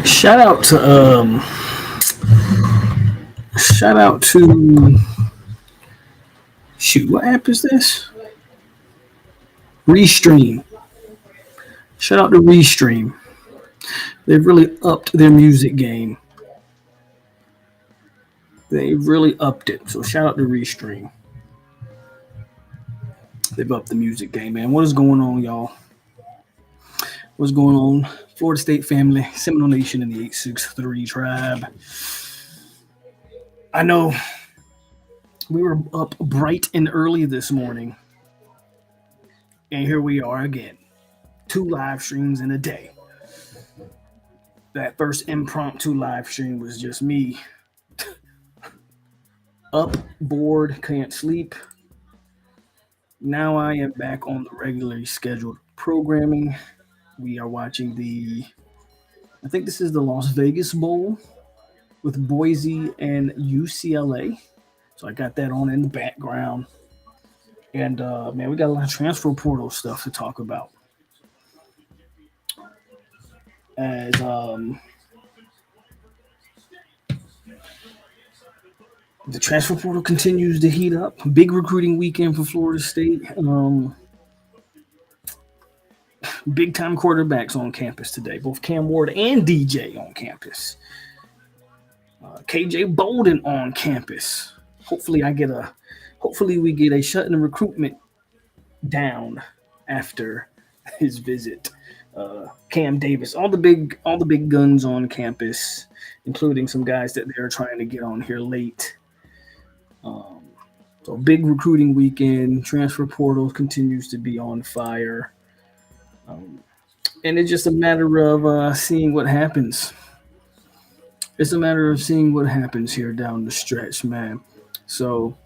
Shout out to shout out to shoot. What app is this? Restream. Shout out to Restream. They've really upped their music game. They've really upped it. So shout out to Restream. They've upped the music game, man. What is going on, y'all? What's going on? Florida State family, Seminole Nation, and the 863 tribe. I know we were up bright and early this morning, and here we are again. 2 live streams in a day. That first impromptu live stream was just me up, bored, can't sleep. Now I am back on the regularly scheduled programming. We are watching I think this is the Las Vegas Bowl with Boise and UCLA. So I got that on in the background. And man, we got a lot of transfer portal stuff to talk about. As the transfer portal continues to heat up. Big recruiting weekend for Florida State. Big time quarterbacks on campus today. Both Cam Ward and DJ on campus. KJ Bolden on campus. Hopefully we get a shutting the recruitment down after his visit. Cam Davis, all the big guns on campus, including some guys that they're trying to get on here late. So big recruiting weekend. Transfer portal continues to be on fire. And it's just a matter of seeing what happens. It's a matter of seeing what happens here down the stretch, man. So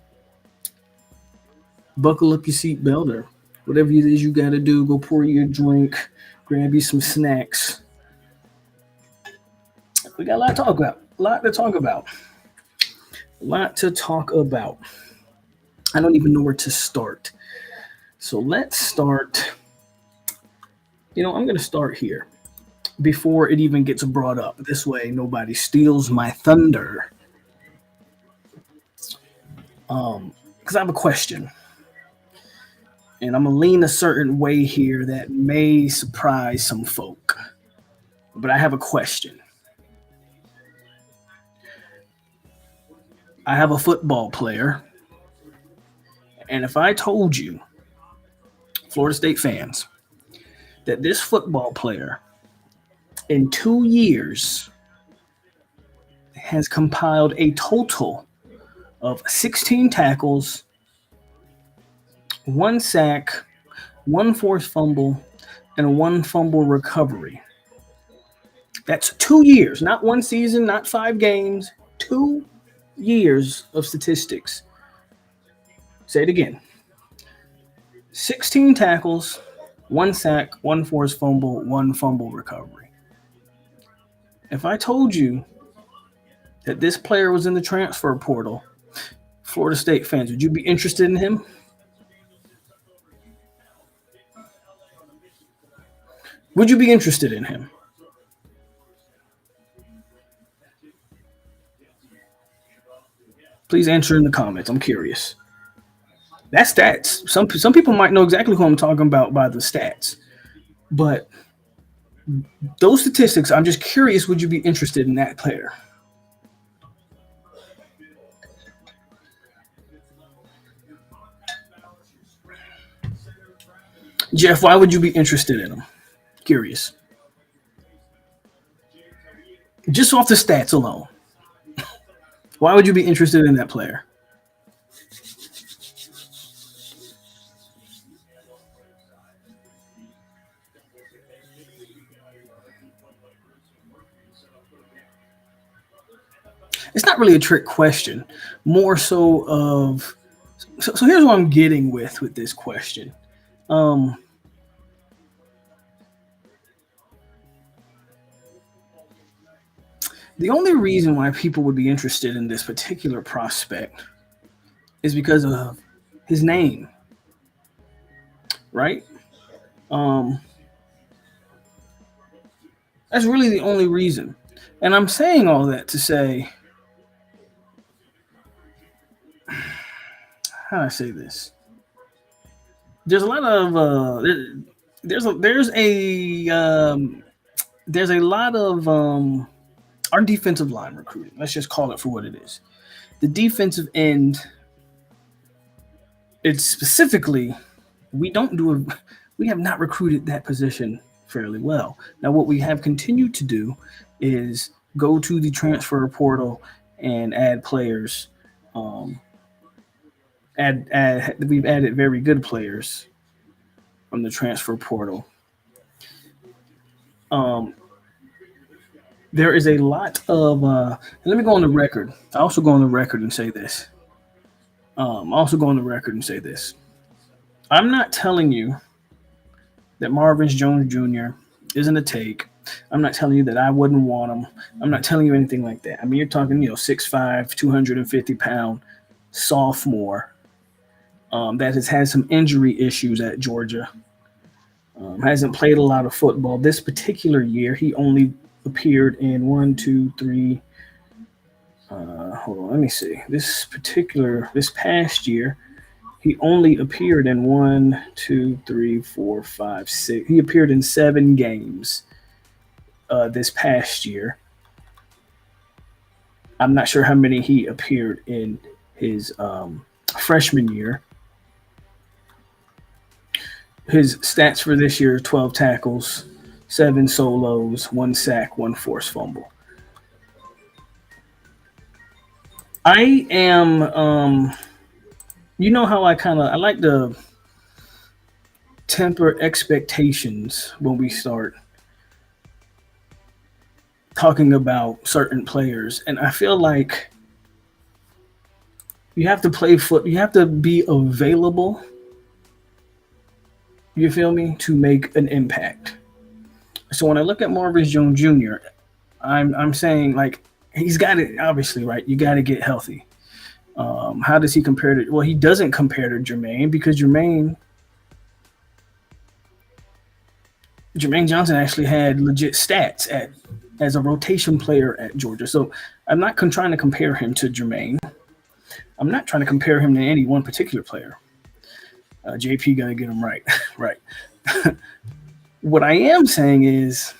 buckle up your seatbelt or whatever it is you got to do. Go pour you a drink, grab you some snacks. We got a lot to talk about. I don't even know where to start. So let's start. I'm going to start here before it even gets brought up. This way, nobody steals my thunder. Because I have a question. And I'm going to lean a certain way here that may surprise some folk. But I have a question. I have a football player. And if I told you, Florida State fans, that this football player in 2 years has compiled a total of 16 tackles, 1 sack, 1 forced fumble, and 1 fumble recovery. That's 2 years, not 1 season, not 5 games, 2 years of statistics. Say it again. 16 tackles, 1 sack, 1 forced fumble, 1 fumble recovery. If I told you that this player was in the transfer portal, Florida State fans, would you be interested in him? Would you be interested in him? Please answer in the comments. I'm curious. That's stats. Some people might know exactly who I'm talking about by the stats. But those statistics, I'm just curious, would you be interested in that player? Jeff, why would you be interested in him? Curious. Just off the stats alone. Why would you be interested in that player? It's not really a trick question. More so of so here's what I'm getting with this question. The only reason why people would be interested in this particular prospect is because of his name, right? Um, that's really the only reason. And I'm saying all that to say, how do I say this? There's a lot of there's there's a lot of our defensive line recruiting. Let's just call it for what it is. The defensive end, it's specifically we don't do a, we have not recruited that position fairly well. Now, what we have continued to do is go to the transfer portal and add players. Um, we've added very good players from the transfer portal. Um, there is a lot of. Let me go on the record. I also go on the record and say this. Also go on the record and say this. I'm not telling you that Marvin Jones Jr. isn't a take. I'm not telling you that I wouldn't want him. I'm not telling you anything like that. I mean, you're talking, 6'5", 250-pound sophomore that has had some injury issues at Georgia. Hasn't played a lot of football. This particular year, he only appeared in one, two, three. Hold on, let me see. This past year, he only appeared in one, two, three, four, five, six. He appeared in 7 games this past year. I'm not sure how many he appeared in his freshman year. His stats for this year: 12 tackles, 7 solos, 1 sack, 1 forced fumble. I am, you know how I like to temper expectations when we start talking about certain players, and I feel like you have to play foot. You have to be available. You feel me, to make an impact. So when I look at Marvin Jones Jr., I'm saying, like, he's got it. Obviously, right? You got to get healthy. How does he compare to? Well, he doesn't compare to Jermaine because Jermaine Johnson actually had legit stats as a rotation player at Georgia. So I'm not trying to compare him to Jermaine. I'm not trying to compare him to any one particular player. JP gonna get him right, right. What I am saying is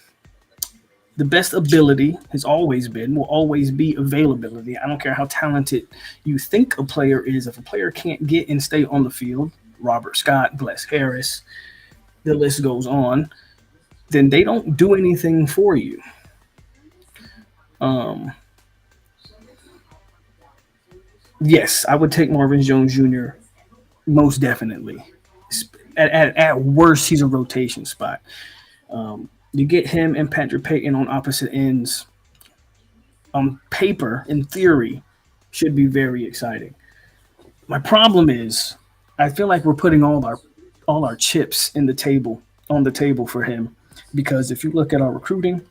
the best ability has always been, will always be availability. I don't care how talented you think a player is. If a player can't get and stay on the field, Robert Scott, Bless Harris, the list goes on, then they don't do anything for you. Um, yes, I would take Marvin Jones Jr. most definitely. At worst, he's a rotation spot. You get him and Patrick Payton on opposite ends. On paper, in theory, should be very exciting. My problem is, I feel like we're putting all our chips in the table on the table for him, because if you look at our recruiting,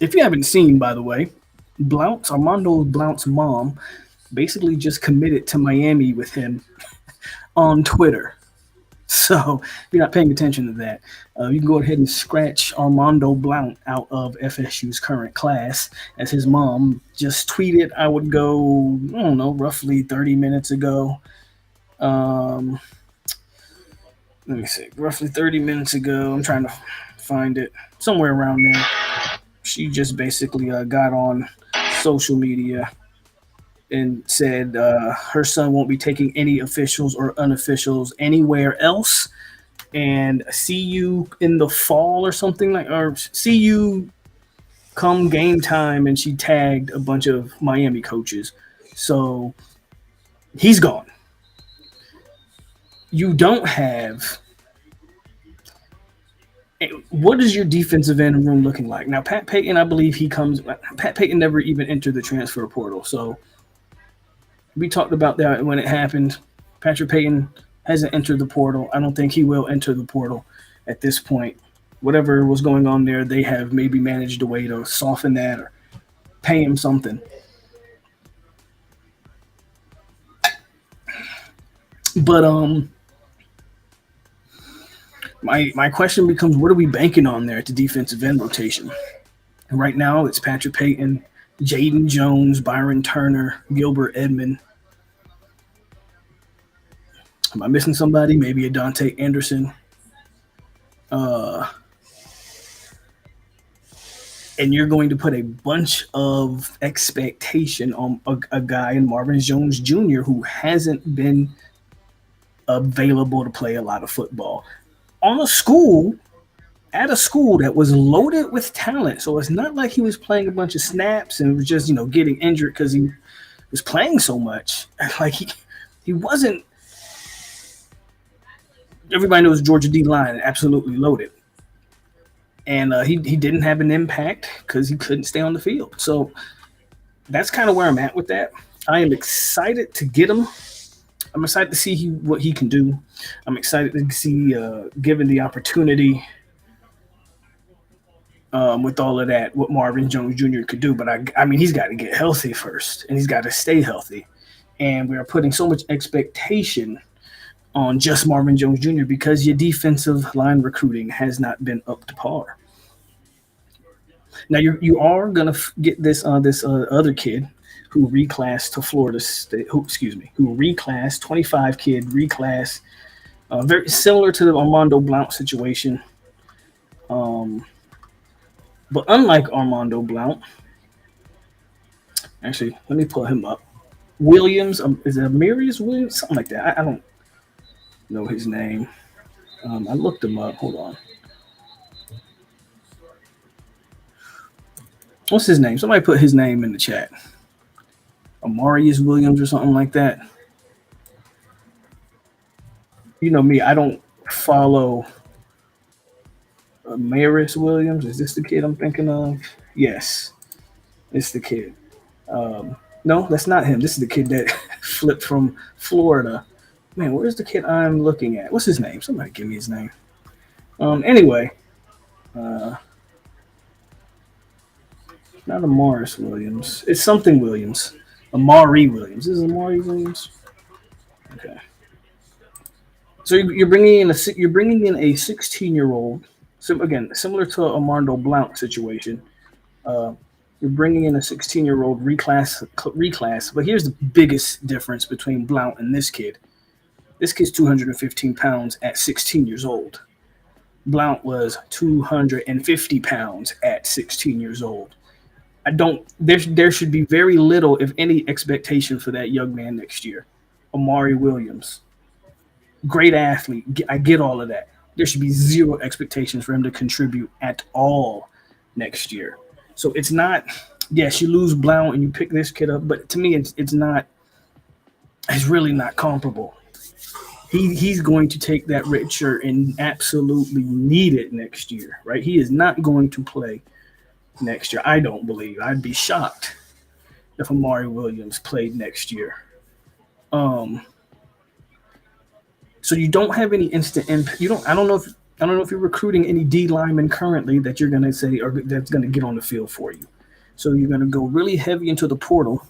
if you haven't seen, by the way, Armando Blount's mom basically just committed to Miami with him on Twitter. So if you're not paying attention to that, you can go ahead and scratch Armando Blount out of FSU's current class, as his mom just tweeted. I would go, I don't know, roughly 30 minutes ago. Um, Let me see, roughly 30 minutes ago. I'm trying to find it somewhere around there. She just basically got on social media and said her son won't be taking any officials or unofficials anywhere else, and see you in the fall or something, like, or see you come game time. And she tagged a bunch of Miami coaches. So he's gone. You don't have. What is your defensive end room looking like now? Pat Payton, I believe he comes. Pat Payton never even entered the transfer portal, so we talked about that when it happened. Patrick Payton hasn't entered the portal. I don't think he will enter the portal at this point. Whatever was going on there, they have maybe managed a way to soften that or pay him something. But my question becomes, what are we banking on there at the defensive end rotation? And right now, it's Patrick Payton, Jaden Jones, Byron Turner, Gilbert Edmond. Am I missing somebody? Maybe a Dante Anderson. Uh, and you're going to put a bunch of expectation on a guy in Marvin Jones Jr. who hasn't been available to play a lot of football on a school at a school that was loaded with talent. So it's not like he was playing a bunch of snaps and was just getting injured because he was playing so much. Like he wasn't. Everybody knows Georgia D line absolutely loaded, and he didn't have an impact because he couldn't stay on the field. So that's kind of where I'm at with that. I am excited to get him. I'm excited to see what he can do. I'm excited to see, given the opportunity, with all of that, what Marvin Jones Jr. could do. But I mean, he's got to get healthy first, and he's got to stay healthy. And we are putting so much expectation on just Marvin Jones Jr. because your defensive line recruiting has not been up to par. Now you are gonna get this other kid who reclassed to Florida State. Who reclassed 25 kid reclass, very similar to the Armando Blount situation. Um, but unlike Armando Blount, actually, let me pull him up. Williams, is it Amarius Williams? Something like that. I don't know his name. I looked him up. Hold on. What's his name? Somebody put his name in the chat. Amarius Williams or something like that. You know me, I don't follow Amarius Williams. Is this the kid I'm thinking of? Yes, it's the kid. No, that's not him. This is the kid that flipped from Florida. Man, where's the kid I'm looking at? What's his name? Somebody give me his name. Anyway, uh, not Amaris Williams. It's something Williams. Amari Williams. This is Amari Williams. Okay. So you're bringing in a 16-year-old. So again, similar to a Armando Blount situation. Uh, you're bringing in a 16-year-old reclass. But here's the biggest difference between Blount and this kid. This kid's 215 pounds at 16 years old. Blount was 250 pounds at 16 years old. I don't. There should be very little, if any, expectation for that young man next year. Amari Williams, great athlete. I get all of that. There should be zero expectations for him to contribute at all next year. So it's not. Yes, you lose Blount and you pick this kid up, but to me, it's not. It's really not comparable. He's going to take that red shirt and absolutely need it next year, right? He is not going to play next year. I don't believe. I'd be shocked if Amari Williams played next year. So you don't have any instant impact. You don't. I don't know if you're recruiting any D linemen currently that you're going to say or that's going to get on the field for you. So you're going to go really heavy into the portal.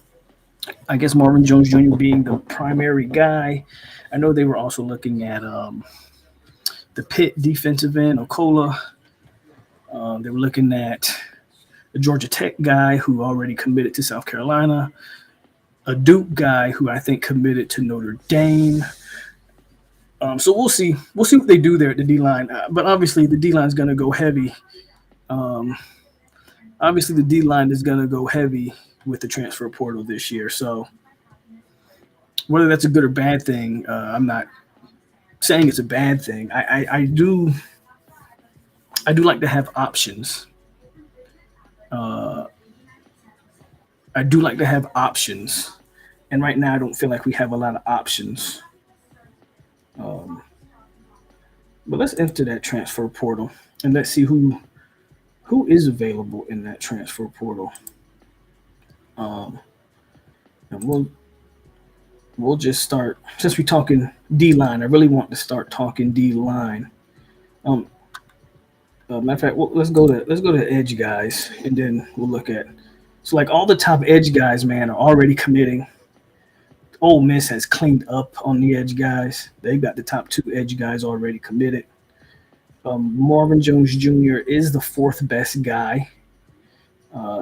I guess Marvin Jones Jr. being the primary guy. I know they were also looking at the Pitt defensive end, Okola. They were looking at the Georgia Tech guy who already committed to South Carolina, a Duke guy who I think committed to Notre Dame. So we'll see. We'll see what they do there at the D line. But obviously, the D line is going to go heavy. Obviously, the D line is going to go heavy with the transfer portal this year. So whether that's a good or bad thing, I'm not saying it's a bad thing. I do like to have options. I do like to have options, and right now I don't feel like we have a lot of options. But let's enter that transfer portal and let's see who is available in that transfer portal. And we'll just start since we're talking D line. I really want to start talking D line. Matter of fact, let's go to edge guys, and then we'll look at. So like all the top edge guys, man, are already committing. Ole Miss has cleaned up on the edge guys. They've got the top two edge guys already committed. Marvin Jones Jr. is the fourth best guy.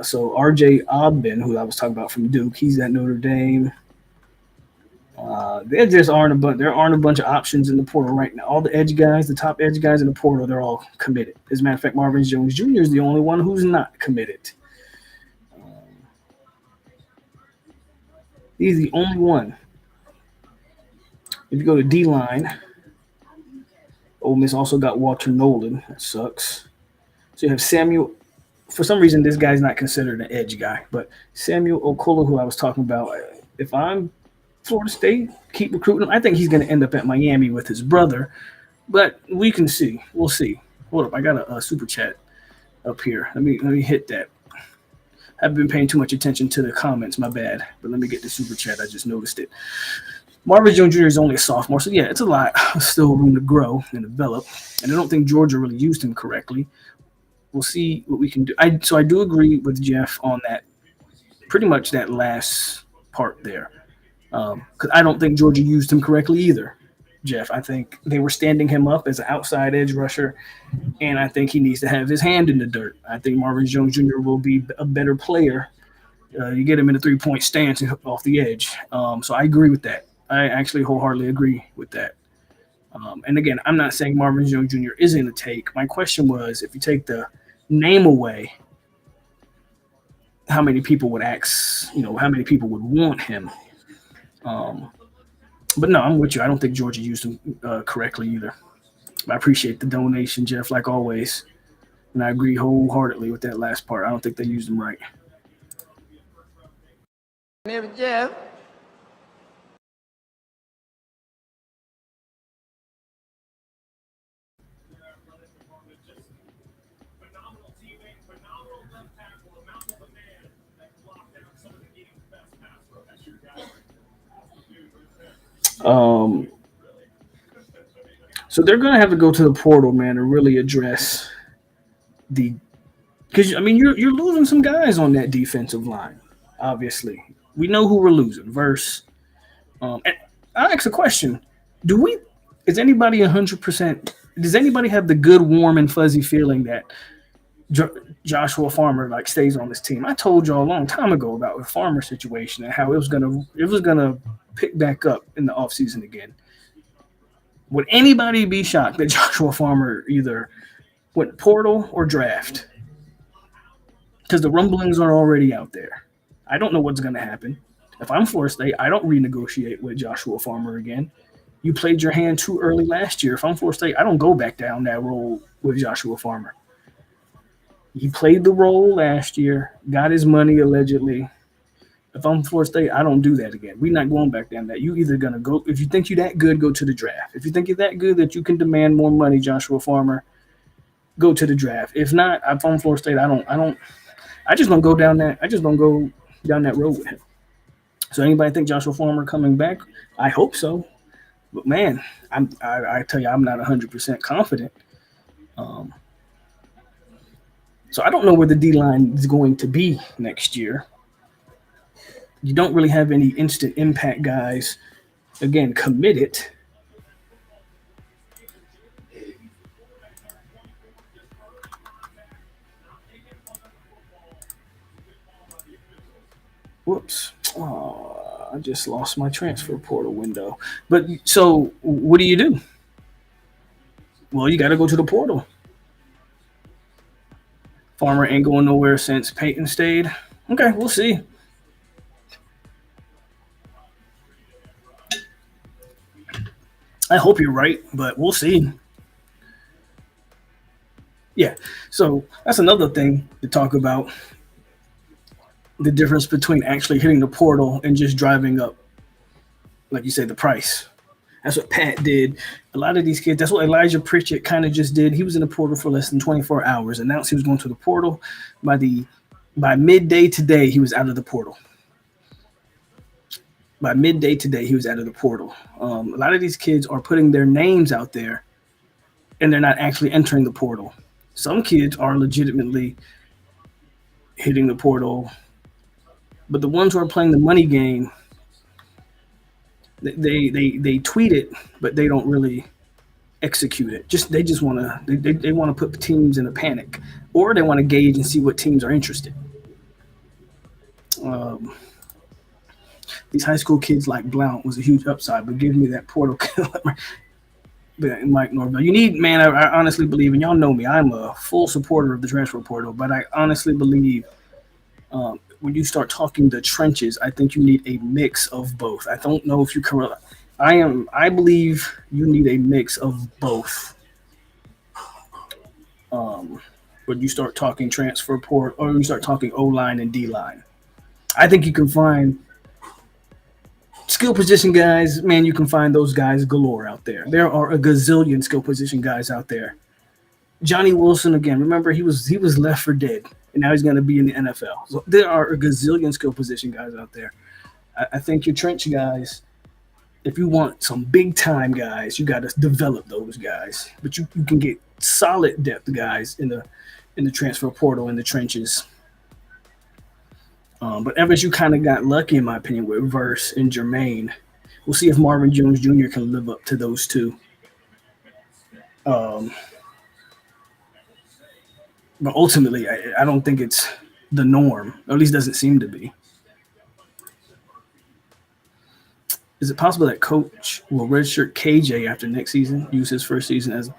So RJ Ogben, who I was talking about from Duke, he's at Notre Dame. There just aren't a bunch. There aren't a bunch of options in the portal right now. All the edge guys, the top edge guys in the portal, they're all committed. As a matter of fact, Marvin Jones Jr. is the only one who's not committed. He's the only one. If you go to D line, Ole Miss also got Walter Nolan. That sucks. So you have Samuel. For some reason, this guy's not considered an edge guy, but Samuel Okolo, who I was talking about, if I'm Florida State, keep recruiting him. I think he's going to end up at Miami with his brother, but we can see. We'll see. Hold up, I got a super chat up here. Let me hit that. I've been paying too much attention to the comments. My bad. But let me get the super chat. I just noticed it. Marvin Jones Jr. is only a sophomore, so yeah, it's a lot. Still room to grow and develop. And I don't think Georgia really used him correctly. We'll see what we can do. So I do agree with Jeff on that. Pretty much that last part there. Because I don't think Georgia used him correctly either, Jeff. I think they were standing him up as an outside edge rusher, and I think he needs to have his hand in the dirt. I think Marvin Jones Jr. will be a better player. You get him in a three-point stance off the edge. So I agree with that. I actually wholeheartedly agree with that. And again, I'm not saying Marvin Jones Jr. isn't a take. My question was, if you take the name away, how many people would ask, how many people would want him? But no, I'm with you. I don't think Georgia used him correctly either. I appreciate the donation, Jeff, like always. And I agree wholeheartedly with that last part. I don't think they used him right. Jeff. So they're going to have to go to the portal, man, to really address because you're losing some guys on that defensive line. Obviously, we know who we're losing. Verse. And I ask a question: Is anybody 100%? Does anybody have the good, warm, and fuzzy feeling that Joshua Farmer stays on this team? I told y'all a long time ago about the Farmer situation and how it was gonna pick back up in the offseason again. Would anybody be shocked that Joshua Farmer either went portal or draft? Because the rumblings are already out there. I don't know what's going to happen. If I'm Florida State, I don't renegotiate with Joshua Farmer again. You played your hand too early last year. If I'm Florida State, I don't go back down that role with Joshua Farmer. He played the role last year, got his money allegedly. If I'm Florida State, I don't do that again. We're not going back down that. You either going to go, if you think you're that good, go to the draft. If you think you're that good that you can demand more money, Joshua Farmer, go to the draft. If not, if I'm Florida State, I just don't go down that. I just don't go down that road with him. So anybody think Joshua Farmer coming back? I hope so. But man, I tell you, I'm not 100% confident. So I don't know where the D-line is going to be next year. You don't really have any instant impact guys, again, committed. Whoops. Oh, I just lost my transfer portal window. But so what do you do? Well, you got to go to the portal. Farmer ain't going nowhere since Peyton stayed. Okay, we'll see. I hope you're right, but we'll see. Yeah, so that's another thing to talk about. The difference between actually hitting the portal and just driving up, like you said, the price. That's what Pat did. A lot of these kids, that's what Elijah Pritchett kind of just did. He was in the portal for less than 24 hours, announced he was going to the portal. By midday today, he was out of the portal. By midday today, he was out of the portal. A lot of these kids are putting their names out there, and they're not actually entering the portal. Some kids are legitimately hitting the portal, but the ones who are playing the money game, They tweet it, but they don't really execute it. They just want to they want to put teams in a panic, or they want to gauge and see what teams are interested. Um, these high school kids like Blount was a huge upside, but give me that portal killer. Mike Norvell. You need, man, I honestly believe, and y'all know me, I'm a full supporter of the transfer portal, but I honestly believe when you start talking the trenches, I think you need a mix of both. I don't know if you correct. I believe you need a mix of both. Um, when you start talking transfer port or you start talking O line and D line, I think you can find skill position guys. Man, you can find those guys galore out there. There are a gazillion skill position guys out there. Johnny Wilson again. Remember, he was left for dead, and now he's going to be in the NFL. So there are a gazillion skill position guys out there. I think your trench guys, if you want some big time guys, you got to develop those guys. But you can get solid depth guys in the transfer portal in the trenches. But Evans, you kind of got lucky, in my opinion, with Verse and Jermaine. We'll see if Marvin Jones Jr. can live up to those two. Um, but ultimately, I don't think it's the norm, or at least doesn't seem to be. Is it possible that coach will redshirt KJ after next season, use his first season as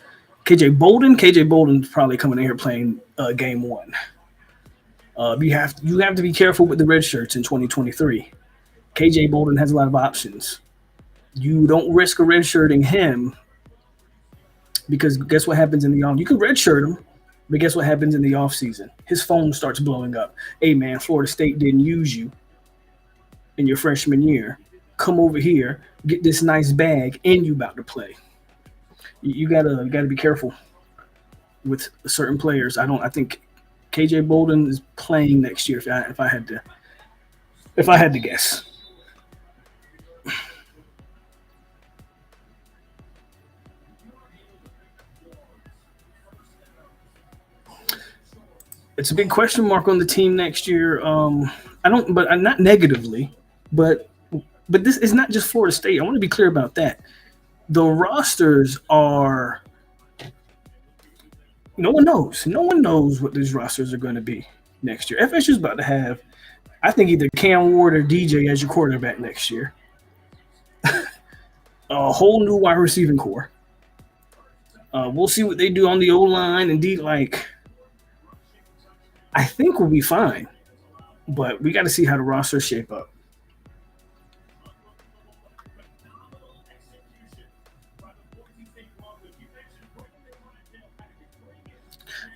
KJ Bolden? KJ Bolden's probably coming in here playing game one. You have to be careful with the red shirts in 2023. KJ Bolden has a lot of options. You don't risk a redshirting him because guess what happens in the off? You can redshirt him, but guess what happens in the off season? His phone starts blowing up. Hey man, Florida State didn't use you in your freshman year. Come over here, get this nice bag, and you about to play. You gotta be careful with certain players. I think KJ Bolden is playing next year. If I had to guess, it's a big question mark on the team next year. I don't, but not negatively, but this is not just Florida State. I want to be clear about that. The rosters are. No one knows. No one knows what these rosters are going to be next year. FSU is about to have, I think, either Cam Ward or DJ as your quarterback next year. A whole new wide receiving core. We'll see what they do on the O line. Indeed, I think we'll be fine, but we got to see how the rosters shape up.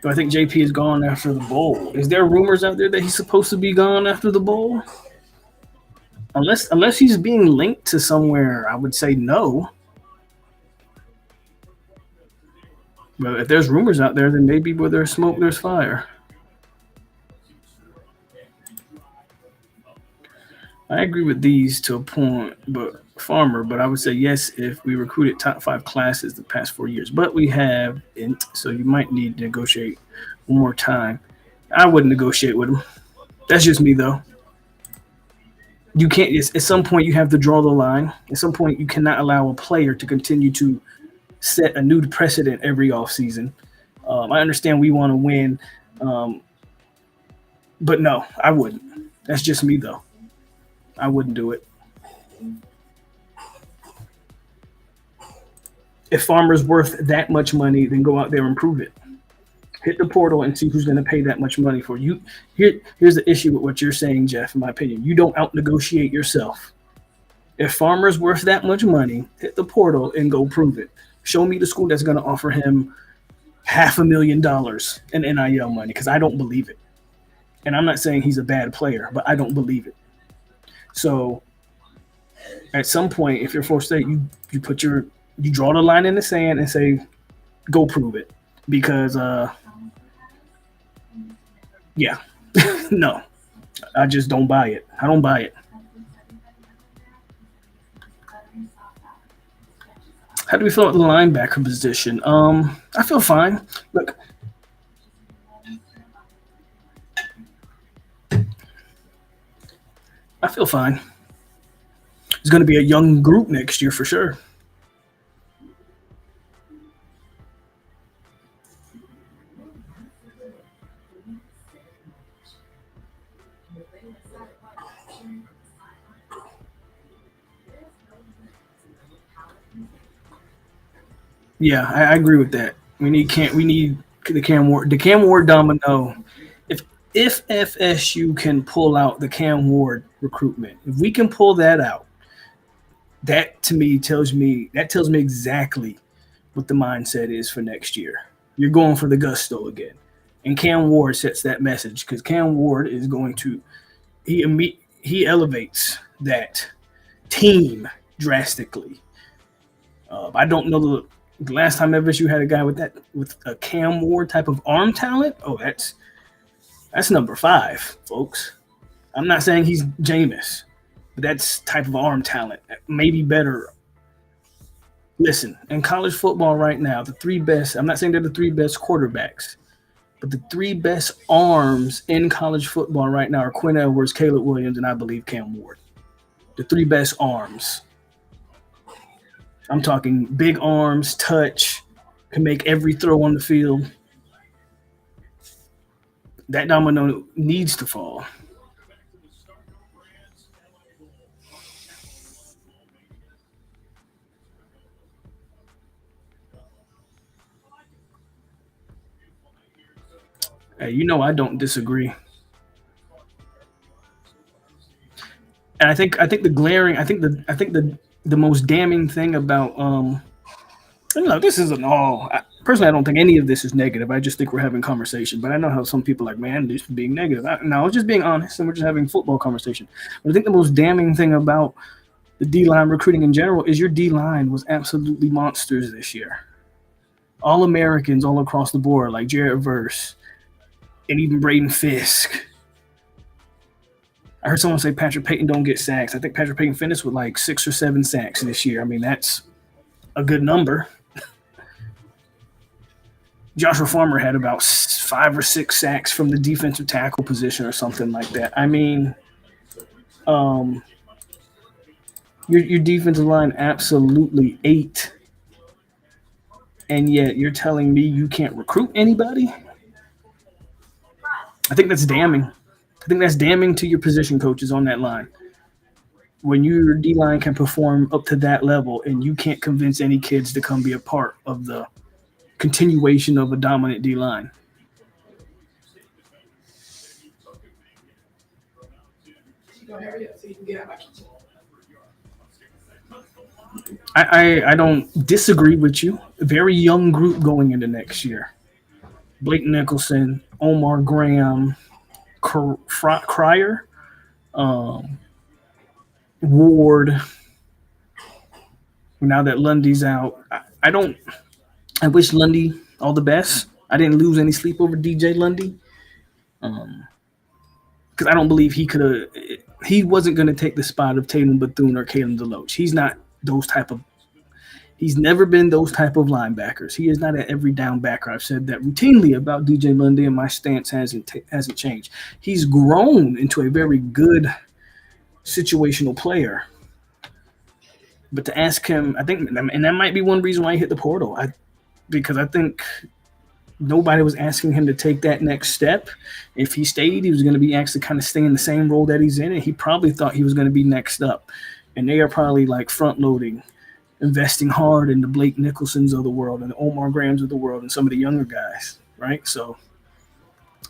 Do I think JP is gone after the bowl? Is there rumors out there that he's supposed to be gone after the bowl? Unless he's being linked to somewhere, I would say no. But if there's rumors out there, then maybe where there's smoke, there's fire. I agree with these to a point, but Farmer. But I would say yes if we recruited top 5 classes the past 4 years. But we haven't, so you might need to negotiate one more time. I wouldn't negotiate with him. That's just me, though. You can't. At some point, you have to draw the line. At some point, you cannot allow a player to continue to set a new precedent every offseason. I understand we want to win, but no, I wouldn't. That's just me, though. I wouldn't do it. If Farmer's worth that much money, then go out there and prove it. Hit the portal and see who's going to pay that much money for you. Here's the issue with what you're saying, Jeff, in my opinion. You don't out-negotiate yourself. If Farmer's worth that much money, hit the portal and go prove it. Show me the school that's going to offer him $500,000 in NIL money because I don't believe it. And I'm not saying he's a bad player, but I don't believe it. So at some point, if you're Florida State, you draw the line in the sand and say, go prove it. Because, yeah, no, I just don't buy it. I don't buy it. How do we feel about the linebacker position? I feel fine. Look, I feel fine. It's going to be a young group next year for sure. Yeah, I agree with that. We need the Cam Ward domino. If if FSU can pull out the Cam Ward recruitment, if we can pull that out, that to me tells me exactly what the mindset is for next year. You're going for the gusto again, and Cam Ward sets that message because Cam Ward is going to he elevates that team drastically. I don't know the last time FSU had a guy with that with a Cam Ward type of arm talent. Oh, that's number five, folks. I'm not saying he's Jameis, but that's type of arm talent. Maybe better. Listen, in college football right now, the three best. I'm not saying they're the three best quarterbacks, but the three best arms in college football right now are Quinn Edwards, Caleb Williams, and I believe Cam Ward. The three best arms. I'm talking big arms, touch, can make every throw on the field. That domino needs to fall. Hey, you know I don't disagree. And I think the most damning thing about this isn't all. Personally, I don't think any of this is negative. I just think we're having conversation. But I know how some people are like, man, this is being negative. No, I was just being honest, and we're just having football conversation. But I think the most damning thing about the D line recruiting in general is your D line was absolutely monsters this year. All Americans all across the board, like Jared Verse and even Braden Fisk. I heard someone say Patrick Payton don't get sacks. I think Patrick Payton finished with like 6 or 7 sacks this year. I mean, that's a good number. Joshua Farmer had about 5 or 6 sacks from the defensive tackle position or something like that. I mean, um, your defensive line absolutely ate, and yet you're telling me you can't recruit anybody? I think that's damning. I think that's damning to your position coaches on that line. When your D line can perform up to that level and you can't convince any kids to come be a part of the continuation of a dominant D line. I don't disagree with you. A very young group going into next year. Blake Nicholson, Omar Graham, Cryer, um, Ward. Now that Lundy's out, I don't. I wish Lundy all the best. I didn't lose any sleep over DJ Lundy because I don't believe he could have. He wasn't going to take the spot of Tatum Bethune or Kalen DeLoach. He's not those type of. He's never been those type of linebackers. He is not an every down backer. I've said that routinely about DJ Lundy, and my stance hasn't changed. He's grown into a very good situational player. But to ask him, I think, and that might be one reason why he hit the portal. Because I think nobody was asking him to take that next step. If he stayed, he was going to be asked to kind of stay in the same role that he's in, and he probably thought he was going to be next up. And they are probably like front loading, investing hard in the Blake Nicholsons of the world and the Omar Grahams of the world and some of the younger guys, right? So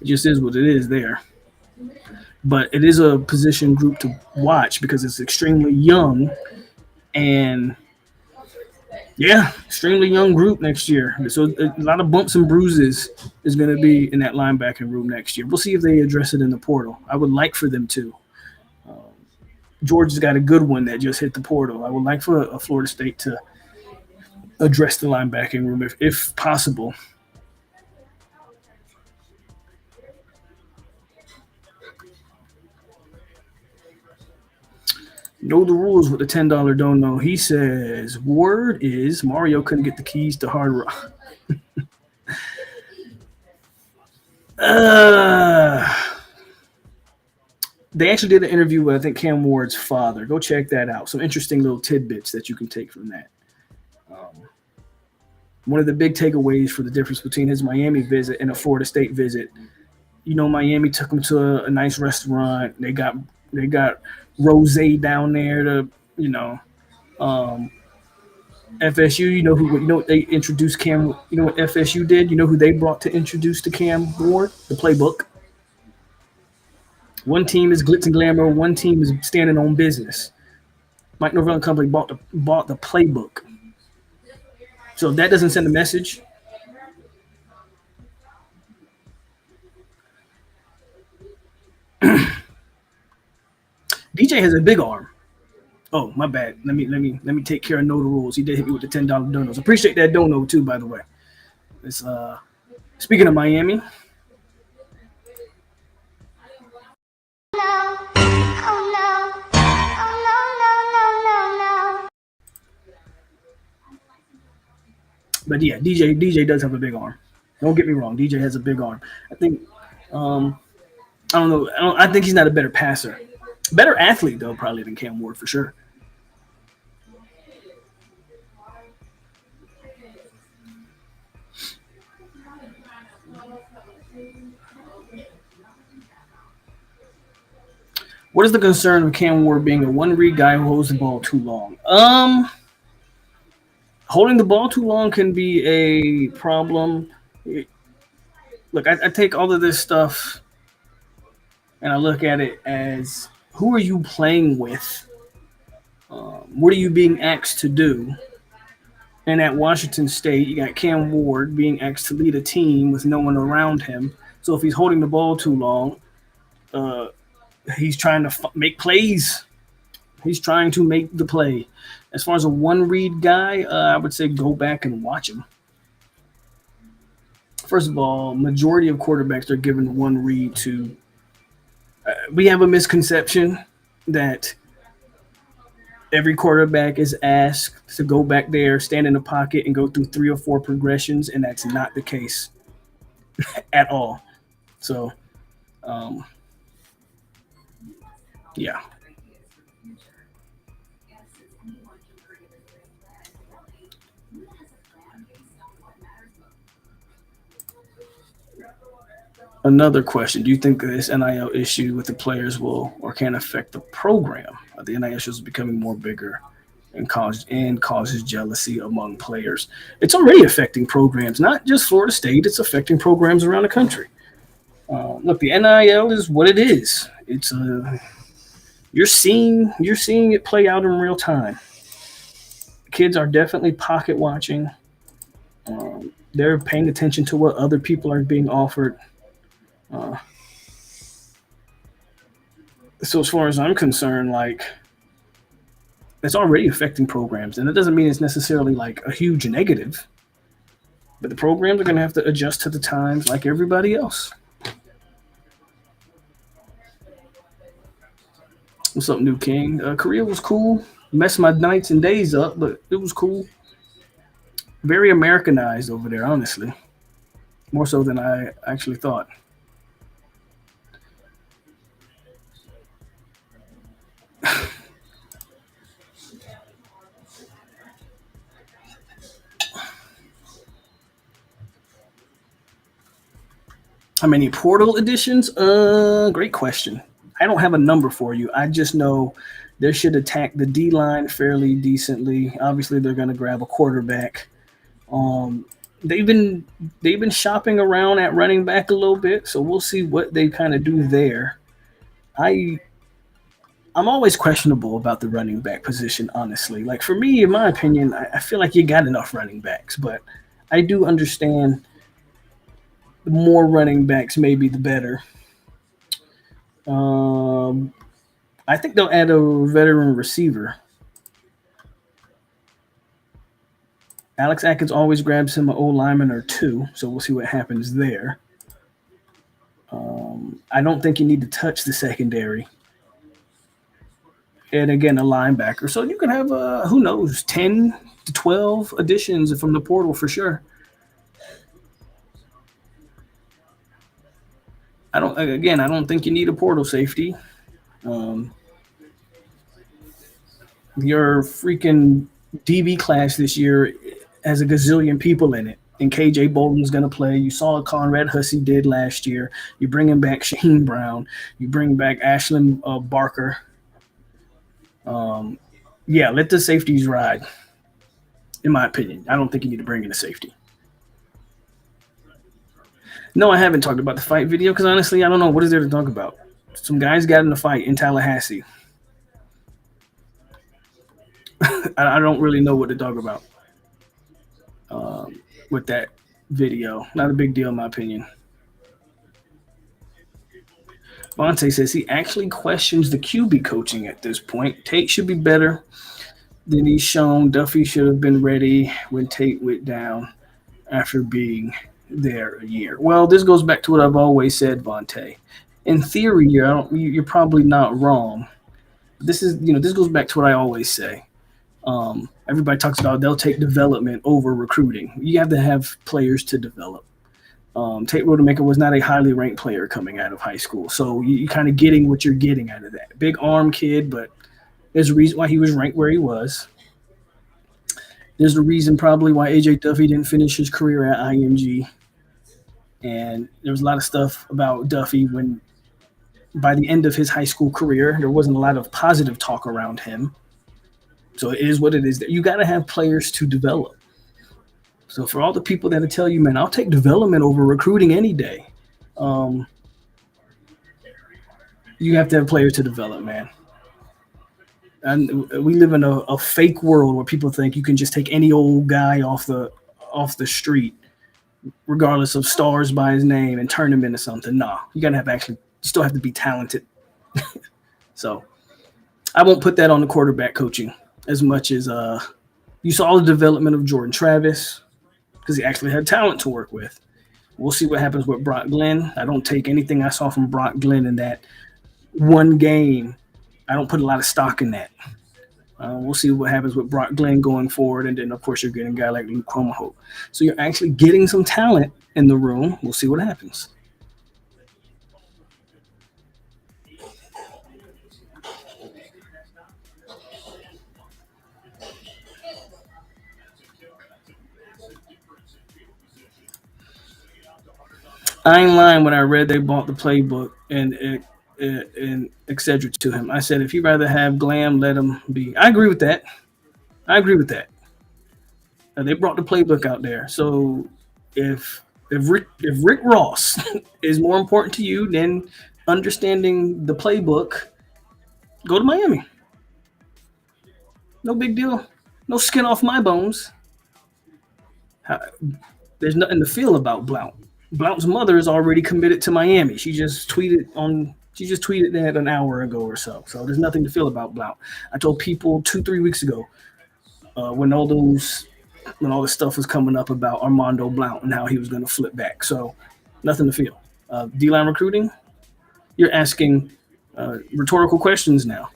it just is what it is there. But it is a position group to watch because it's extremely young and yeah, extremely young group next year. So a lot of bumps and bruises is going to be in that linebacking room next year. We'll see if they address it in the portal. I would like for them to. Georgia's got a good one that just hit the portal. I would like for a Florida State to address the linebacking room if possible. Know the rules with the $10 don't know. He says, word is Mario couldn't get the keys to Hard Rock. uh, They actually did an interview with I think Cam Ward's father. Go check that out. Some interesting little tidbits that you can take from that. Um, One of the big takeaways for the difference between his Miami visit and a Florida State visit, Miami took him to a nice restaurant. They got rose down there to you know um, FSU. What they introduced Cam. You know what FSU did. You know who they brought to introduce to Cam Ward? The playbook. One team is glitz and glamour. One team is standing on business. Mike Norvell and company bought the playbook. So if that doesn't send a message, DJ has a big arm. Oh, my bad. Let me take care of no the rules. He did hit me with the $10 donos. Appreciate that dono too, by the way. It's speaking of Miami. No. Oh no. Oh no. No. But yeah, DJ does have a big arm. Don't get me wrong. DJ has a big arm. I think I don't know. I think he's not a better passer. Better athlete though, probably than Cam Ward for sure. What is the concern of Cam Ward being a one read guy who holds the ball too long? Holding the ball too long can be a problem. Look, I take all of this stuff and I look at it as who are you playing with? What are you being asked to do? And at Washington State, you got Cam Ward being asked to lead a team with no one around him. So if he's holding the ball too long, he's trying to make plays. He's trying to make the play. As far as a one-read guy, I would say go back and watch him. First of all, majority of quarterbacks are given one read to. We have a misconception that every quarterback is asked to go back there, stand in the pocket, and go through 3 or 4 progressions, and that's not the case at all. So, yeah. Another question: do you think this NIL issue with the players will or can affect the program? The NIL issue is becoming more bigger and causes jealousy among players. It's already affecting programs, not just Florida State. It's affecting programs around the country. Look, the NIL is what it is. It's you're seeing it play out in real time. Kids are definitely pocket watching. They're paying attention to what other people are being offered. So as far as I'm concerned, like it's already affecting programs, and it doesn't mean it's necessarily like a huge negative. But the programs are going to have to adjust to the times like everybody else. What's up, New King? Korea was cool. Messed my nights and days up, but it was cool. Very Americanized over there, honestly. More so than I actually thought. How many portal editions? Great question. I don't have a number for you. I just know they should attack the D line fairly decently. Obviously, they're going to grab a quarterback. They've been shopping around at running back a little bit, so we'll see what they kind of do there. I'm always questionable about the running back position, honestly. Like for me, in my opinion, I feel like you got enough running backs, but I do understand the more running backs, maybe the better. I think they'll add a veteran receiver. Alex Atkins always grabs him an O lineman or two, so we'll see what happens there. I don't think you need to touch the secondary. And again, a linebacker. So you can have, who knows, 10 to 12 additions from the portal for sure. I don't think you need a portal safety. Um, your freaking DB class this year has a gazillion people in it. And KJ Bolden's going to play. You saw what Conrad Hussey did last year. You're bringing back Shaheen Brown. You bring back Ashlyn Barker. Yeah, let the safeties ride, in my opinion. I don't think you need to bring in a safety. No, I haven't talked about the fight video because honestly, I don't know. What is there to talk about? Some guys got in a fight in Tallahassee. I don't really know what to talk about with that video. Not a big deal, in my opinion. Vontae says he actually questions the QB coaching at this point. Tate should be better than he's shown. Duffy should have been ready when Tate went down after being there a year. Well, this goes back to what I've always said, Vontae. In theory, you're probably not wrong. This goes back to what I always say. Everybody talks about they'll take development over recruiting. You have to have players to develop. Tate Rodemaker was not a highly ranked player coming out of high school, so you're kind of getting what you're getting out of that. Big arm kid, but there's a reason why he was ranked where he was. There's a reason probably why AJ Duffy didn't finish his career at IMG. And there was a lot of stuff about Duffy when, by the end of his high school career, there wasn't a lot of positive talk around him. So it is what it is. You got to have players to develop. So for all the people that tell you, man, I'll take development over recruiting any day. You have to have players to develop, man. And we live in a fake world where people think you can just take any old guy off the street, regardless of stars by his name, and turn him into something. Nah, you gotta have you still have to be talented. So I won't put that on the quarterback coaching as much as you saw the development of Jordan Travis because he actually had talent to work with. We'll see what happens with Brock Glenn. I don't take anything I saw from Brock Glenn in that one game. I don't put a lot of stock in that. We'll see what happens with Brock Glenn going forward. And then, of course, you're getting a guy like Luke Comahoe. So you're actually getting some talent in the room. We'll see what happens. I ain't lying when I read they bought the playbook and etc. to him. I said, if he'd rather have Glam, let him be. I agree with that. I agree with that. They brought the playbook out there. So if Rick Ross is more important to you than understanding the playbook, go to Miami. No big deal. No skin off my bones. There's nothing to feel about Blount. Blount's mother is already committed to Miami. She just tweeted that an hour ago or so. So there's nothing to feel about Blount. I told people 2-3 weeks ago when all this stuff was coming up about Armando Blount and how he was going to flip back. So nothing to feel. D-line recruiting, you're asking rhetorical questions now.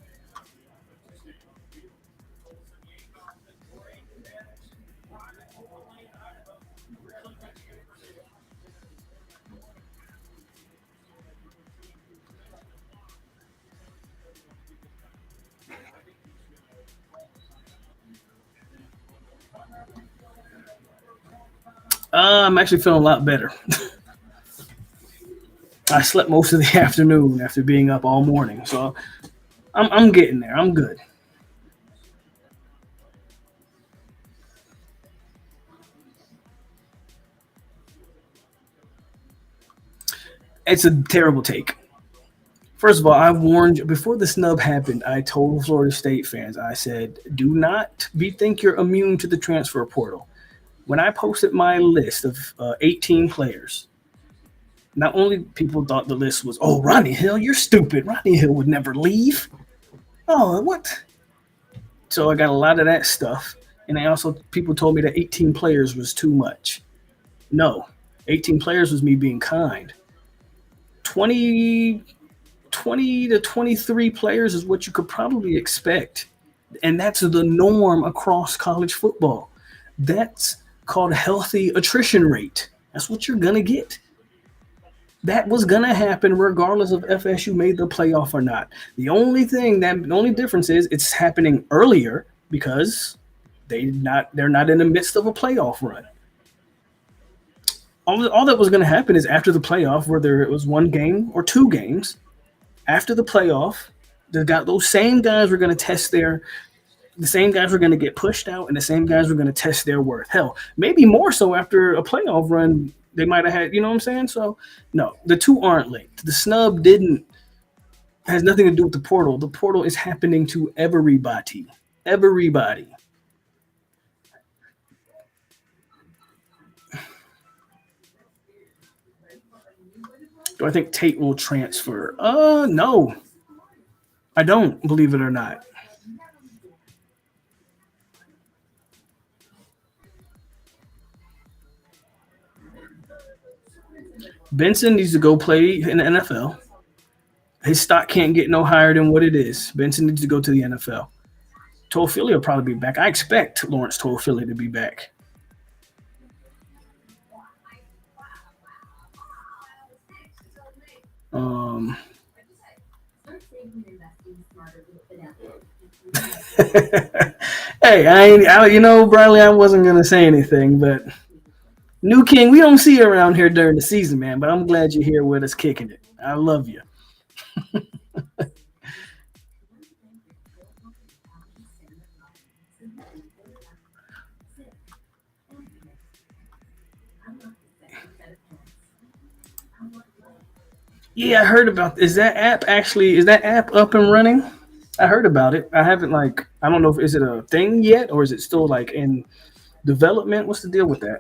I'm actually feeling a lot better. I slept most of the afternoon after being up all morning, so I'm getting there. I'm good. It's a terrible take. First of all, I warned you before the snub happened. I told Florida State fans, I said, do not think you're immune to the transfer portal. When I posted my list of 18 players, not only people thought the list was, oh, Ronnie Hill, you're stupid. Ronnie Hill would never leave. Oh, what? So I got a lot of that stuff. And I also, people told me that 18 players was too much. No, 18 players was me being kind. 20 to 23 players is what you could probably expect. And that's the norm across college football. That's called healthy attrition rate. That's what you're going to get. That was gonna happen regardless of FSU made the playoff or not. The only difference is it's happening earlier because they're not in the midst of a playoff run. All that was going to happen is after the playoff, whether it was one game or two games, after the playoff, those same guys were going to test their the same guys were going to get pushed out, and the same guys were going to test their worth. Hell, maybe more so after a playoff run. They might have had, you know what I'm saying? So, no, the two aren't linked. The snub didn't has nothing to do with the portal. The portal is happening to everybody. Everybody. Do I think Tate will transfer? No, I don't. Believe it or not. Benson needs to go play in the NFL. His stock can't get no higher than what it is. Benson needs to go to the NFL. Toafili will probably be back. I expect Lawrence Toafili to be back. Um, hey, you know, Bradley, I wasn't gonna say anything, but New King, we don't see you around here during the season, man. But I'm glad you're here with us, kicking it. I love you. Yeah, I heard about. Is that app up and running? I heard about it. I haven't like. I don't know if is it a thing yet or is it still like in development. What's the deal with that?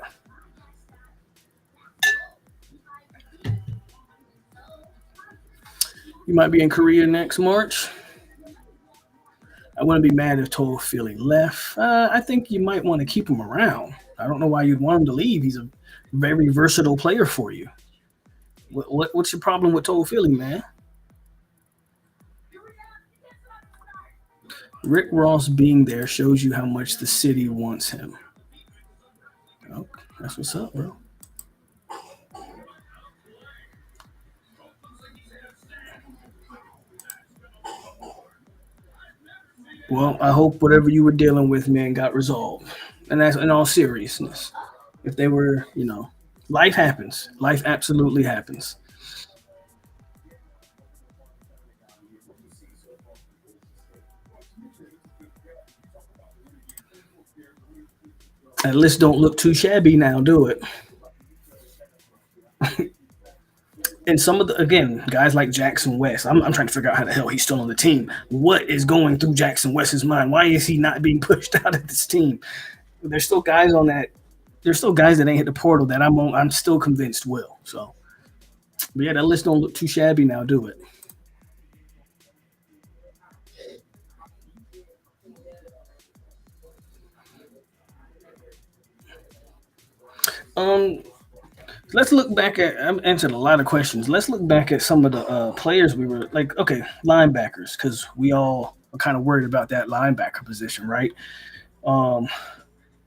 You might be in Korea next March. I wouldn't be mad if Total Philly left. I think you might want to keep him around. I don't know why you'd want him to leave. He's a very versatile player for you. What's your problem with Total Philly, man? Rick Ross being there shows you how much the city wants him. Oh, that's what's up, bro. Well, I hope whatever you were dealing with, man, got resolved. And that's in all seriousness. If they were, life happens. Life absolutely happens. At least don't look too shabby now, do it. And some of the again guys like Jackson West, I'm trying to figure out how the hell he's still on the team. What is going through Jackson West's mind? Why is he not being pushed out of this team? There's still guys on that. There's still guys that ain't hit the portal that I'm still convinced will. So, but yeah, that list don't look too shabby now, do it? Um, let's look back at. I'm answering a lot of questions. Let's look back at some of the players we were like. Okay, linebackers, because we all are kind of worried about that linebacker position, right? Um,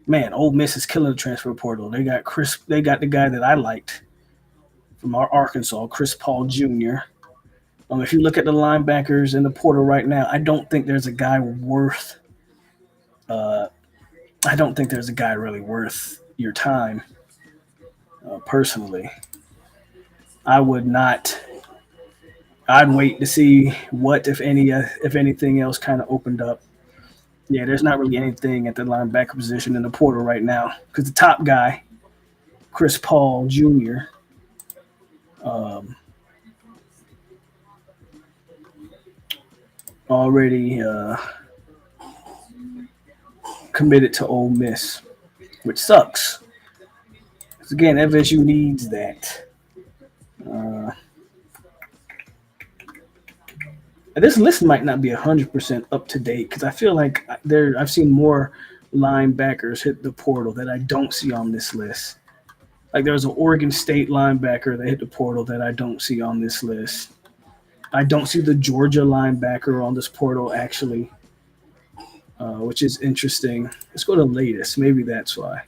man, Ole Miss is killing the transfer portal. They got Chris. They got the guy that I liked from our Arkansas, Chris Paul Jr. If you look at the linebackers in the portal right now, I don't think there's a guy worth. Uh, I don't think there's a guy really worth your time. Personally, I would not. I'd wait to see what, if anything else, kind of opened up. Yeah, there's not really anything at the linebacker position in the portal right now because the top guy, Chris Paul Jr., um, already committed to Ole Miss, which sucks. 'Cause again, FSU needs that. Uh, this list might not be 100% up to date because I feel like I've seen more linebackers hit the portal that I don't see on this list. Like there's an Oregon State linebacker that hit the portal that I don't see on this list. I don't see the Georgia linebacker on this portal actually, which is interesting. Let's go to latest. Maybe that's why.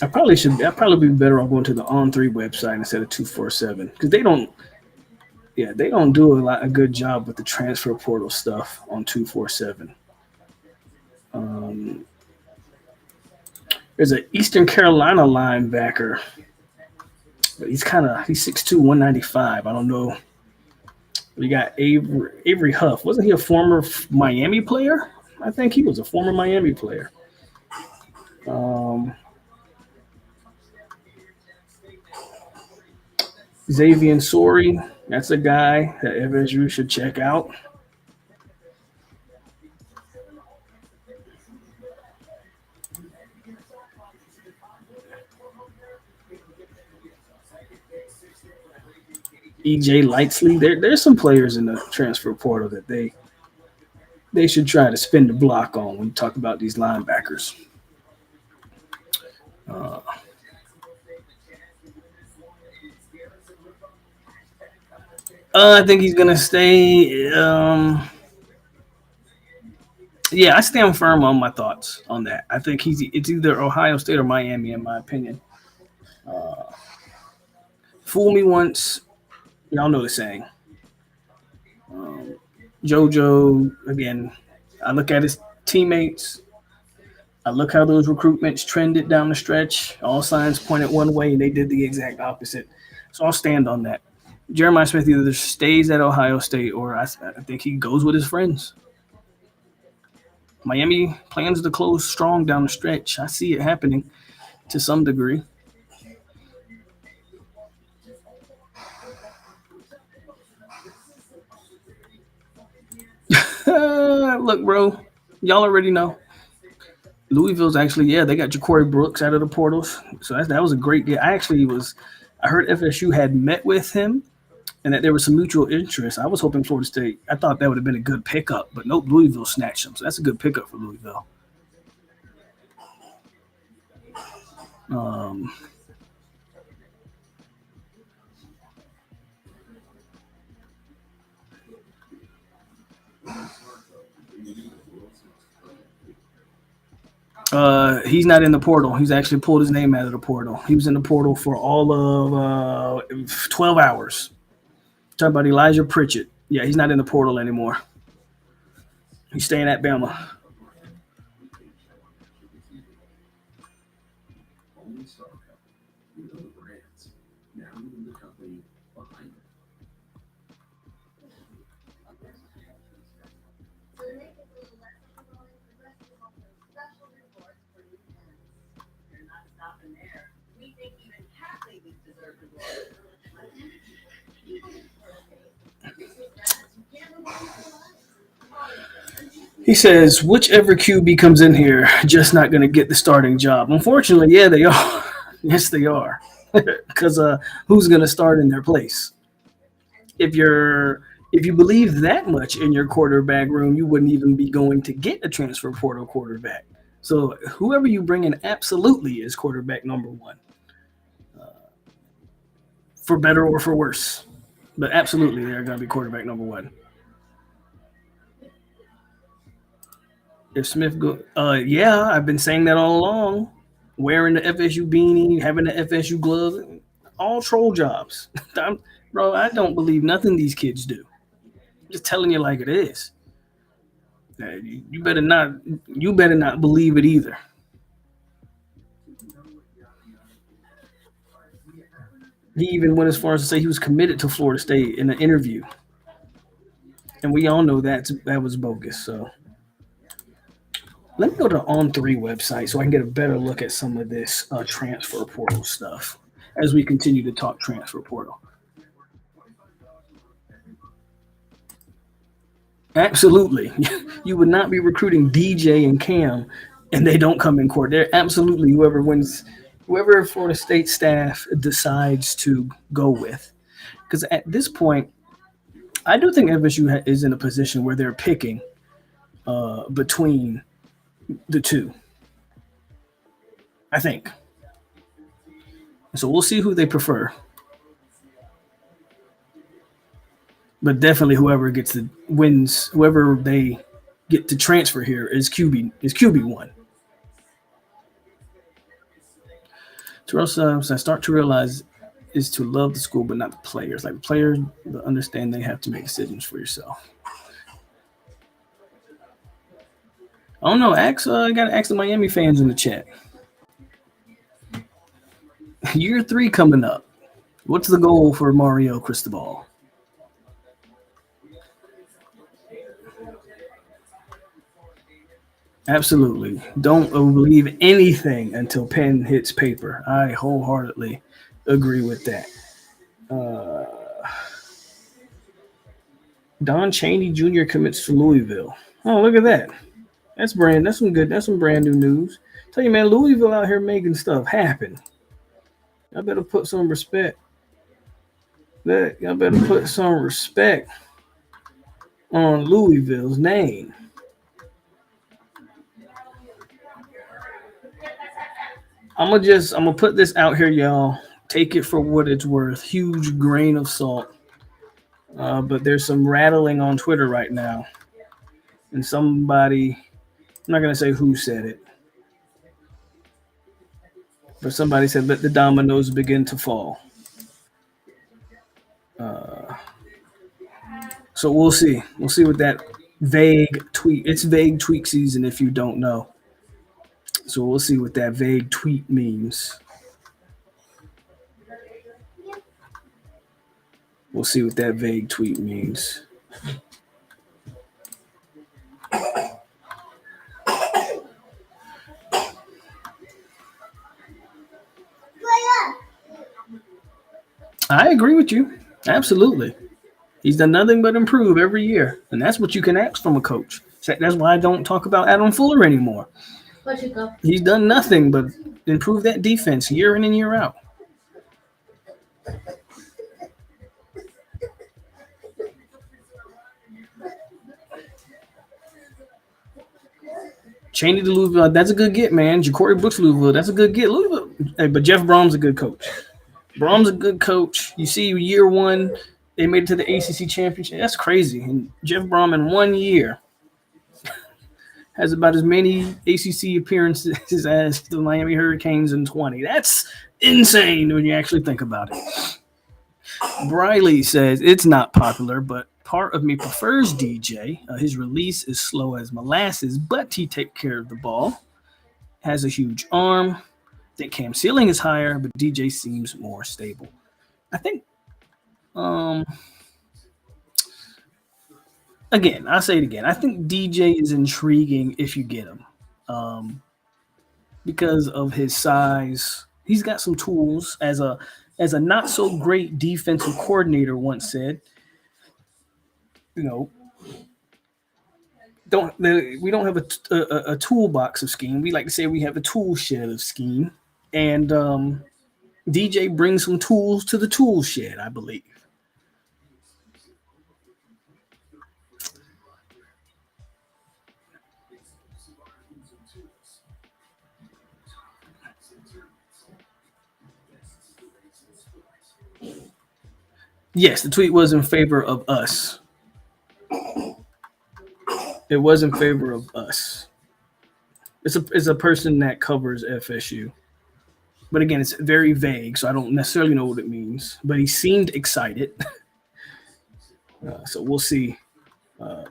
I'd probably be better off going to the On3 website instead of 247 because they don't do a good job with the transfer portal stuff on 247. Um, there's an Eastern Carolina linebacker, but he's 6'2", 195. I don't know. We got Avery Huff. Wasn't he a former Miami player? I think he was a former Miami player. Um, Xavier Sori, that's a guy that FSU should check out. EJ Lightsley. There's some players in the transfer portal that they should try to spin the block on when you talk about these linebackers. Uh, I think he's gonna stay. Yeah, I stand firm on my thoughts on that. I think it's either Ohio State or Miami, in my opinion. Uh, Fool me once, y'all know the saying. Um, JoJo again. I look at his teammates. I look how those recruitments trended down the stretch. All signs pointed one way, and they did the exact opposite. So I'll stand on that. Jeremiah Smith either stays at Ohio State or I think he goes with his friends. Miami plans to close strong down the stretch. I see it happening to some degree. Look, bro, y'all already know. Louisville's actually, yeah, they got Ja'Cory Brooks out of the portals. So that was a great get. I heard FSU had met with him and that there was some mutual interest. I was hoping Florida State, I thought that would have been a good pickup, but nope, Louisville snatched him. So that's a good pickup for Louisville. Um, he's not in the portal. He's actually pulled his name out of the portal. He was in the portal for all of 12 hours. Talking about Elijah Pritchett. Yeah, he's not in the portal anymore. He's staying at Bama. He says, whichever QB comes in here, just not going to get the starting job. Unfortunately, yeah, they are. Yes, they are. Because who's going to start in their place? If you believe that much in your quarterback room, you wouldn't even be going to get a transfer portal quarterback. So whoever you bring in absolutely is quarterback number one, for better or for worse. But absolutely, they're going to be quarterback number one. If Smith go, yeah, I've been saying that all along. Wearing the FSU beanie, having the FSU glove, all troll jobs. Bro, I don't believe nothing these kids do. I'm just telling you like it is. You better not. You better not believe it either. He even went as far as to say he was committed to Florida State in an interview, and we all know that was bogus. So let me go to the On3 website so I can get a better look at some of this transfer portal stuff as we continue to talk transfer portal. Absolutely. You would not be recruiting DJ and Cam and they don't come in court. They're absolutely whoever Florida State staff decides to go with. Because at this point, I do think FSU is in a position where they're picking between the two. I think. So we'll see who they prefer. But definitely whoever gets the wins, whoever they get to transfer here is QB one. Terrell says, I start to realize is to love the school, but not the players. Like the players, understand they have to make decisions for yourself. I don't know. I got to ask the Miami fans in the chat. Year 3 coming up. What's the goal for Mario Cristobal? Absolutely. Don't believe anything until pen hits paper. I wholeheartedly agree with that. Uh, Don Chaney Jr. commits to Louisville. Oh, look at that. That's some good. That's some brand new news. Tell you, man, Louisville out here making stuff happen. I better put some respect. I better put some respect on Louisville's name. I'm gonna put this out here, y'all. Take it for what it's worth. Huge grain of salt. But there's some rattling on Twitter right now, and somebody, I'm not gonna say who said it, but somebody said, "Let the dominoes begin to fall." So we'll see. We'll see what that vague tweet. It's vague tweet season if you don't know. So we'll see what that vague tweet means. We'll see what that vague tweet means. I agree with you. Absolutely. He's done nothing but improve every year. And that's what you can ask from a coach. That's why I don't talk about Adam Fuller anymore. He's done nothing but improve that defense year in and year out. Chaney to Louisville, that's a good get, man. Ja'Cory Brooks Louisville, that's a good get. Louisville, hey, but Jeff Brom's a good coach. Brom's a good coach. You see, year 1, they made it to the ACC championship. That's crazy. And Jeff Brom in 1 year has about as many ACC appearances as the Miami Hurricanes in 20. That's insane when you actually think about it. Briley says it's not popular, but part of me prefers DJ. His release is slow as molasses, but he takes care of the ball. Has a huge arm. I think Cam ceiling is higher, but DJ seems more stable. I think, again, I'll say it again. I think DJ is intriguing if you get him. Because of his size. He's got some tools. As a not so great defensive coordinator once said, you know, we don't have a toolbox of scheme. We like to say we have a tool shed of scheme, and DJ brings some tools to the tool shed, I believe. Yes, the tweet was in favor of us. It was in favor of us. It's a person that covers FSU. But again, it's very vague, so I don't necessarily know what it means. But he seemed excited. So we'll see.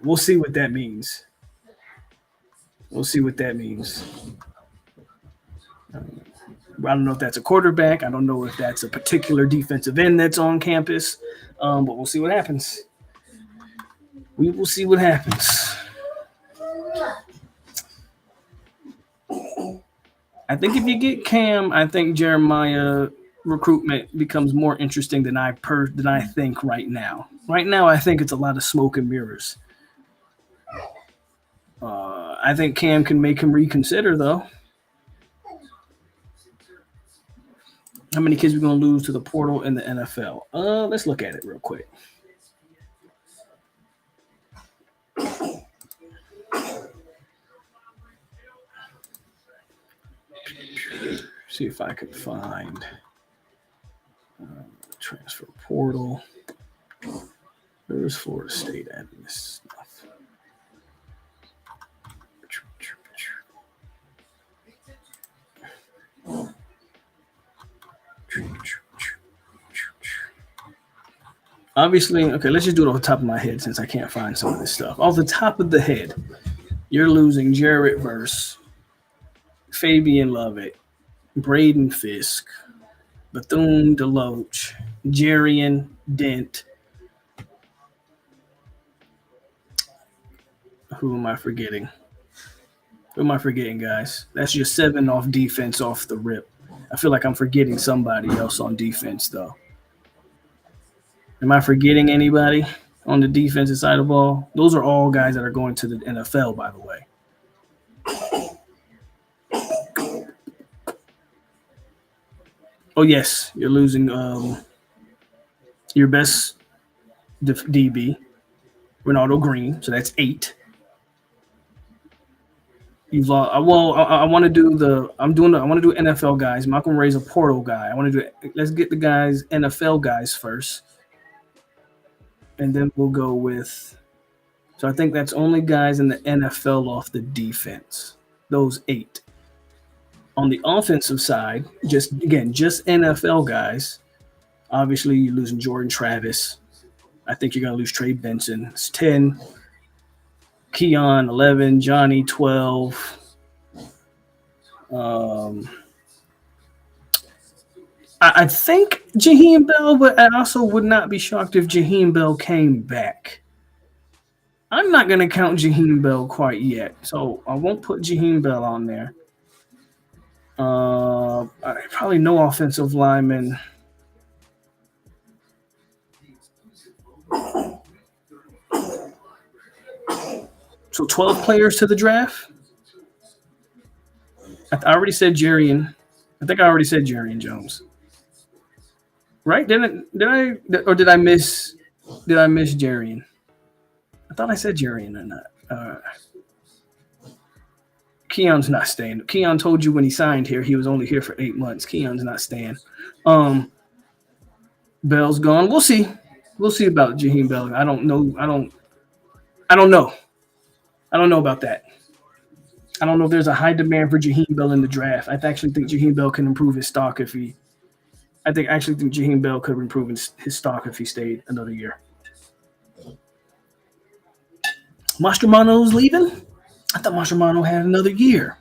We'll see what that means. We'll see what that means. I don't know if that's a quarterback. I don't know if that's a particular defensive end that's on campus. But we'll see what happens. We will see what happens. I think if you get Cam, I think Jeremiah recruitment becomes more interesting than I think right now. Right now, I think it's a lot of smoke and mirrors. I think Cam can make him reconsider, though. How many kids are we going to lose to the portal in the NFL? Let's look at it real quick. See if I can find transfer portal. Where's Florida State at in this stuff? Obviously, okay, let's just do it off the top of my head since I can't find some of this stuff. Off the top of the head, you're losing Jarrett Verse, Fabian Lovett, Braden Fisk, Bethune Deloach, Jarian Dent. Who am I forgetting? Who am I forgetting, guys? That's just 7 off defense off the rip. I feel like I'm forgetting somebody else on defense, though. Am I forgetting anybody on the defensive side of the ball? Those are all guys that are going to the NFL, by the way. Oh, yes, you're losing your best DB, Ronaldo Green, so that's 8. You've lost. Well, I want to do the. I want to do NFL guys. Malcolm Ray's a portal guy. I want to do. Let's get the guys NFL guys first, and then we'll go with. So I think that's only guys in the NFL off the defense. Those 8. On the offensive side, just NFL guys. Obviously, you're losing Jordan Travis. I think you're going to lose Trey Benson. It's 10. Keon 11, Johnny 12. I think Jaheim Bell, but I also would not be shocked if Jaheim Bell came back. I'm not going to count Jaheim Bell quite yet, so I won't put Jaheim Bell on there. Probably no offensive lineman. So 12 players to the draft. I already said Jarian. I think I already said Jarian Jones. Right? Did I miss Jarian? I thought I said Jarian or not. Keon's not staying. Keon told you when he signed here he was only here for 8 months. Keon's not staying. Bell's gone. We'll see. We'll see about Jaheim Bell. I don't know. I don't know. I don't know about that. I don't know if there's a high demand for Jaheim Bell in the draft. I actually think Jaheim Bell can improve his stock if he. I actually think Jaheim Bell could improve his stock if he stayed another year. Mastromano's leaving? I thought Mastromano had another year.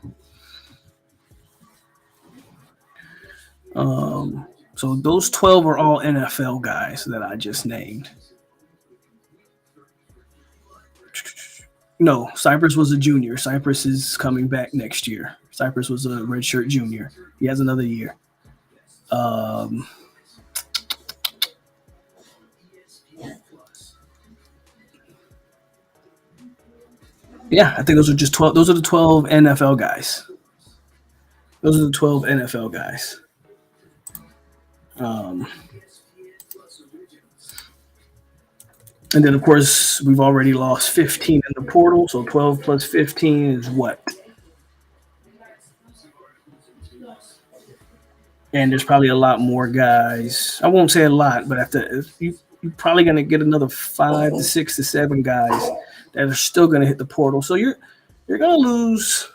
So those 12 are all NFL guys that I just named. No, Cypress was a junior. Cypress is coming back next year. Cypress was a redshirt junior. He has another year. Yeah, I think those are just 12. Those are the 12 NFL guys. Those are the 12 NFL guys. And then, of course, we've already lost 15 in the portal. So 12 plus 15 is what? And there's probably a lot more guys. I won't say a lot, but you're probably going to get another 5 to 6 to 7 guys that are still going to hit the portal. So you're going to lose.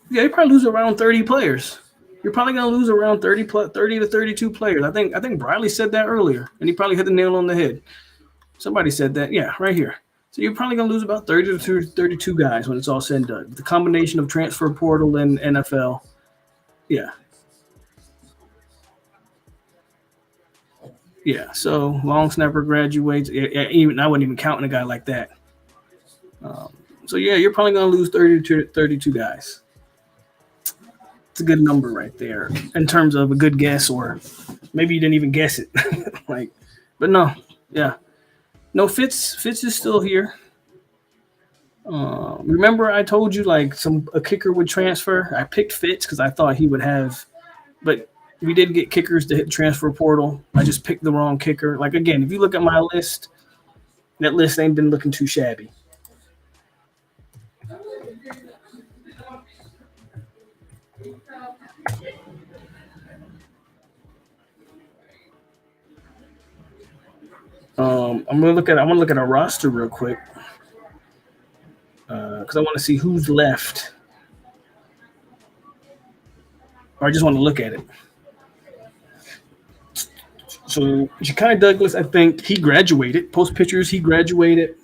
Yeah, you probably lose around 30 players. You're probably going to lose around 30 to 32 players. I think Bradley said that earlier, and he probably hit the nail on the head. Somebody said that. Yeah, right here. So you're probably going to lose about 30 to 32 guys when it's all said and done. The combination of transfer portal and NFL. Yeah. Yeah, so long snapper graduates. Even I wasn't even counting a guy like that. So, yeah, you're probably going to lose 30 to 32 guys. It's a good number right there in terms of a good guess, or maybe you didn't even guess it. But no, yeah. No, Fitz is still here. Remember I told you a kicker would transfer? I picked Fitz because I thought he would have, but we did get kickers to hit transfer portal. I just picked the wrong kicker. Again, if you look at my list, that list ain't been looking too shabby. I'm gonna look at our roster real quick because I want to see who's left. or I just want to look at it. So Ja'Kai Douglas, I think he graduated. Post pictures, he graduated.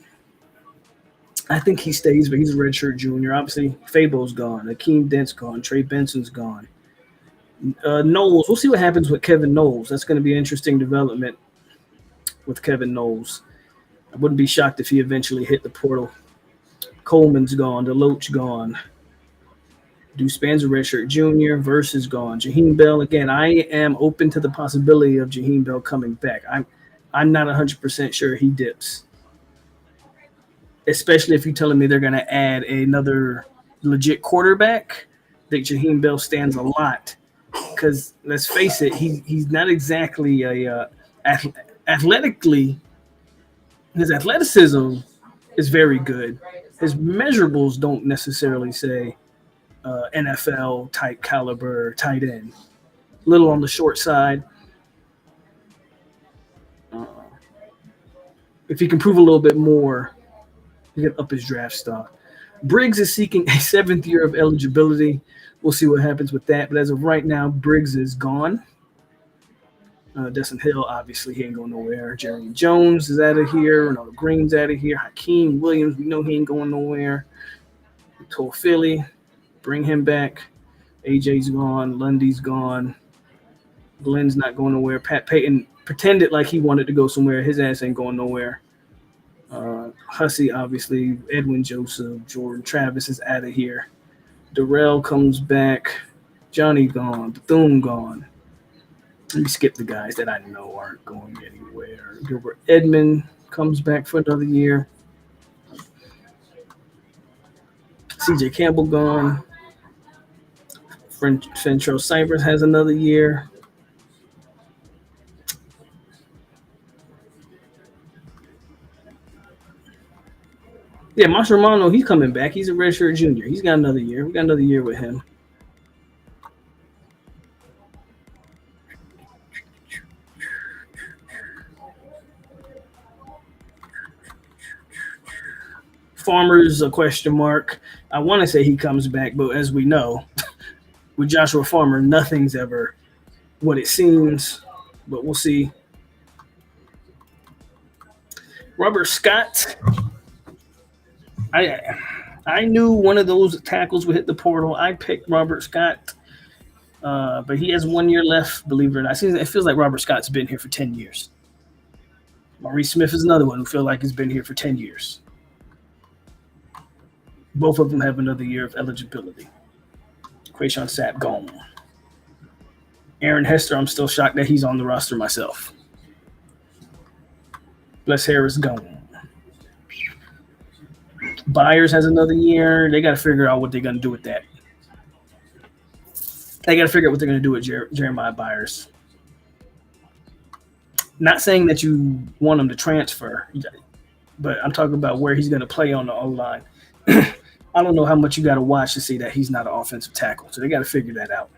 I think he stays, but he's a redshirt junior. Obviously, Fabo's gone. Akeem Dent's gone. Trey Benson's gone. Knowles, we'll see what happens with Kevin Knowles. That's going to be an interesting development with Kevin Knowles. I wouldn't be shocked if he eventually hit the portal. Coleman's gone. DeLoach gone. Deuce a redshirt junior. Versus gone. Jaheim Bell again. I am open to the possibility of Jaheim Bell coming back. I'm not 100% sure he dips, especially if you're telling me they're going to add another legit quarterback. I think Jaheim Bell stands a lot because let's face it, he's not exactly a athletically. His athleticism is very good. His measurables don't necessarily say NFL type caliber tight end. Little on the short side. If he can prove a little bit more, he can up his draft stock. Briggs is seeking a 7th year of eligibility. We'll see what happens with that. But as of right now, Briggs is gone. Destin Hill, obviously, he ain't going nowhere. Jeremy Jones is out of here. Ronaldo Green's out of here. Hakeem Williams, we know he ain't going nowhere. Philly, bring him back. AJ's gone. Lundy's gone. Glenn's not going nowhere. Pat Payton pretended like he wanted to go somewhere. His ass ain't going nowhere. Hussey, obviously. Edwin Joseph. Jordan Travis is out of here. Darrell comes back. Johnny gone. Bethune gone. Let me skip the guys that I know aren't going anywhere. Gilbert Edmond comes back for another year. CJ Campbell gone. Fentrell Cyphers has another year. Yeah, Marshall Romano, he's coming back. He's a redshirt junior. He's got another year. We got another year with him. Farmer's a question mark. I want to say he comes back, but as we know, with Joshua Farmer, nothing's ever what it seems. But we'll see. Robert Scott. I knew one of those tackles would hit the portal. I picked Robert Scott, but he has 1 year left, believe it or not. It feels like Robert Scott's been here for 10 years. Maurice Smith is another one who feels like he's been here for 10 years. Both of them have another year of eligibility. Quayshawn Sapp gone. Aaron Hester, I'm still shocked that he's on the roster myself. Bless Harris gone. Byers has another year. They got to figure out what they're going to do with that. They got to figure out what they're going to do with Jeremiah Byers. Not saying that you want him to transfer, but I'm talking about where he's going to play on the O-line. I don't know how much you got to watch to see that he's not an offensive tackle. So they got to figure that out.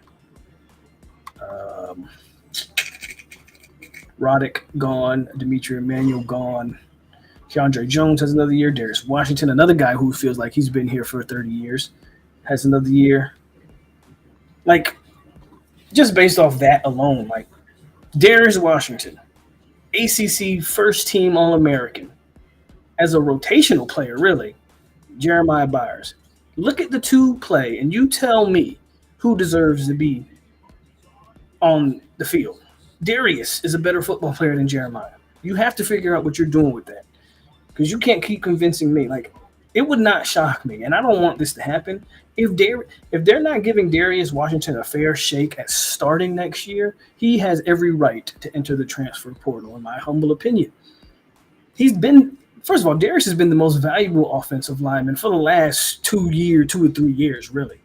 Roddick gone. Dimitri Emmanuel gone. Keandre Jones has another year. Darius Washington, another guy who feels like he's been here for 30 years, has another year. Like, just based off that alone, like, Darius Washington, ACC first team All-American, as a rotational player, really. Jeremiah Byers. Look at the two play, and you tell me who deserves to be on the field. Darius is a better football player than Jeremiah. You have to figure out what you're doing with that, because you can't keep convincing me. Like, it would not shock me, and I don't want this to happen. If they're not giving Darius Washington a fair shake at starting next year, he has every right to enter the transfer portal, in my humble opinion. First of all, Darius has been the most valuable offensive lineman for the last 2 or 3 years, really.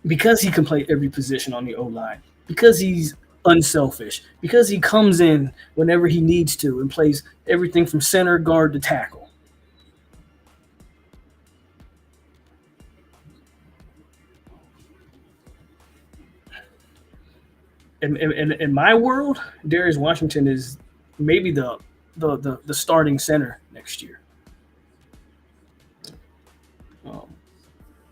Because he can play every position on the O-line. Because he's unselfish. Because he comes in whenever he needs to and plays everything from center, guard to tackle. In my world, Darius Washington is maybe the starting center next year.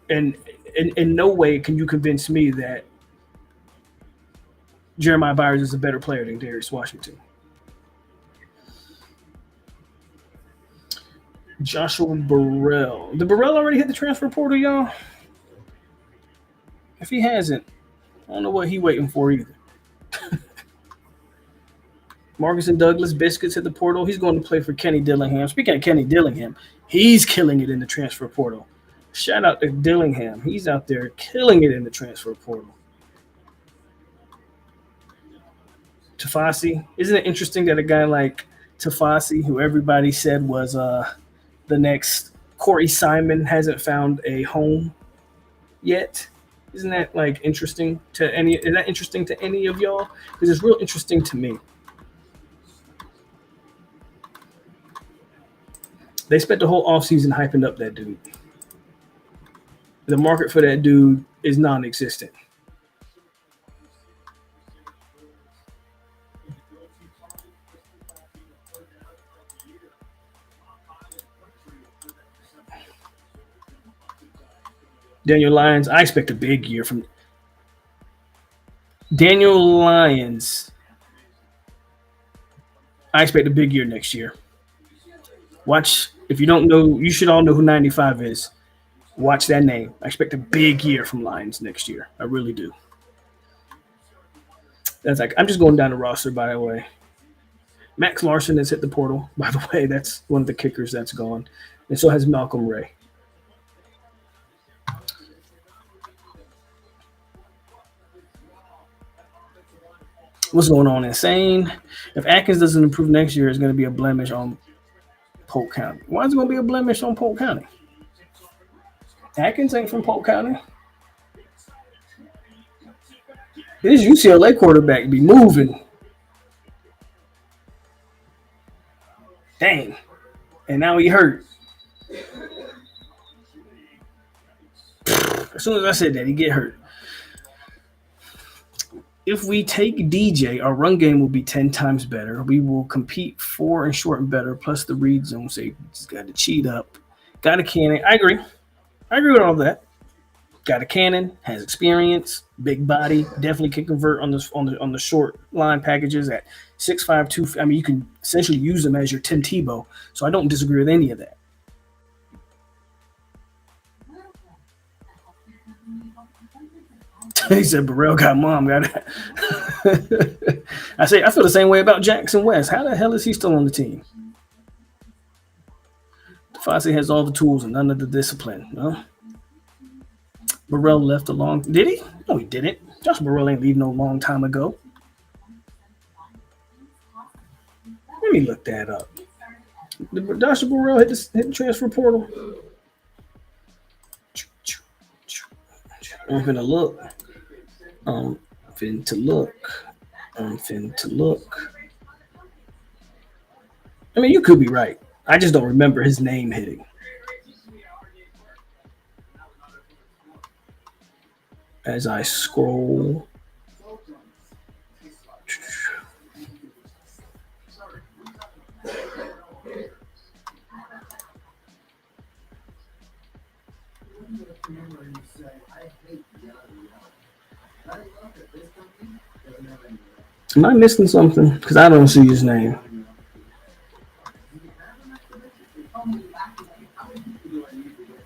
And in no way can you convince me that Jeremiah Byers is a better player than Darius Washington. Joshua Burrell. Did Burrell already hit the transfer portal, y'all? If he hasn't, I don't know what he waiting for either. Marcus and Douglas Biscuits hit the portal. He's going to play for Kenny Dillingham. Speaking of Kenny Dillingham, he's killing it in the transfer portal. Shout out to Dillingham. He's out there killing it in the transfer portal. Tafasi. Isn't it interesting that a guy like Tafasi, who everybody said was the next Corey Simon, hasn't found a home yet? Isn't that like interesting to any? Is that interesting to any of y'all? Because it's real interesting to me. They spent the whole offseason hyping up that dude. The market for that dude is non-existent. Daniel Lyons, I expect a big year from Daniel Lyons. I expect a big year next year. Watch, if you don't know, you should all know who 95 is. Watch that name. I expect a big year from Lyons next year. I really do. That's like, I'm just going down the roster, by the way. Max Larson has hit the portal, by the way. That's one of the kickers that's gone. And so has Malcolm Ray. What's going on? Insane. If Atkins doesn't improve next year, it's going to be a blemish on Polk County. Why is it going to be a blemish on Polk County? Atkins ain't from Polk County. This UCLA quarterback be moving. Dang. And now he hurt. As soon as I said that, he get hurt. If we take DJ, our run game will be 10 times better. We will compete 4 and short and better, plus the read zone safety's got to cheat up. Got a cannon. I agree with all that. Got a cannon, has experience, big body, definitely can convert on the short line packages at 6'5", 2. I mean, you can essentially use him as your Tim Tebow. So I don't disagree with any of that. He said Burrell got mom. Got it. I feel the same way about Jackson West. How the hell is he still on the team? Fossey has all the tools and none of the discipline. No? Burrell left a long. Did he? No, he didn't. Josh Burrell ain't leaving no long time ago. Let me look that up. Did Josh Burrell hit the transfer portal? I'm finna look. I'm finna look. I mean, you could be right. I just don't remember his name hitting. As I scroll. Am I missing something? Because I don't see his name.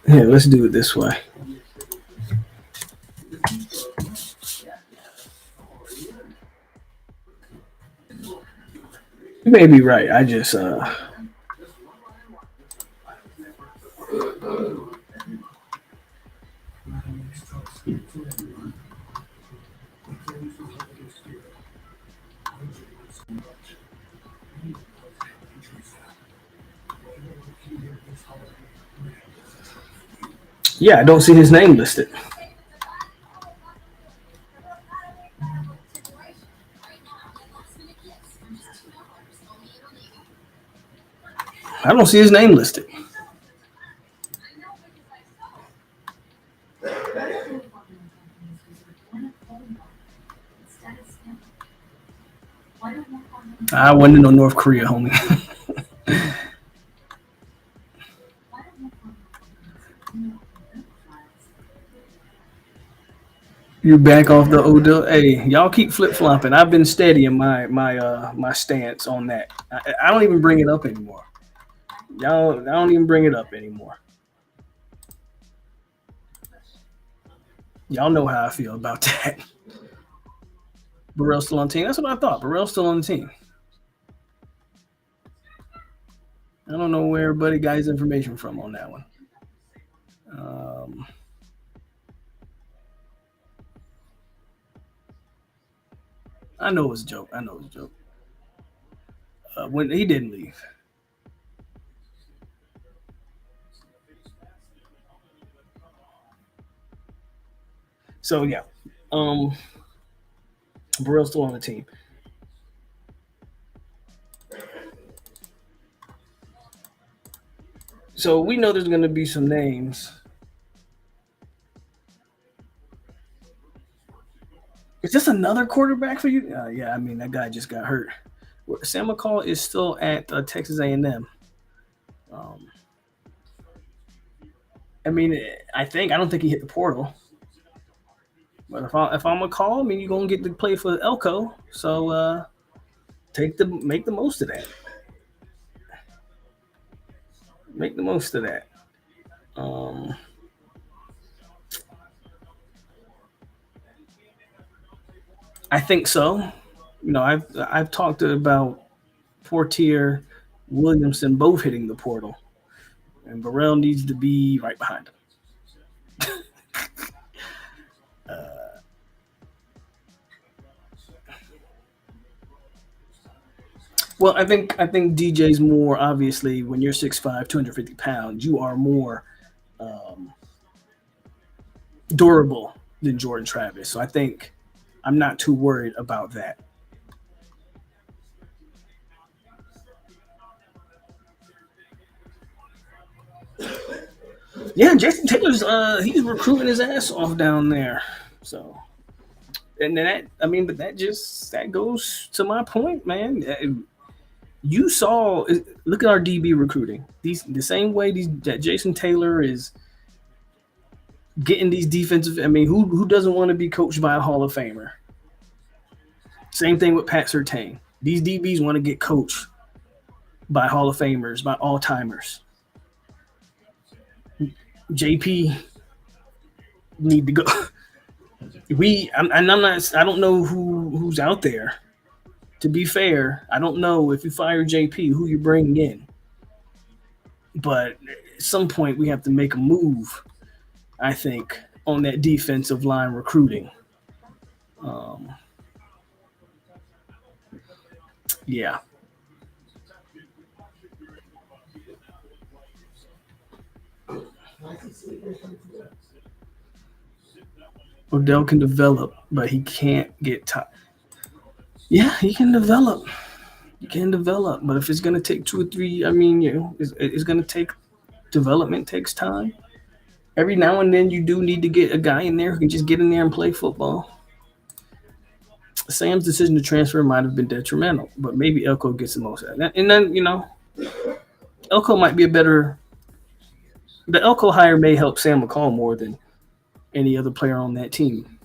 Here, let's do it this way. You may be right. I just yeah, I don't see his name listed. I don't see his name listed. I went to North Korea, homie. You back off the Odell. Hey, y'all keep flip flopping. I've been steady in my stance on that. I don't even bring it up anymore. Y'all, I don't even bring it up anymore. Y'all know how I feel about that. Burrell's still on the team. That's what I thought. Burrell's still on the team. I don't know where everybody got his information from on that one. Um, I know it was a joke. I know it was a joke. When he didn't leave. So yeah, um, Burrell's still on the team. So we know there's going to be some names. Is this another quarterback for you? Yeah, I mean that guy just got hurt. Sam McCall is still at Texas A&M. Um, I mean, I don't think he hit the portal. But if I'm McCall, I mean you're gonna get to play for Elko. So make the most of that. Make the most of that. Um, I think so. I've talked about Fortier, Williamson both hitting the portal, and Burrell needs to be right behind him. Well, I think DJ's more obviously when you're 6'5", 250 pounds, you are more um, durable than Jordan Travis. So I think I'm not too worried about that. Yeah, Jason Taylor's he's recruiting his ass off down there. So and then but that goes to my point, man. You saw look at our DB recruiting. These the same way that Jason Taylor is getting these defensive. I mean, who doesn't want to be coached by a Hall of Famer? Same thing with Pat Surtain. These DBs want to get coached by Hall of Famers, by all timers. JP need to go. I'm not. I don't know who's out there. To be fair, I don't know if you fire JP, who you bring in. But at some point, we have to make a move. I think on that defensive line recruiting. Um, yeah, Odell can develop, but he can't get top. Yeah, he can develop. He can develop, but if it's going to take 2 or 3, I mean, it's going to take development takes time. Every now and then, you do need to get a guy in there who can just get in there and play football. Sam's decision to transfer might have been detrimental, but maybe Elko gets the most out of that. And then, Elko might be a better. The Elko hire may help Sam McCall more than any other player on that team.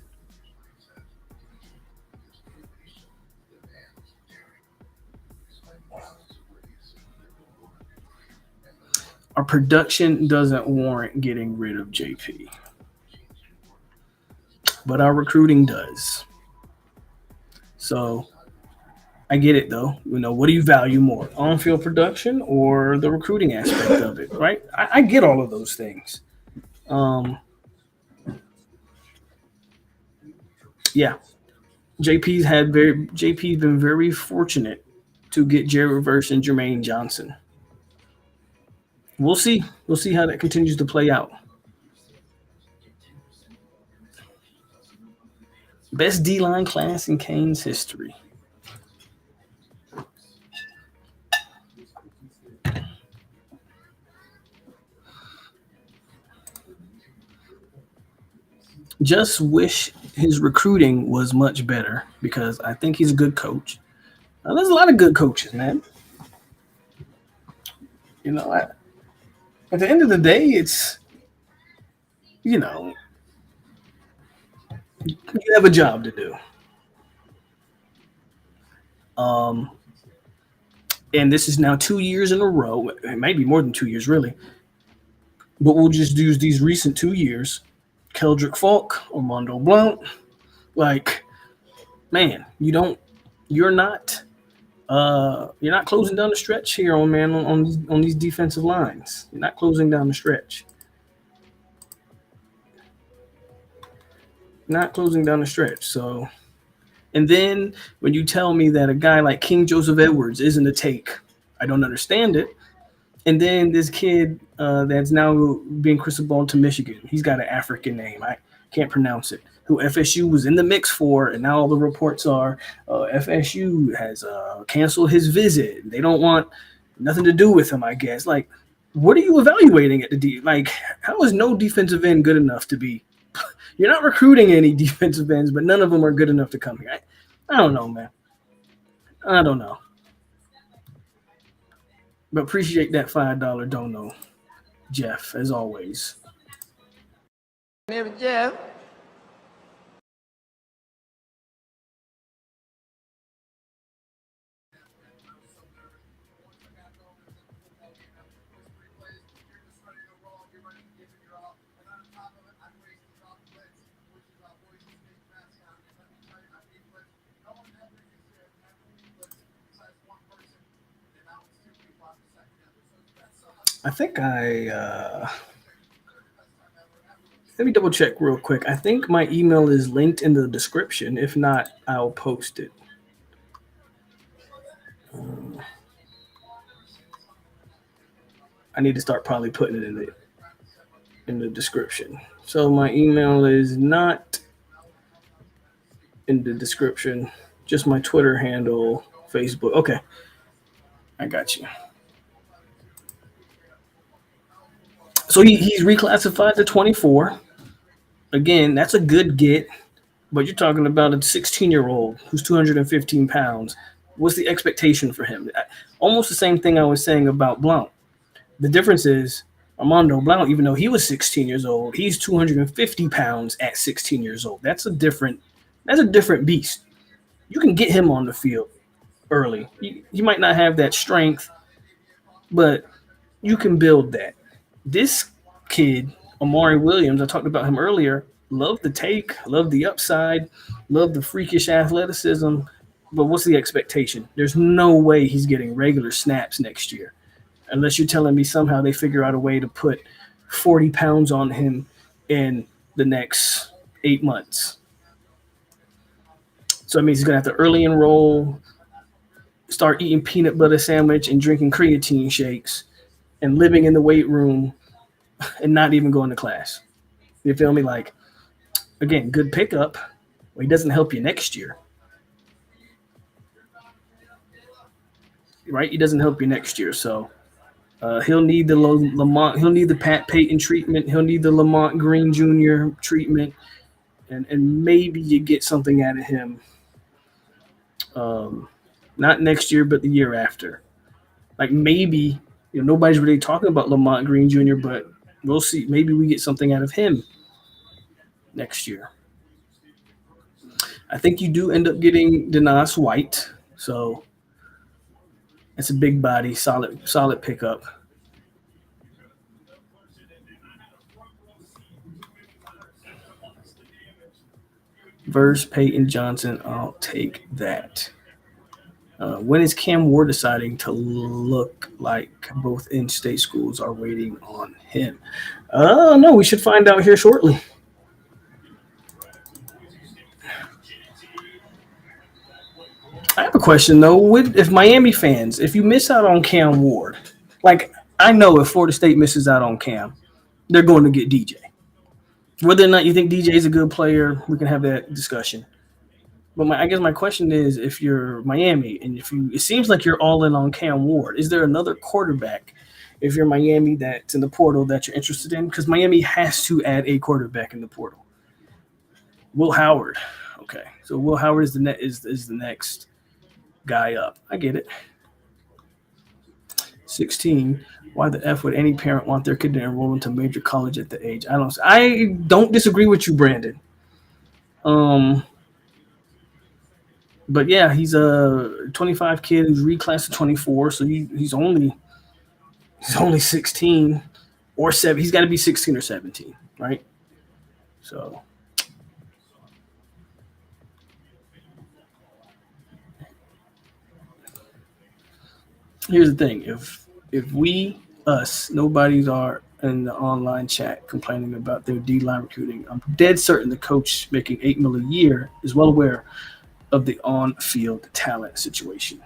Our production doesn't warrant getting rid of JP, but our recruiting does. So I get it though. What do you value more, on-field production or the recruiting aspect of it? Right? I get all of those things. Um, yeah, JP's been very fortunate to get Jared Verse and Jermaine Johnson. We'll see. We'll see how that continues to play out. Best D line class in Kane's history. Just wish his recruiting was much better because I think he's a good coach. There's a lot of good coaches, man. You know, I, at the end of the day, it's you know You have a job to do. Um, and this is now 2 years in a row. It might be more than 2 years, really. But we'll just use these recent 2 years. Keldrick Falk, Armando Blount. Like, man, you're not closing down the stretch here on man on these defensive lines. You're not closing down the stretch. Not closing down the stretch. So, and then when you tell me that a guy like King Joseph Edwards isn't a take, I don't understand it. And then this kid that's now being cristobal to Michigan, he's got an African name. I can't pronounce it. Who FSU was in the mix for, and now all the reports are FSU has canceled his visit. They don't want nothing to do with him, I guess. Like, what are you evaluating at the D? Like, how is no defensive end good enough to be? You're not recruiting any defensive ends, but none of them are good enough to come here. I don't know, man. I don't know. But appreciate that $5 dono, Jeff, as always. Jeff. I think let me double check real quick. I think my email is linked in the description. If not, I'll post it. I need to start probably putting it in the description. So my email is not in the description, just my Twitter handle, Facebook. Okay, I got you. So he's reclassified to 24. Again, that's a good get, but you're talking about a 16-year-old who's 215 pounds. What's the expectation for him? Almost the same thing I was saying about Blount. The difference is Armando Blount, even though he was 16 years old, he's 250 pounds at 16 years old. That's a different beast. You can get him on the field early. He might not have that strength, but you can build that. This kid, Amari Williams, I talked about him earlier, loved the take, loved the upside, loved the freakish athleticism. But what's the expectation? There's no way he's getting regular snaps next year. Unless you're telling me somehow they figure out a way to put 40 pounds on him in the next 8 months. So it means he's going to have to early enroll, start eating peanut butter sandwich and drinking creatine shakes and living in the weight room and not even going to class. You feel me? Like, again, good pickup. Well, he doesn't help you next year. Right? He doesn't help you next year. So he'll need the Lamont, he'll need the Pat Payton treatment. He'll need the Lamont Green Jr. treatment. And maybe you get something out of him. Not next year, but the year after. Like maybe, nobody's really talking about Lamont Green Jr., but we'll see. Maybe we get something out of him next year. I think you do end up getting Denas White. So it's a big body, solid pickup. Verse Peyton Johnson, I'll take that. When is Cam Ward deciding to look like both in-state schools are waiting on him? No, we should find out here shortly. I have a question though. If Miami fans, if you miss out on Cam Ward, like I know if Florida State misses out on Cam, they're going to get DJ. Whether or not you think DJ is a good player, we can have that discussion. But I guess my question is, if you're Miami and it seems like you're all in on Cam Ward, is there another quarterback, if you're Miami, that's in the portal that you're interested in? Because Miami has to add a quarterback in the portal. Will Howard. Okay, so Will Howard is the next guy up. I get it. 16. Why the F would any parent want their kid to enroll into major college at the age? I don't disagree with you, Brandon. Um, but yeah, he's a 25 kid who's reclassed to 24, so he's only 16 or 7. He's got to be 16 or 17, right? So here's the thing: if we us nobody's are in the online chat complaining about their D line recruiting, I'm dead certain the coach making 8 mil a year is well aware of the on field talent situation.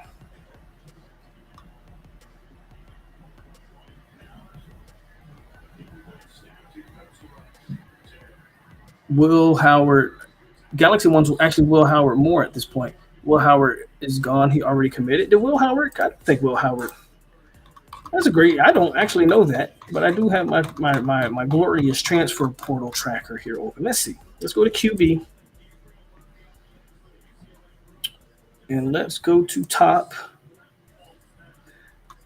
Will Howard Galaxy wants actually Will Howard more at this point. Will Howard is gone. He already committed. Did Will Howard? I think Will Howard. That's a great. I don't actually know that, but I do have my glorious transfer portal tracker here open. Let's see. Let's go to QB and let's go to top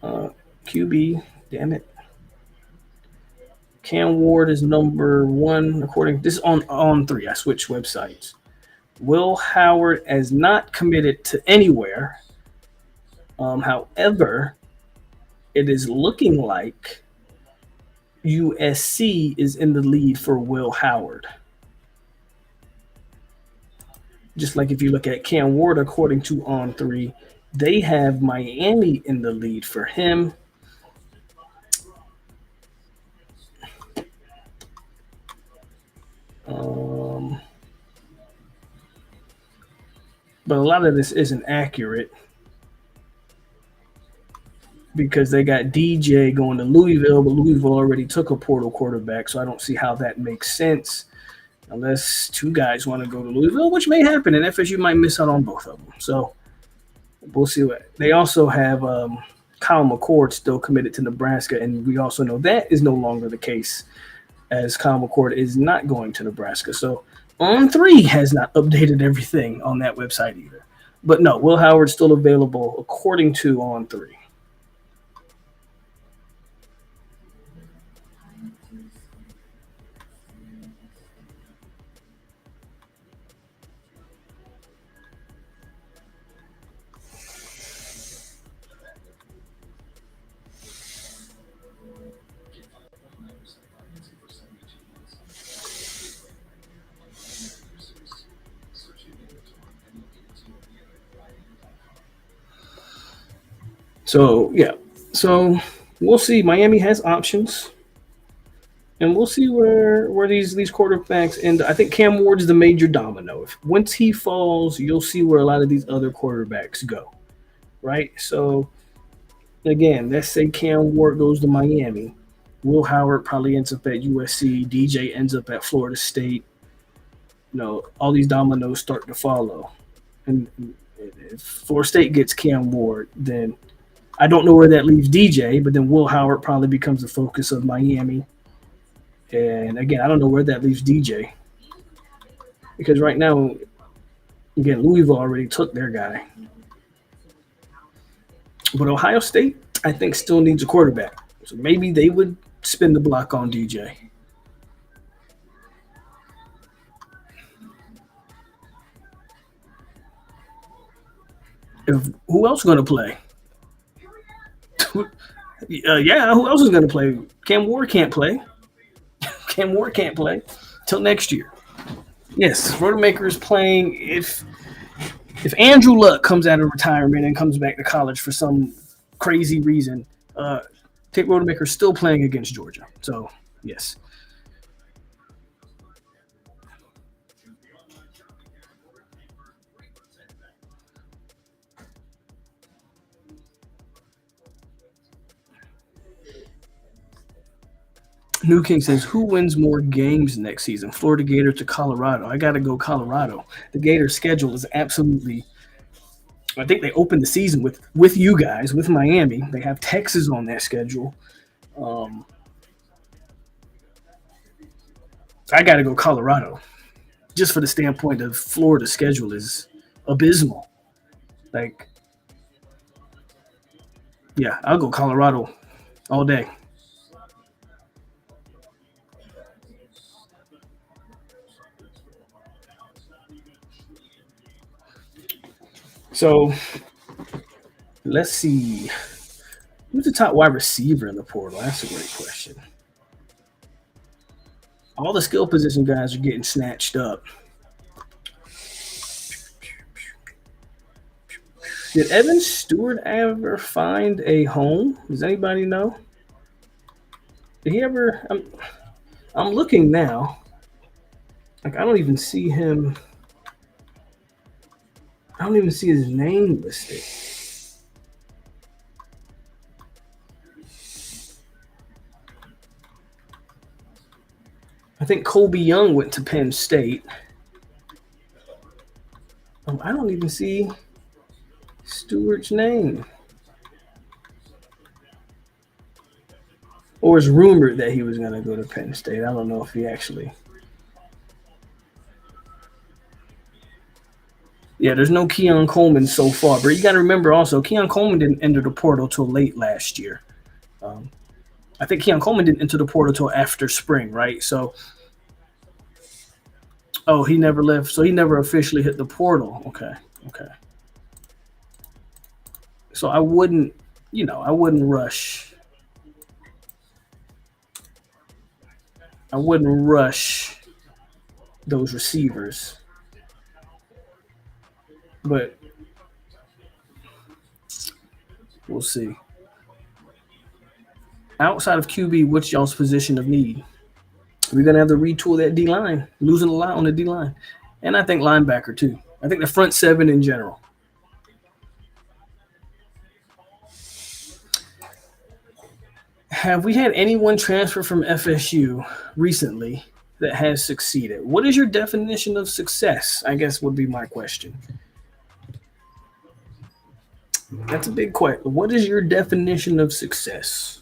uh, QB. Damn it. Cam Ward is number one according. This is on three. I switched websites. Will Howard has not committed to anywhere. However, it is looking like USC is in the lead for Will Howard. Just like if you look at Cam Ward, according to On Three, they have Miami in the lead for him. Um, but a lot of this isn't accurate because they got DJ going to Louisville, but Louisville already took a portal quarterback, so I don't see how that makes sense unless two guys want to go to Louisville, which may happen, and FSU might miss out on both of them. So we'll see what they also have. Kyle McCord still committed to Nebraska, and we also know that is no longer the case, as Kyle McCord is not going to Nebraska. So On Three has not updated everything on that website either. But no, Will Howard's still available according to On Three. So yeah, so we'll see. Miami has options, and we'll see where these quarterbacks end. I think Cam Ward is the major domino. If once he falls, you'll see where a lot of these other quarterbacks go. Right. So again, let's say Cam Ward goes to Miami. Will Howard probably ends up at USC. DJ ends up at Florida State. All these dominoes start to follow. And if Florida State gets Cam Ward, then I don't know where that leaves DJ, but then Will Howard probably becomes the focus of Miami. And again, I don't know where that leaves DJ because right now, again, Louisville already took their guy. But Ohio State, I think, still needs a quarterback. So maybe they would spin the block on DJ. If who else is going to play? Yeah, who else is going to play? Cam Ward can't play. Cam Ward can't play till next year. Yes, Rodemaker is playing. If Andrew Luck comes out of retirement and comes back to college for some crazy reason, Tate Rodemaker is still playing against Georgia. So yes, New King says, who wins more games next season, Florida Gators to Colorado? I got to go Colorado. The Gators' schedule is absolutely. I think they opened the season with you guys, with Miami. They have Texas on that schedule. Um, I got to go Colorado, just for the standpoint of Florida's schedule is abysmal. Like, yeah, I'll go Colorado all day. So let's see. Who's the top wide receiver in the portal? That's a great question. All the skill position guys are getting snatched up. Did Evan Stewart ever find a home? Does anybody know? Did he ever? I'm looking now. Like I don't even see him. I don't even see his name listed. I think Kobe Young went to Penn State. I don't even see Stewart's name. Or it's rumored that he was going to go to Penn State. I don't know if he actually. Yeah, there's no Keon Coleman so far. But you got to remember also, Keon Coleman didn't enter the portal till late last year. I think Keon Coleman didn't enter the portal till after spring, right? So, he never left. So he never officially hit the portal. Okay. So I wouldn't rush. I wouldn't rush those receivers. But we'll see. Outside of QB, what's y'all's position of need? We're gonna have to retool that D line, losing a lot on the D line, and I think linebacker too. I think the front seven in general. Have we had anyone transfer from FSU recently that has succeeded? What is your definition of success? I guess would be my question. That's a big question. What is your definition of success?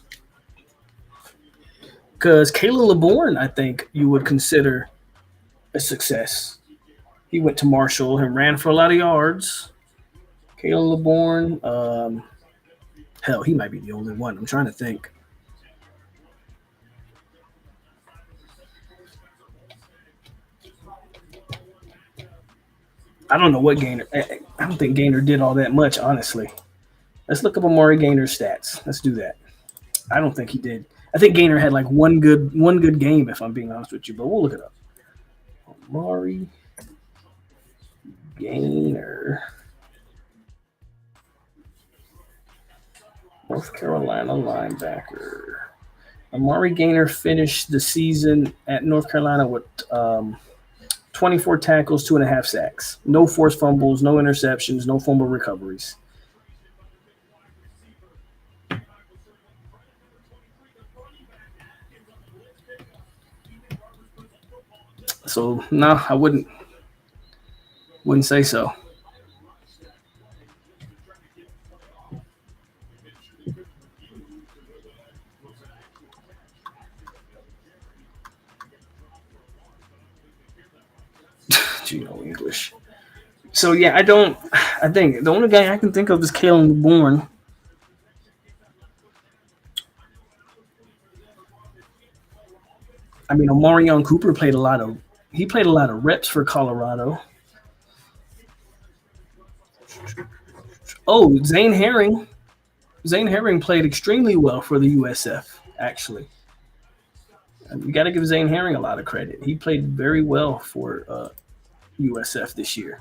Because Kayla LeBourne, I think you would consider a success. He went to Marshall and ran for a lot of yards. Kayla LeBourne, hell, he might be the only one. I'm trying to think. I don't know what Gainer. I don't think Gainer did all that much, honestly. Let's look up Amari Gainer's stats. Let's do that. I don't think he did. I think Gainer had like one good game, if I'm being honest with you. But we'll look it up. Amari Gainer, North Carolina linebacker. Amari Gainer finished the season at North Carolina with 24 tackles, 2.5 sacks. No forced fumbles, no interceptions, no fumble recoveries. So no, I wouldn't say so. Do you know English? So yeah, I think the only guy I can think of is Kalen Bourne. I mean, Omarion Cooper played a lot of reps for Colorado. Oh, Zane Herring. Zane Herring played extremely well for the USF, actually. You got to give Zane Herring a lot of credit. He played very well for USF this year.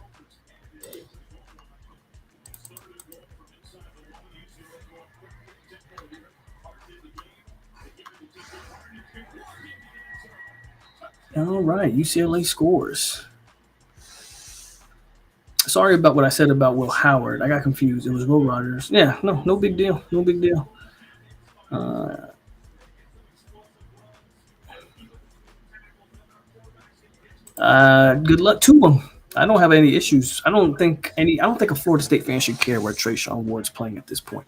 All right, UCLA scores. Sorry about what I said about Will Howard. I got confused. It was Will Rogers. Yeah, no big deal. No big deal. Good luck to him. I don't have any issues. I don't think a Florida State fan should care where Trayshawn Ward's playing at this point.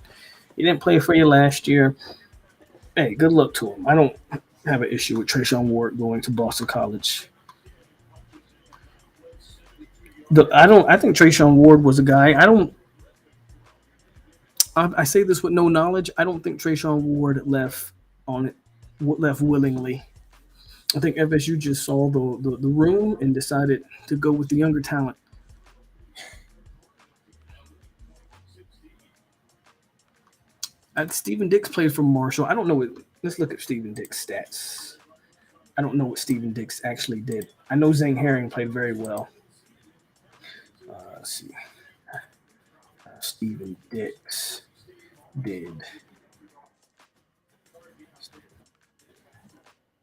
He didn't play for you last year. Hey, good luck to him. I don't have an issue with Trayshawn Ward going to Boston College. I think Trayshawn Ward was a guy. I say this with no knowledge. I don't think Trayshawn Ward left willingly. I think FSU just saw the room and decided to go with the younger talent. Stephen Dix played for Marshall. I don't know what. Let's look at Stephen Dix stats. I don't know what Stephen Dix actually did. I know Zane Herring played very well. Let's see. Stephen Dix did. I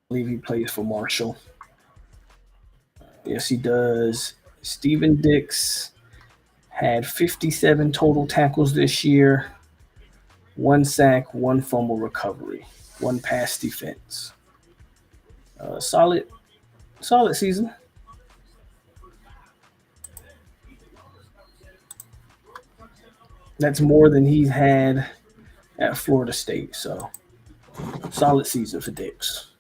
believe he plays for Marshall. Yes, he does. Stephen Dix had 57 total tackles this year, one sack, one fumble recovery, one pass defense. Solid, solid season. That's more than he's had at Florida State. So solid season for Dix.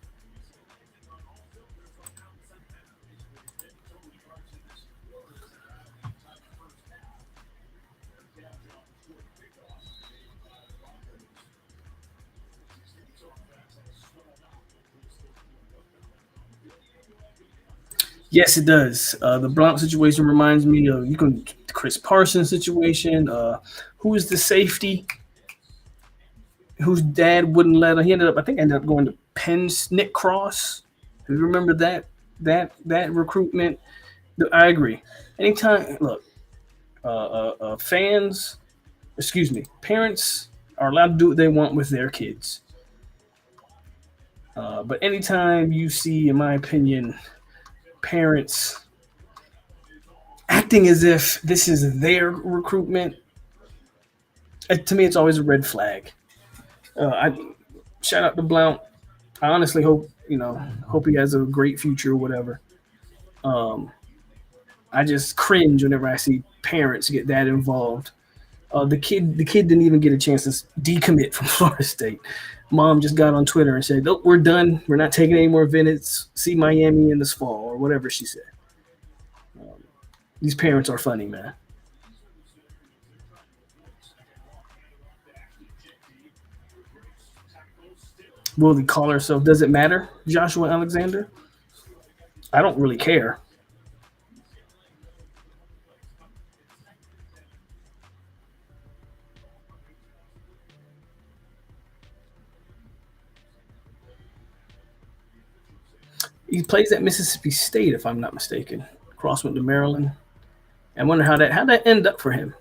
Yes, it does. The Blount situation reminds me of you can Chris Parsons situation. Who is the safety whose dad wouldn't let him? He ended up, I think, ended up going to Penn's Nick Cross. Do you remember that recruitment? I agree. Anytime, look, fans, excuse me, parents are allowed to do what they want with their kids. But anytime you see, in my opinion, parents acting as if this is their recruitment, to me, it's always a red flag. I shout out to Blount. I honestly hope he has a great future or whatever. Um, I just cringe whenever I see parents get that involved. The kid didn't even get a chance to decommit from Florida State. Mom just got on Twitter and said, "Nope, we're done. We're not taking any more visits. See Miami in this fall," or whatever she said. These parents are funny, man. Will he call herself? Does it matter, Joshua Alexander? I don't really care. He plays at Mississippi State, if I'm not mistaken. Cross went to Maryland. I wonder how that end up for him.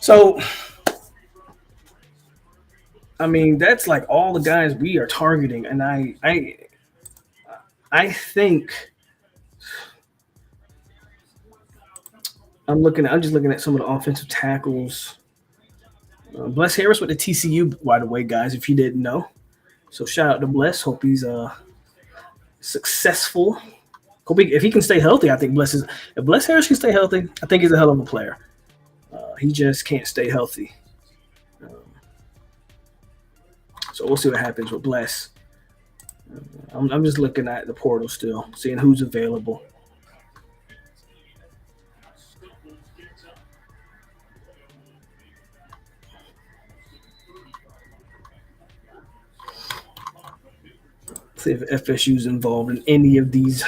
So, I mean, that's like all the guys we are targeting, and I think I'm just looking at some of the offensive tackles. Bless Harris with the TCU, by the way, guys, if you didn't know. So shout out to Bless. Hope he's successful. If he can stay healthy, I think if Bless Harris can stay healthy, I think he's a hell of a player. He just can't stay healthy. So we'll see what happens with Bless. I'm just looking at the portal still, seeing who's available. See if FSU's involved in any of these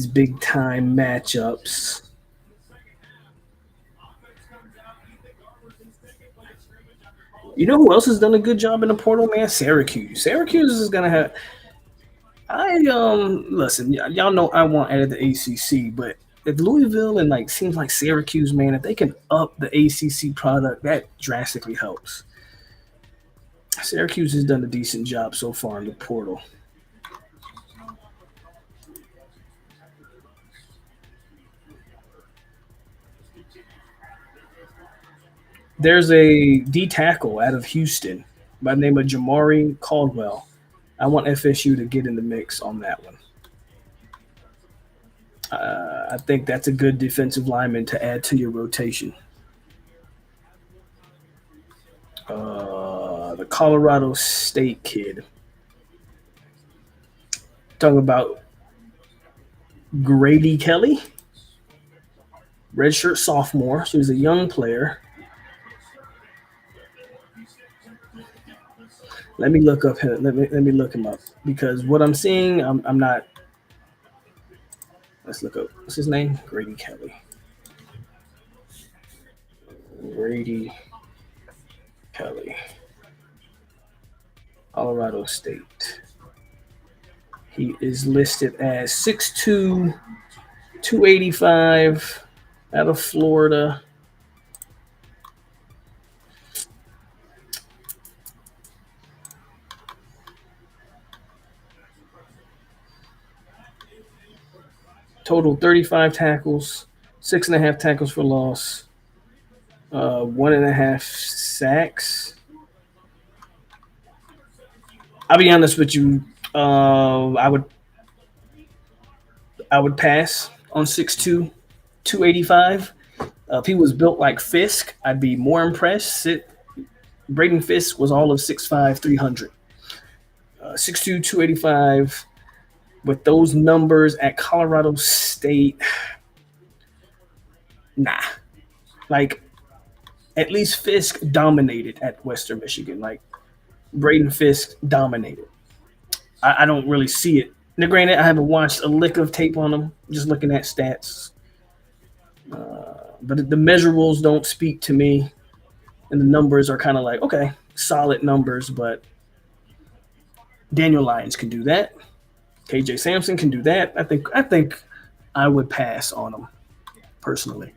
big time matchups. You know who else has done a good job in the portal, man? Syracuse. Syracuse is gonna have. I listen. Y'all know I want out of the ACC, but if Louisville and like seems like Syracuse, man, if they can up the ACC product, that drastically helps. Syracuse has done a decent job so far in the portal. There's a D tackle out of Houston by the name of Jamari Caldwell. I want FSU to get in the mix on that one. I think that's a good defensive lineman to add to your rotation. The Colorado State kid. Talking about Grady Kelly, redshirt sophomore. So he's a young player. Let me look up him. Let me look him up because what I'm seeing, I'm not. Let's look up. What's his name? Grady Kelly. Grady Kelly, Colorado State. He is listed as 6'2", 285, out of Florida. Total 35 tackles, 6.5 tackles for loss, 1.5 sacks. I'll be honest with you. I would pass on 6'2", 285. If he was built like Fisk, I'd be more impressed. Braden Fisk was all of 6'5", 300. 6'2", 285. With those numbers at Colorado State, nah. Like, at least Fisk dominated at Western Michigan. Like, Braden Fisk dominated. I don't really see it. Now, granted, I haven't watched a lick of tape on him, just looking at stats. But the measurables don't speak to me, and the numbers are kind of like, okay, solid numbers, but Daniel Lyons can do that. KJ Sampson can do that. I think I would pass on him personally.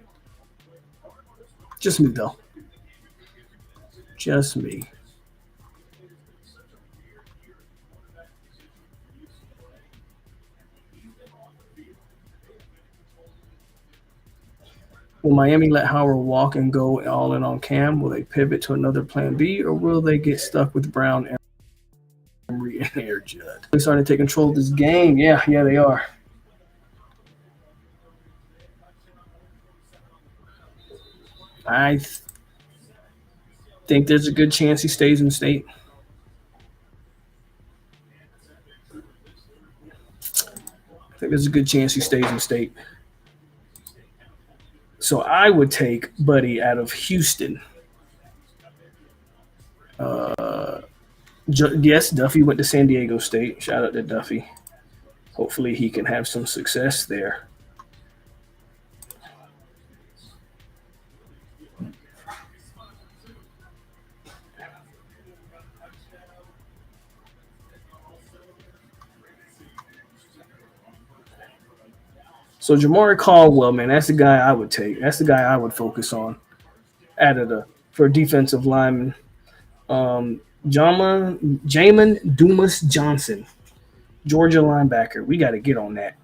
Just me though. Just me. Will Miami let Howard walk and go all in on Cam? Will they pivot to another plan B, or will they get stuck with Brown, Emery, and Air Judd? They're starting to take control of this game. Yeah, they are. I think there's a good chance he stays in state. I think there's a good chance he stays in state. So I would take Buddy out of Houston. Yes, Duffy went to San Diego State. Shout out to Duffy. Hopefully he can have some success there. So Jamari Caldwell, man, that's the guy I would take. That's the guy I would focus on for defensive lineman. Jamin Dumas Johnson, Georgia linebacker. We got to get on that.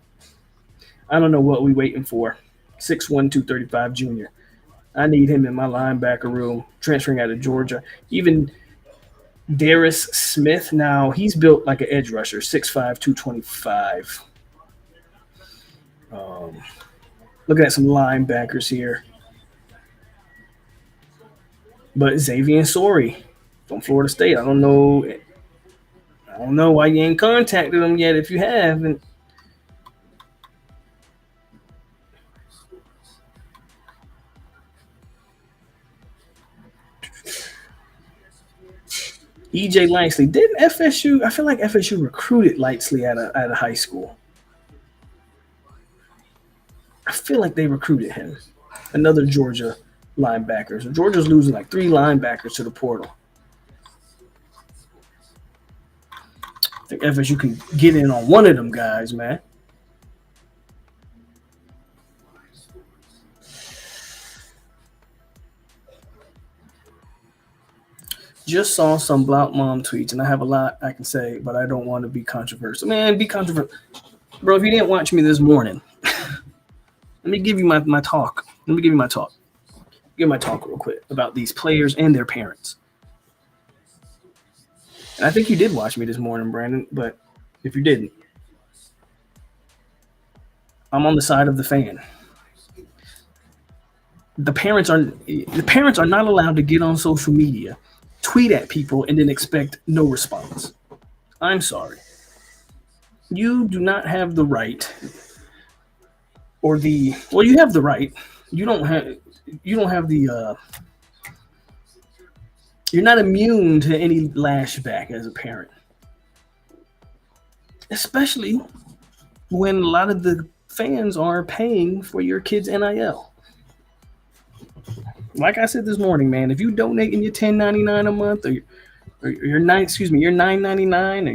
I don't know what we waiting for. 6'1", 235 junior. I need him in my linebacker room, transferring out of Georgia. Even Darius Smith, now he's built like an edge rusher, 6'5", 225. Looking at some linebackers here. But Xavier Sori from Florida State, I don't know why you ain't contacted him yet if you haven't. EJ Lightsley. Didn't FSU? I feel like FSU recruited Lightsley out of high school. I feel like they recruited him. Another Georgia linebacker. So Georgia's losing like 3 linebackers to the portal. I think FSU can get in on one of them guys, man. Just saw some Blout Mom tweets, and I have a lot I can say, but I don't want to be controversial. Man, be controversial. Bro, if you didn't watch me this morning, let me give you my talk. Let me give you my talk. Give my talk real quick about these players and their parents. And I think you did watch me this morning, Brandon, but if you didn't, I'm on the side of the fan. The parents are not allowed to get on social media, tweet at people, and then expect no response. I'm sorry. You do not have the right, or the well, you have the right. You don't have the you're not immune to any lashback as a parent, especially when a lot of the fans are paying for your kids' NIL. Like I said this morning, man, if you donate in your 10.99 a month, or your your 9.99, or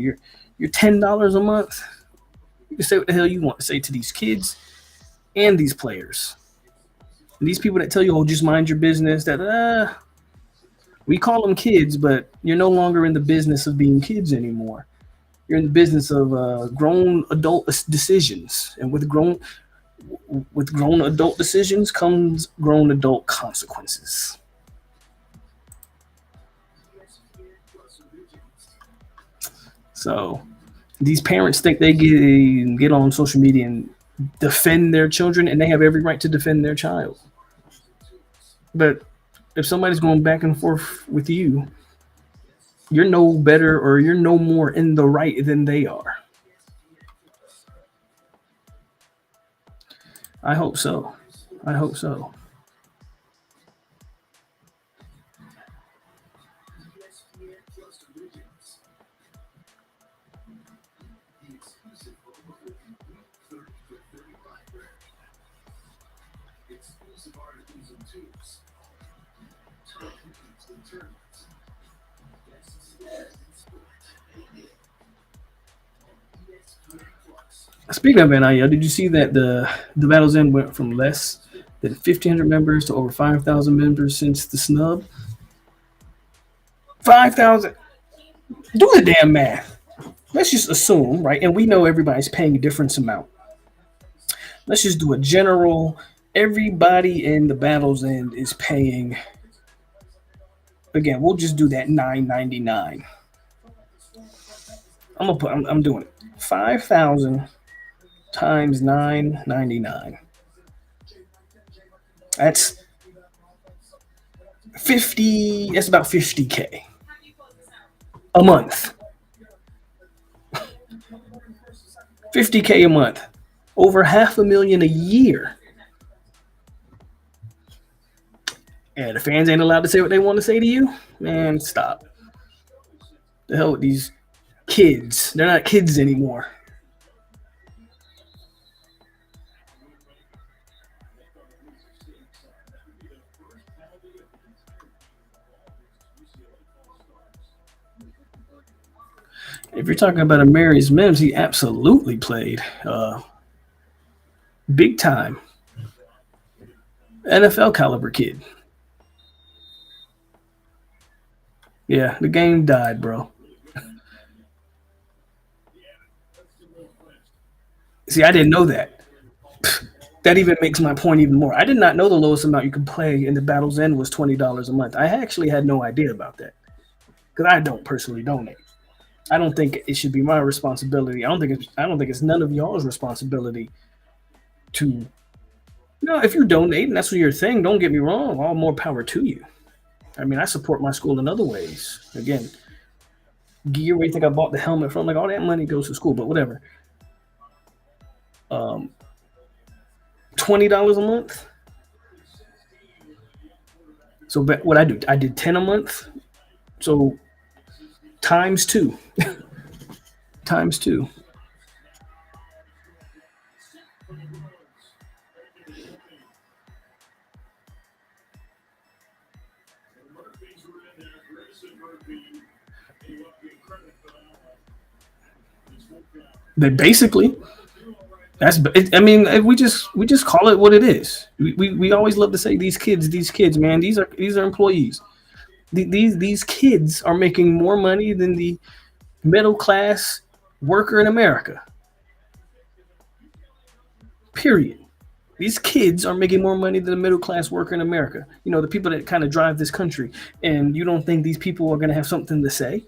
your $10 a month, you can say what the hell you want to say to these kids and these players. And these people that tell you, "Oh, just mind your business." That we call them kids, but you're no longer in the business of being kids anymore. You're in the business of grown adult decisions, and with grown adult decisions comes grown adult consequences. So these parents think they get on social media and defend their children, and they have every right to defend their child. But if somebody's going back and forth with you, you're no better or you're no more in the right than they are. I hope so. I hope so. Speaking of NIL, did you see that the Battle's End went from less than 1,500 members to over 5,000 members since the snub? 5,000. Do the damn math. Let's just assume, right? And we know everybody's paying a different amount. Let's just do a general. Everybody in the Battle's End is paying. Again, we'll just do that 9.99. I'm doing it. 5,000 times 9.99. That's 50. That's about 50K a month. 50K a month. Over half a million a year. And the fans ain't allowed to say what they want to say to you? Man, stop. The hell with these kids. They're not kids anymore. If you're talking about Amarius Mims, he absolutely played big time. NFL caliber kid. Yeah, the game died, bro. See, I didn't know that. That even makes my point even more. I did not know the lowest amount you could play in the Battle's End was $20 a month. I actually had no idea about that because I don't personally donate. I don't think it should be my responsibility. I don't think it's none of y'all's responsibility to. If you're donating, that's your thing. Don't get me wrong. All more power to you. I mean, I support my school in other ways. Again, gear where you think I bought the helmet from, like all that money goes to school, but whatever. Um, $20 a month. So what I did 10 a month. So times two, times two. But basically, I mean, we just call it what it is. We always love to say these kids, man. These are employees. These kids are making more money than the middle class worker in America. Period. These kids are making more money than the middle class worker in America. The people that kind of drive this country. And you don't think these people are going to have something to say?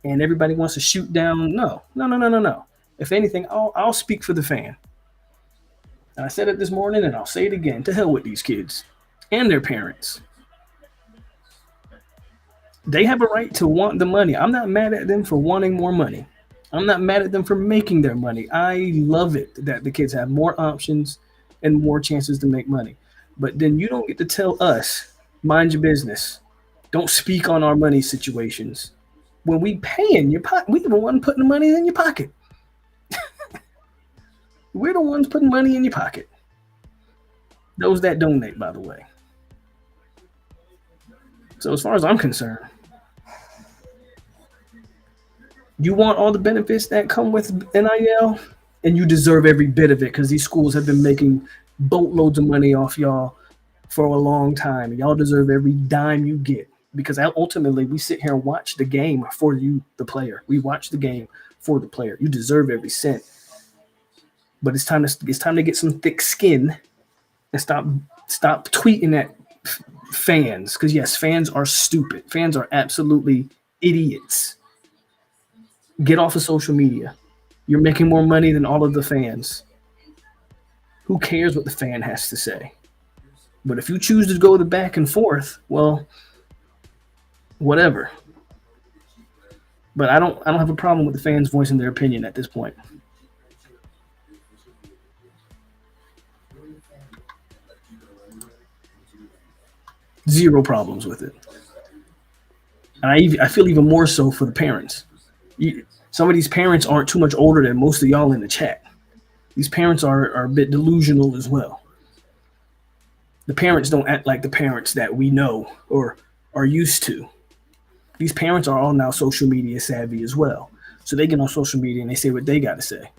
And everybody wants to shoot down? No, no, no, no, no, no. If anything, I'll speak for the fan. And I said it this morning, and I'll say it again. To hell with these kids and their parents. They have a right to want the money. I'm not mad at them for wanting more money. I'm not mad at them for making their money. I love it that the kids have more options and more chances to make money. But then you don't get to tell us, mind your business. Don't speak on our money situations. When we pay in your pocket, we the one putting the money in your pocket. We're the ones putting money in your pocket. Those that donate, by the way. So as far as I'm concerned, you want all the benefits that come with NIL, and you deserve every bit of it because these schools have been making boatloads of money off y'all for a long time. Y'all deserve every dime you get because ultimately we sit here and watch the game for you, the player. We watch the game for the player. You deserve every cent. But it's time to get some thick skin and stop tweeting at fans because yes, fans are stupid. Fans are absolutely idiots. Get off of social media. You're making more money than all of the fans. Who cares what the fan has to say? But if you choose to go the back and forth, well, whatever. But I don't have a problem with the fans voicing their opinion at this point. Zero problems with it. And I feel even more so for the parents. Some of these parents aren't too much older than most of y'all in the chat. These parents are a bit delusional as well. The parents don't act like the parents that we know or are used to. These parents are all now social media savvy as well. So they get on social media and they say what they got to say.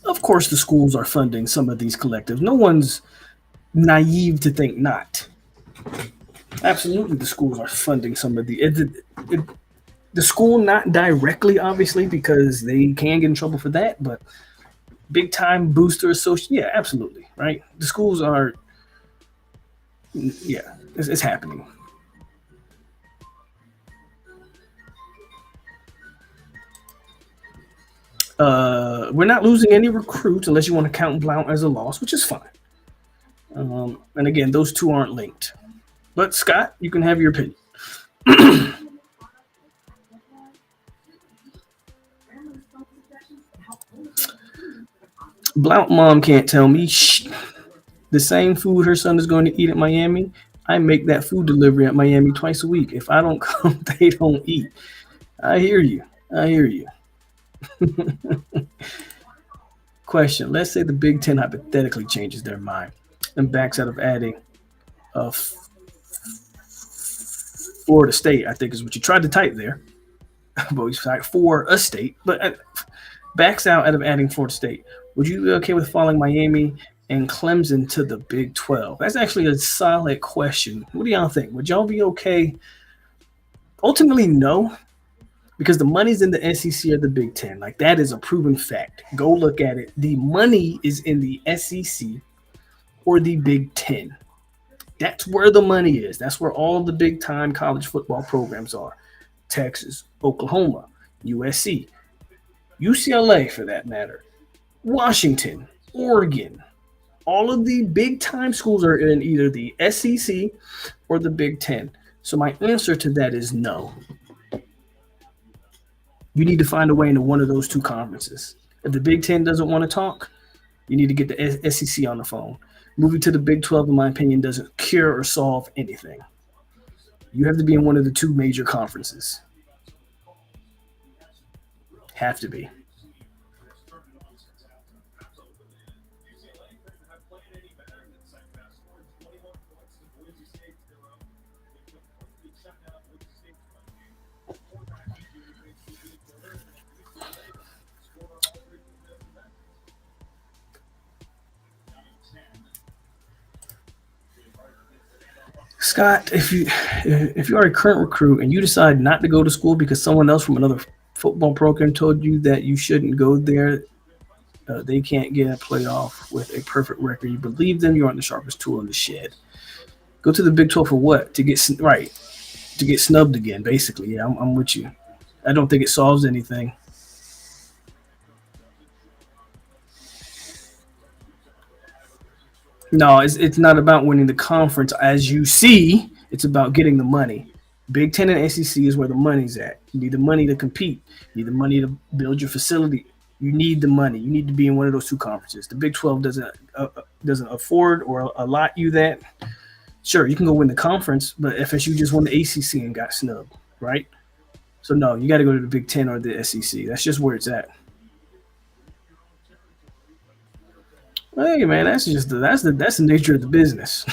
Of course, the schools are funding some of these collectives. No one's naive to think not. Absolutely, the schools are funding some of the school not directly, obviously, because they can get in trouble for that. But big time booster association, yeah, absolutely, right. The schools are, yeah, it's happening. We're not losing any recruits unless you want to count Blount as a loss, which is fine. And again, those two aren't linked. But Scott, you can have your opinion. Blount mom can't tell me the same food her son is going to eat at Miami. I make that food delivery at Miami twice a week. If I don't come, they don't eat. I hear you. I hear you. Question. Let's say the Big Ten hypothetically changes their mind and backs out of adding uh, Florida State, I think is what you tried to type there. But we typed for a state, but backs out of adding Florida State. Would you be okay with following Miami and Clemson to the Big 12? That's actually a solid question. What do y'all think? Would y'all be okay? Ultimately, no, because the money's in the SEC or the Big Ten. Like that is a proven fact. Go look at it. The money is in the SEC or the Big Ten. That's where the money is. That's where all the big time college football programs are. Texas, Oklahoma, USC, UCLA for that matter, Washington, Oregon. All of the big time schools are in either the SEC or the Big Ten. So my answer to that is no. You need to find a way into one of those two conferences. If the Big Ten doesn't want to talk, you need to get the SEC on the phone. Moving to the Big 12, in my opinion, doesn't cure or solve anything. You have to be in one of the two major conferences. Have to be. Scott, if you are a current recruit and you decide not to go to school because someone else from another football program told you that you shouldn't go there, they can't get a playoff with a perfect record. You believe them, you aren't the sharpest tool in the shed. Go to the Big 12 for what? To get right, to get snubbed again, basically. Yeah, I'm with you. I don't think it solves anything. No, it's not about winning the conference. As you see, it's about getting the money. Big Ten and SEC is where the money's at. You need the money to compete. You need the money to build your facility. You need the money. You need to be in one of those two conferences. The Big 12 doesn't afford or allot you that. Sure, you can go win the conference, but FSU just won the ACC and got snubbed, right? So no, you got to go to the Big Ten or the SEC. That's just where it's at. Hey man, that's the nature of the business.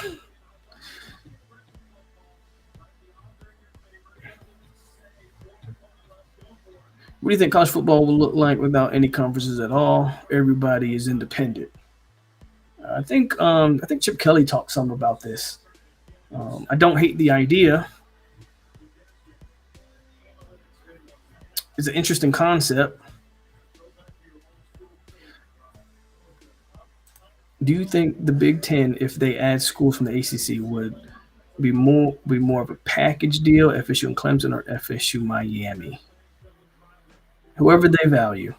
What do you think college football will look like without any conferences at all? Everybody is independent. I think Chip Kelly talked some about this. I don't hate the idea. It's an interesting concept. Do you think the Big Ten, if they add schools from the ACC, would be more of a package deal? FSU and Clemson or FSU Miami? Whoever they value.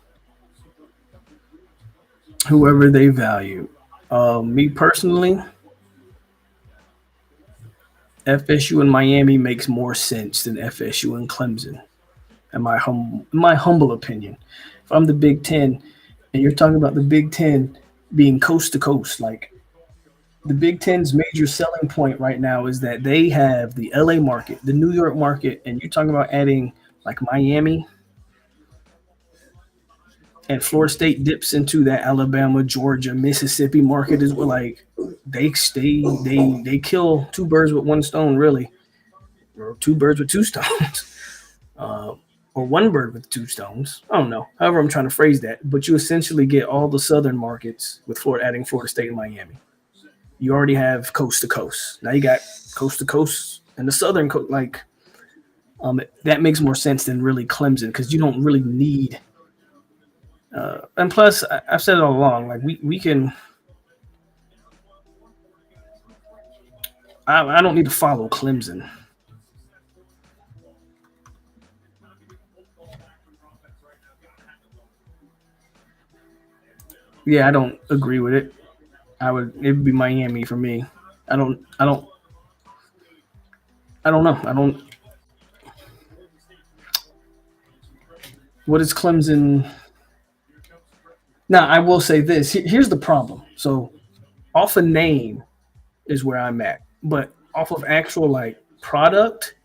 Whoever they value. Me personally, FSU and Miami makes more sense than FSU and Clemson, in my humble opinion. If I'm the Big Ten, and you're talking about the Big Ten being coast to coast, like the Big Ten's major selling point right now is that they have the LA market, the New York market, and you're talking about adding like Miami and Florida State dips into that Alabama, Georgia, Mississippi market as well. Like they kill two birds with one stone, really, or two birds with two stones, uh, or one bird with two stones. I don't know. However, I'm trying to phrase that, but you essentially get all the southern markets with Florida, adding Florida State and Miami. You already have coast to coast. Now you got coast to coast and the southern coast. Like that makes more sense than really Clemson because you don't really need. And plus, I've said it all along. Like we can. I don't need to follow Clemson. Yeah, I don't agree with it. It'd be Miami for me. I don't know. I don't. What is Clemson? Now I will say this. Here's the problem. So off a name is where I'm at, but off of actual like product,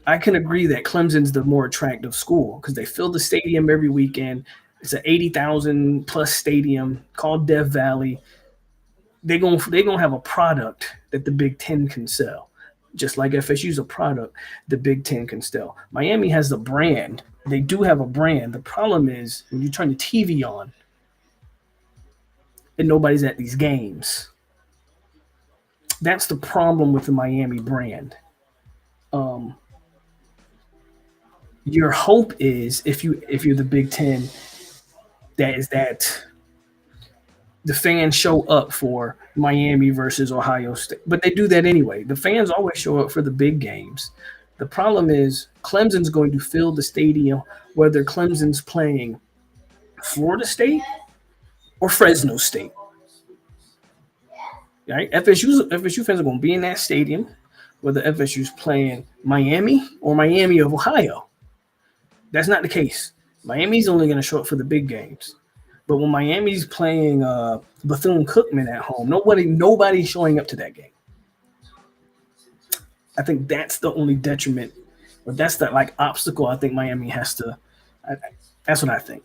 I can agree that Clemson's the more attractive school because they fill the stadium every weekend. It's an 80,000 plus stadium called Death Valley. They gonna have a product that the Big Ten can sell, just like FSU's a product the Big Ten can sell. Miami has the brand. They do have a brand. The problem is when you turn the TV on and nobody's at these games. That's the problem with the Miami brand. Um, your hope is if you're the Big Ten, that the fans show up for Miami versus Ohio State. But they do that anyway. The fans always show up for the big games. The problem is Clemson's going to fill the stadium whether Clemson's playing Florida State or Fresno State. Right? FSU fans are going to be in that stadium whether FSU's playing Miami or Miami of Ohio. That's not the case. Miami's only going to show up for the big games. But when Miami's playing Bethune Cookman at home, nobody's showing up to that game. I think that's the only detriment, or that's that like obstacle. I think Miami has to. I, that's what I think.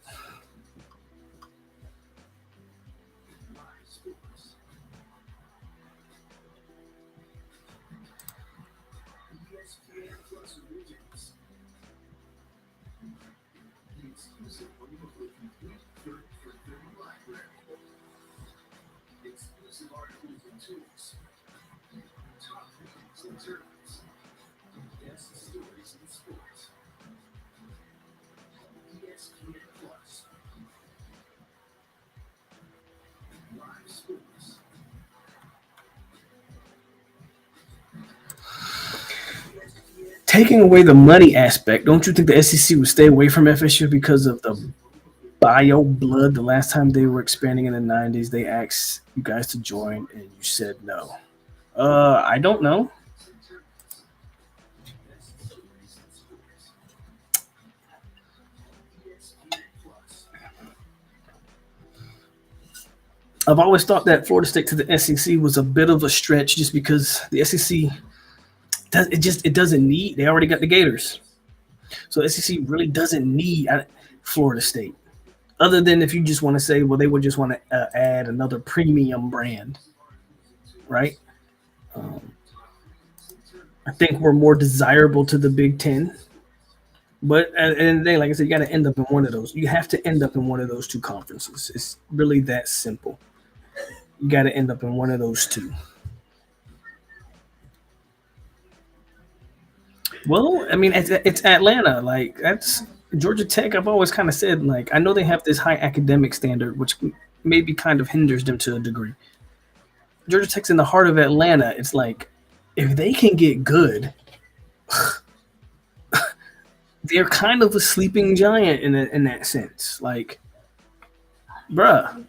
Taking away the money aspect, don't you think the SEC would stay away from FSU because of the Bio Blood, the last time they were expanding in the 90s, they asked you guys to join and you said no. I don't know. I've always thought that Florida State to the SEC was a bit of a stretch just because the SEC it doesn't need, they already got the Gators. So SEC really doesn't need Florida State. Other than if you just want to say, well, they would just want to add another premium brand, right? Um, I think we're more desirable to the Big Ten. But at the end of the day, like I said, you got to end up in one of those. You have to end up in one of those two conferences. It's really that simple. You got to end up in one of those two. Well, I mean, it's Atlanta. Like, that's Georgia Tech. I've always kind of said, like, I know they have this high academic standard, which maybe kind of hinders them to a degree. Georgia Tech's in the heart of Atlanta. It's like, if they can get good, they're kind of a sleeping giant in that sense. Like, bruh.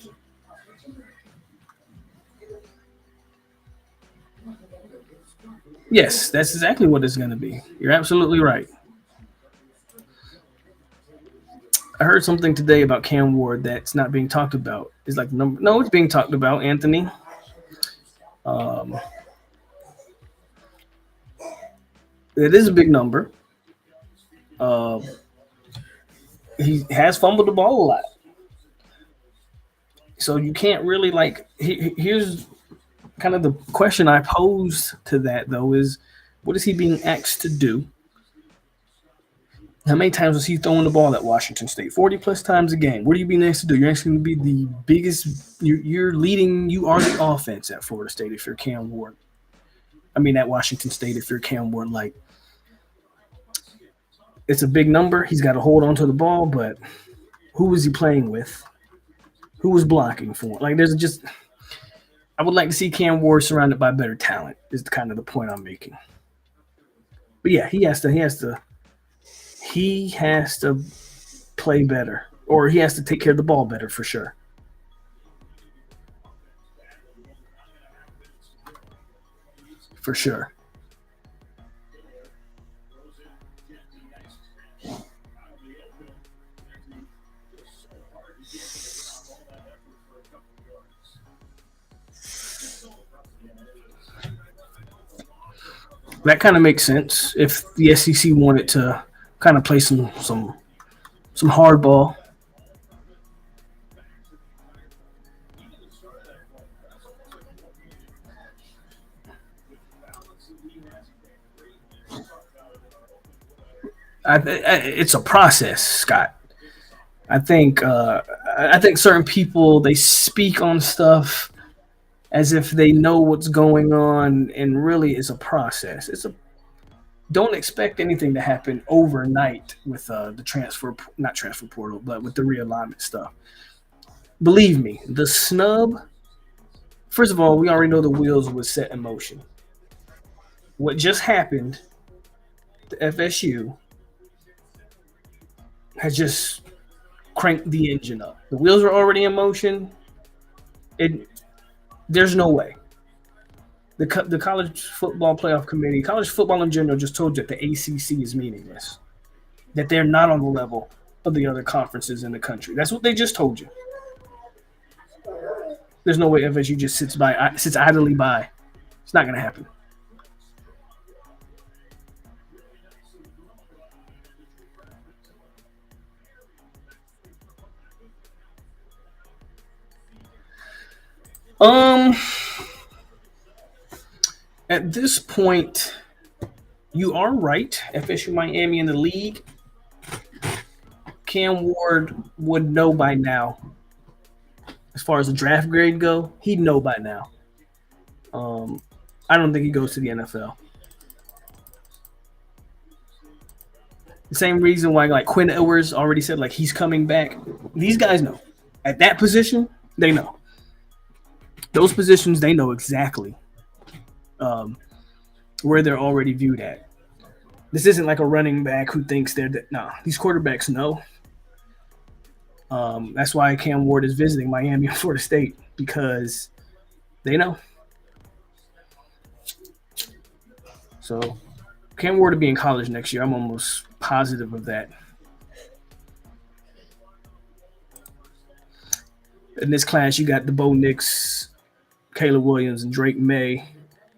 Yes, that's exactly what it's going to be. You're absolutely right. I heard something today about Cam Ward that's not being talked about. It's like number. No, it's being talked about. Anthony. Um, it is a big number. Uh, he has fumbled the ball a lot, so you can't really like. Here's kind of the question I pose to that though: is what is he being asked to do? How many times was he throwing the ball at Washington State? 40 plus times a game. What are you being asked to do? You're actually going to be the biggest. You're leading. You are the offense at Florida State if you're Cam Ward. I mean, at Washington State if you're Cam Ward. Like, it's a big number. He's got to hold on to the ball, but who was he playing with? Who was blocking for him? Like, there's just. I would like to see Cam Ward surrounded by better talent. Is kind of the point I'm making. But yeah, he has to. He has to play better, or he has to take care of the ball better for sure. For sure. That kind of makes sense if the SEC wanted to kind of play some hardball. It's a process, Scott. I think I think certain people they speak on stuff as if they know what's going on, and really it's a process. It's a Don't expect anything to happen overnight with the transfer, not transfer portal, but with the realignment stuff. Believe me, the snub. First of all, we already know the wheels was set in motion. What just happened to FSU has just cranked the engine up. The wheels are already in motion. It There's no way. The college football playoff committee, college football in general, just told you that the ACC is meaningless. That they're not on the level of the other conferences in the country. That's what they just told you. There's no way FSU just sits idly by. It's not going to happen. Um, at this point, you are right. FSU Miami in the league. Cam Ward would know by now. As far as the draft grade go, he'd know by now. Um, I don't think he goes to the NFL. The same reason why like Quinn Ewers already said like he's coming back. These guys know. At that position, they know. Those positions, they know exactly um, where they're already viewed at. This isn't like a running back who thinks they're no. These quarterbacks know. That's why Cam Ward is visiting Miami and Florida State, because they know. So Cam Ward to be in college next year. I'm almost positive of that. In this class, you got the Bo Nix, Caleb Williams, and Drake May,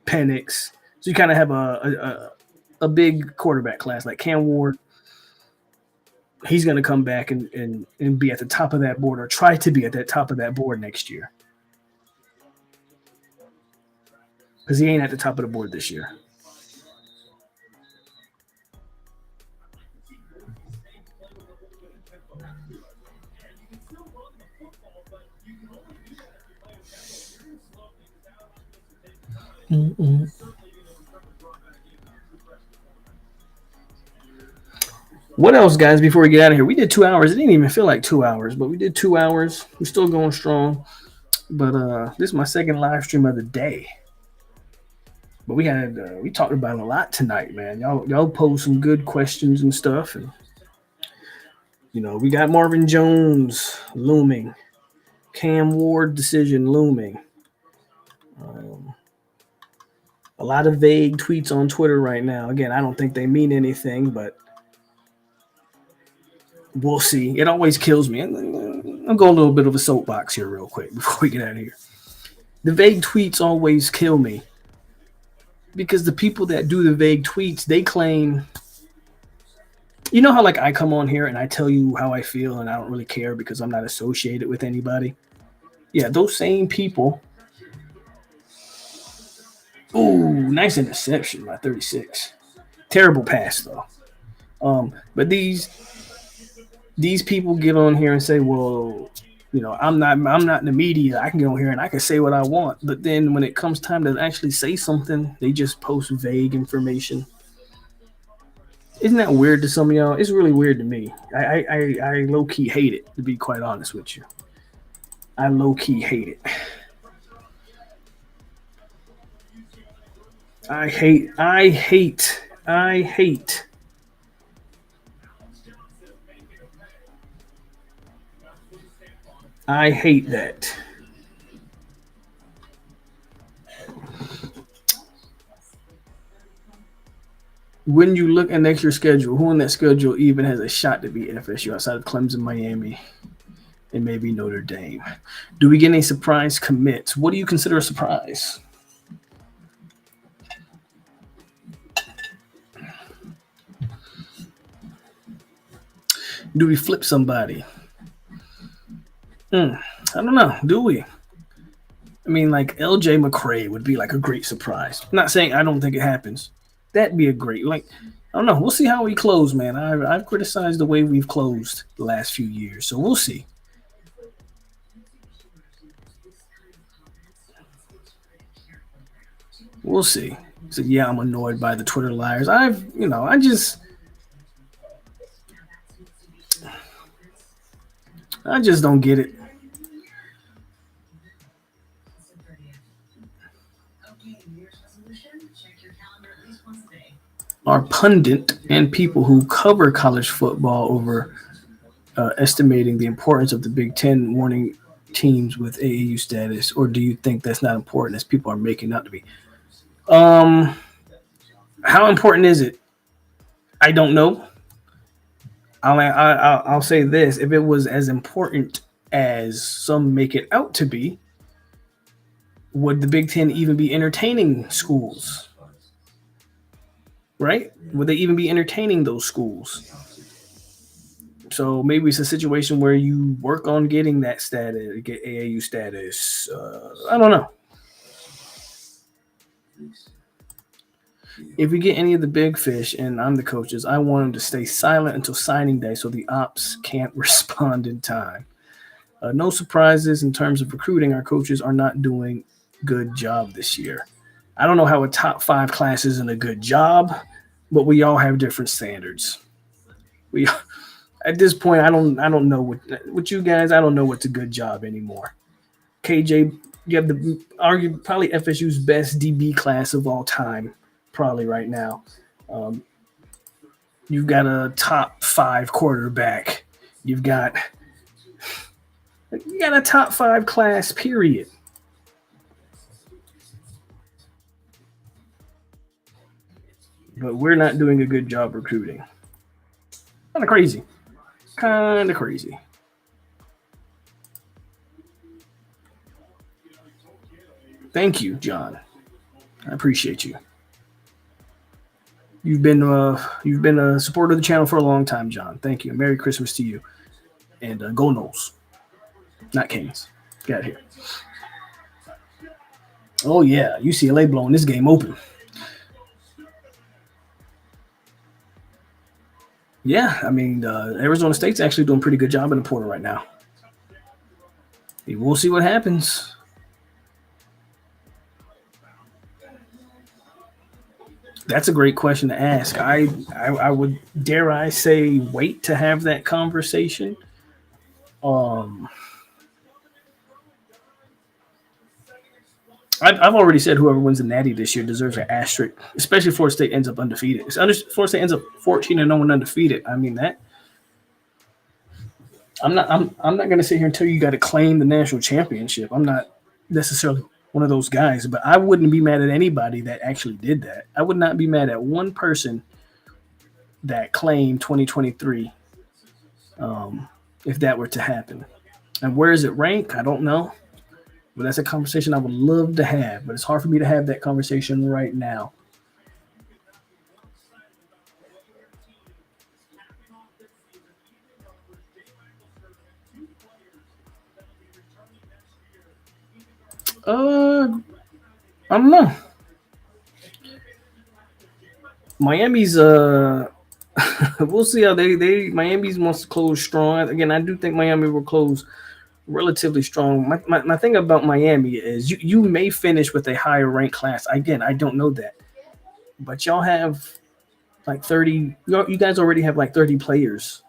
Penix. So you kind of have a big quarterback class. Like Cam Ward, he's going to come back and be at the top of that board, or try to be at the top of that board next year, because he ain't at the top of the board this year. Mm-mm. What else, guys, before we get out of here? We did 2 hours. It didn't even feel like 2 hours, but we did 2 hours. We're still going strong. But this is my second live stream of the day. But we talked about a lot tonight, man. Y'all posed some good questions and stuff, and we got Marvin Jones looming, Cam Ward decision looming. A lot of vague tweets on Twitter right now. Again, I don't think they mean anything, but we'll see. It always kills me. I'm going a little bit of a soapbox here real quick before we get out of here. The vague tweets always kill me, because the people that do the vague tweets, they claim, how like I come on here and I tell you how I feel and I don't really care because I'm not associated with anybody. Yeah, those same people. Ooh, nice interception by 36. Terrible pass though. But these people get on here and say, well, I'm not in the media. I can get on here and I can say what I want. But then when it comes time to actually say something, they just post vague information. Isn't that weird to some of y'all? It's really weird to me. I low key hate it, to be quite honest with you. I low key hate it. I hate that. When you look at next year's schedule, who in that schedule even has a shot to beat FSU outside of Clemson, Miami, and maybe Notre Dame? Do we get any surprise commits? What do you consider a surprise? Do we flip somebody? I don't know. Do we? I mean, like LJ McCray would be like a great surprise. I'm not saying I don't think it happens. That'd be a great, I don't know. We'll see how we close, man. I've criticized the way we've closed the last few years, so we'll see. We'll see. So yeah, I'm annoyed by the Twitter liars. I just don't get it. Our pundit and people who cover college football over estimating the importance of the Big Ten warning teams with AAU status, or do you think that's not important as people are making out to be? How important is it? I don't know. I'll say this: if it was as important as some make it out to be, would the Big Ten even be entertaining schools? Right? Would they even be entertaining those schools? So maybe it's a situation where you work on getting that status, get AAU status. I don't know. If we get any of the big fish and I'm the coaches, I want them to stay silent until signing day so the ops can't respond in time. No surprises in terms of recruiting. Our coaches are not doing good job this year. I don't know how a top 5 class isn't a good job, but we all have different standards. We at this point, I don't know what you guys. I don't know what's a good job anymore. KJ, you have probably FSU's best DB class of all time, probably right now. You've got a top 5 quarterback. You've got You got a top 5 class, period. But we're not doing a good job recruiting. Kind of crazy. Kind of crazy. Thank you, John. I appreciate you. You've been a supporter of the channel for a long time, John. Thank you. Merry Christmas to you. And go Knowles, not Canes. Get out of here. Oh yeah, UCLA blowing this game open. Yeah, I mean Arizona State's actually doing a pretty good job in the portal right now. We'll see what happens. That's a great question to ask. I would dare I say wait to have that conversation. I've already said whoever wins the Natty this year deserves an asterisk, especially if Florida State ends up undefeated. If Florida State ends up 14-0 and undefeated, I mean that. I'm not going to sit here and tell you got to claim the national championship. I'm not necessarily one of those guys, but I wouldn't be mad at anybody that actually did that. I would not be mad at one person that claimed 2023 if that were to happen. And where is it ranked? I don't know. But that's a conversation I would love to have. But it's hard for me to have that conversation right now. I don't know. Miami's we'll see how they Miami's wants to close strong. Again, I do think Miami will close relatively strong. My thing about Miami is you may finish with a higher ranked class. Again, I don't know that. But y'all have like 30 you guys already have like 30 players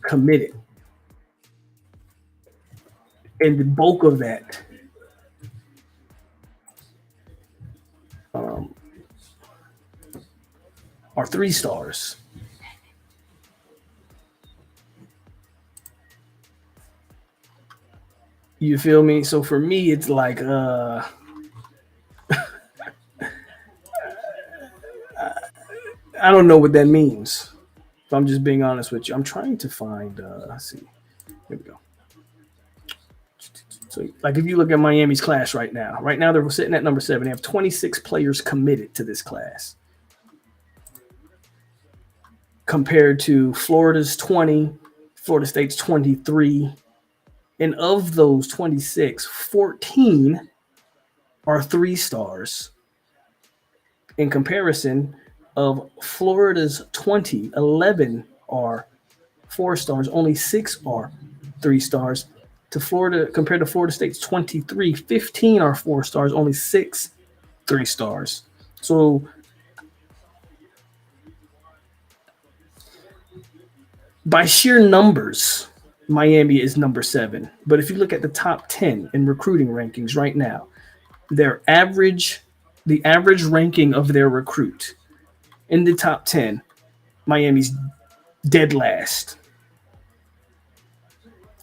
committed. And the bulk of that are 3 stars. You feel me? So for me, it's like I don't know what that means. If I'm just being honest with you, I'm trying to find. Let's see. Here we go. So, like, if you look at Miami's class right now they're sitting at number 7. They have 26 players committed to this class, compared to Florida's 20, Florida State's 23, and of those 26, 14 are 3 stars. In comparison, of Florida's 20, 11 are 4 stars, only 6 are 3 stars. To Florida, compared to Florida State's 23, 15 are 4 stars, only 6 3 stars. So by sheer numbers, Miami is number 7. But if you look at the top 10 in recruiting rankings right now, the average ranking of their recruit in the top 10, Miami's dead last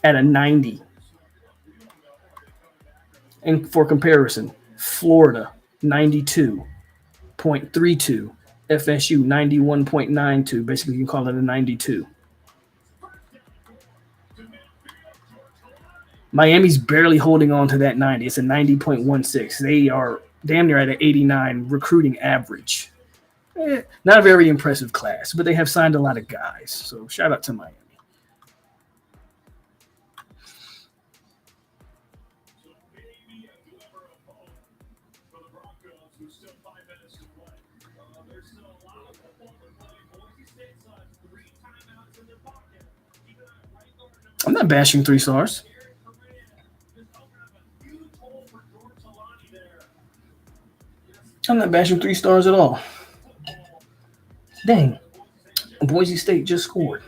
at a 90. And for comparison, Florida 92.32, FSU 91.92. Basically, you can call it a 92. Miami's barely holding on to that 90. It's a 90.16. They are damn near at an 89 recruiting average. Not a very impressive class, but they have signed a lot of guys. So shout out to Miami. I'm not bashing 3 stars. I'm not bashing 3 stars at all. Dang. Boise State just scored.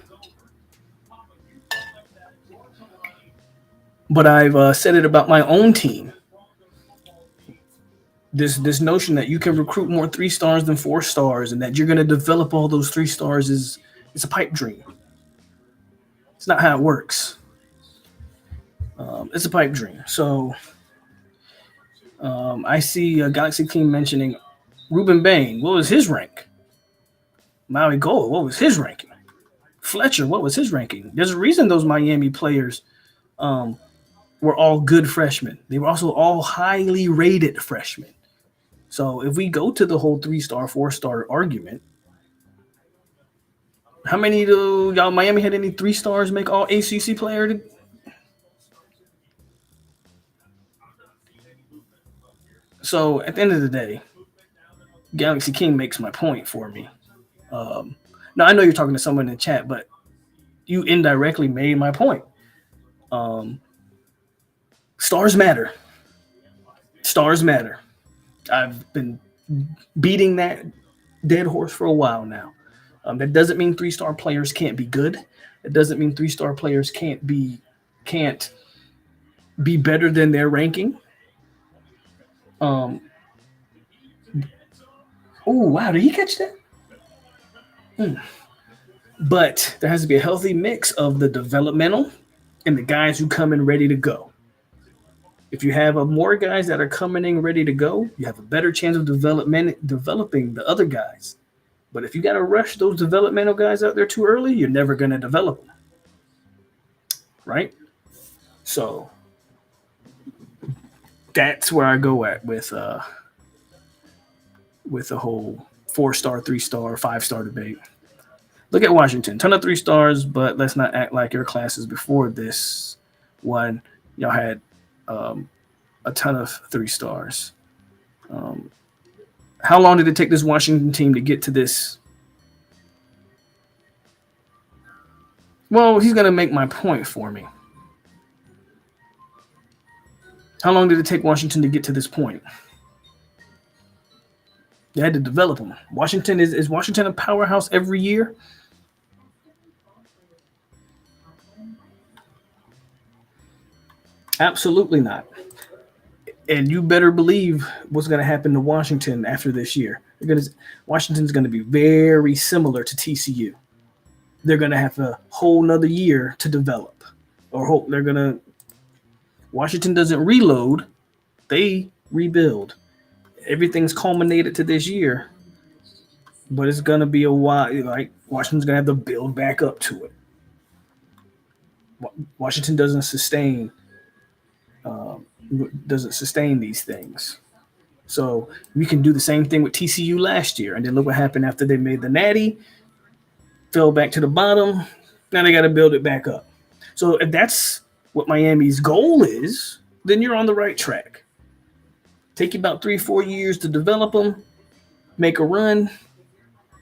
But I've said it about my own team. This notion that you can recruit more 3 stars than 4 stars and that you're going to develop all those 3 stars is it's a pipe dream. It's not how it works. It's a pipe dream. So I see a Galaxy team mentioning Ruben Bain. What was his rank? Maui Gold. What was his ranking? Fletcher. What was his ranking? There's a reason those Miami players um, were all good freshmen. They were also all highly rated freshmen. So if we go to the whole 3-star, 4-star argument, how many do y'all Miami had any 3 stars make all ACC player? So at the end of the day, Galaxy King makes my point for me. Um, now I know you're talking to someone in the chat, but you indirectly made my point. Um, stars matter. Stars matter. I've been beating that dead horse for a while now. That doesn't mean 3-star players can't be good. It doesn't mean 3-star players can't be better than their ranking. Um, oh wow, did he catch that? But there has to be a healthy mix of the developmental and the guys who come in ready to go. If you have more guys that are coming in ready to go, you have a better chance of developing the other guys. But if you got to rush those developmental guys out there too early, you're never going to develop them, right? So that's where I go at with the whole 4-star, 3-star, 5-star debate. Look at Washington, ton of 3 stars, but let's not act like your classes before this one y'all had a ton of 3 stars. How long did it take this Washington team to get to this? Well, he's going to make my point for me. How long did it take Washington to get to this point? They had to develop them. Washington is Washington a powerhouse every year? Absolutely not. And you better believe what's going to happen to Washington after this year. Washington's going to be very similar to TCU. They're going to have a whole nother year to develop, or hope they're going to. Washington doesn't reload; they rebuild. Everything's culminated to this year, but it's going to be a while. Like Washington's going to have to build back up to it. Washington doesn't sustain these things. So we can do the same thing with TCU last year, and then look what happened after they made the Natty, fell back to the bottom. Now they got to build it back up. So if that's what Miami's goal is, then you're on the right track. Take you about 3-4 years to develop them, make a run,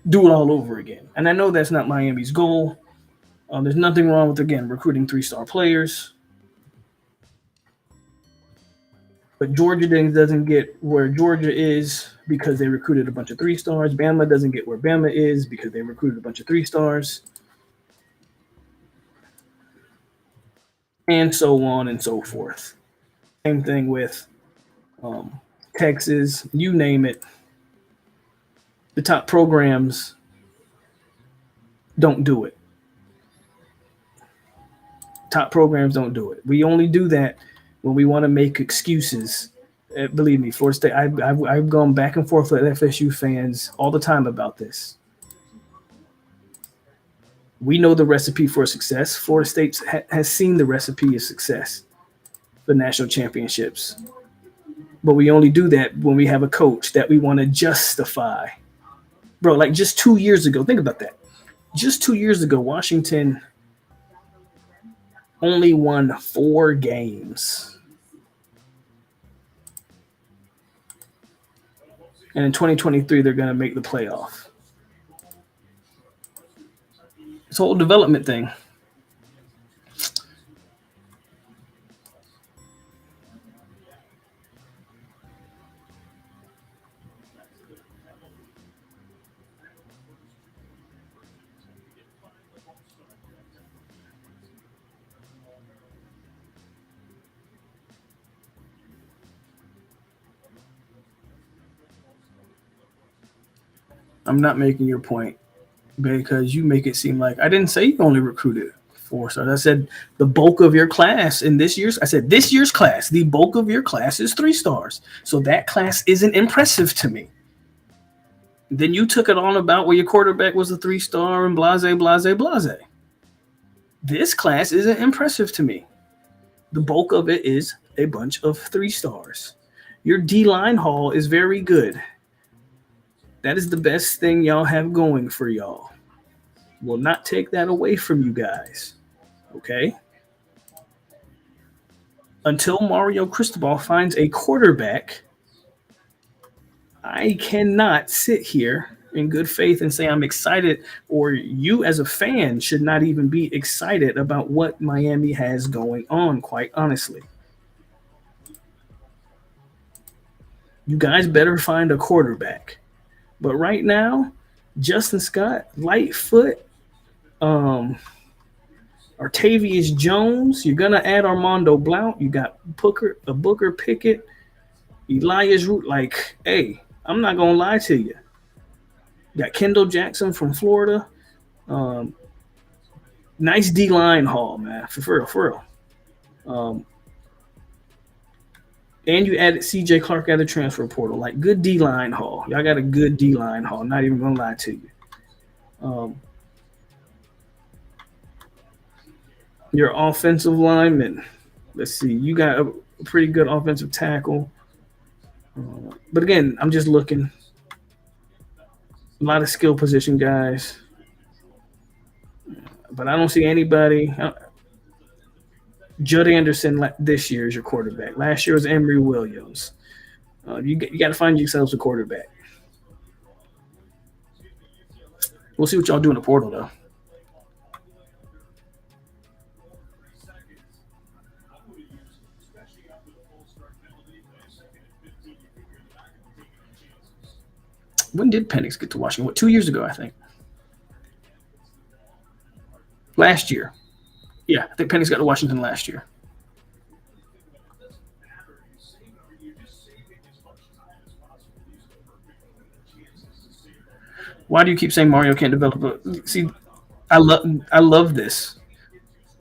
do it all over again. And I know that's not Miami's goal. There's nothing wrong with, again, recruiting 3-star players. But Georgia doesn't get where Georgia is because they recruited a bunch of 3-stars. Bama doesn't get where Bama is because they recruited a bunch of 3-stars. And so on and so forth. Same thing with Texas, you name it. The top programs don't do it. Top programs don't do it. We only do that when we want to make excuses. Believe me, Florida State, I've gone back and forth with FSU fans all the time about this. We know the recipe for success. Florida State has seen the recipe of success for national championships. But we only do that when we have a coach that we want to justify. Bro, like just 2 years ago, think about that. Just 2 years ago, Washington only won 4 games. And in 2023, they're going to make the playoff. This whole development thing. I'm not making your point because you make it seem like I didn't say you only recruited 4 stars. I said the bulk of your class in this year's. I said this year's class, the bulk of your class is 3 stars. So that class isn't impressive to me. Then you took it on about where your quarterback was a 3 star and blase, blase, blase. This class isn't impressive to me. The bulk of it is a bunch of 3 stars. Your D line haul is very good. That is the best thing y'all have going for y'all. Will not take that away from you guys. Okay? Until Mario Cristobal finds a quarterback, I cannot sit here in good faith and say I'm excited, or you as a fan should not even be excited about what Miami has going on, quite honestly. You guys better find a quarterback. But right now, Justin Scott, Lightfoot, Artavius Jones, you're gonna add Armando Blount. You got Booker Pickett, Elias Root. Like, hey, I'm not gonna lie to you. You got Kendall Jackson from Florida. Nice D line haul, man. For real. And you added CJ Clark out of transfer portal. Like, good D line haul. Y'all got a good D line haul. Not even gonna lie to you. Your offensive lineman. Let's see. You got a pretty good offensive tackle. But again, I'm just looking. A lot of skill position guys. But I don't see anybody. Judd Anderson this year is your quarterback. Last year was Emory Williams. You got to find yourselves a quarterback. We'll see what y'all do in the portal, though. When did Penix get to Washington? What, 2 years ago, I think. Last year. Yeah, I think Penix got to Washington last year. Why do you keep saying Mario can't develop? See, I love this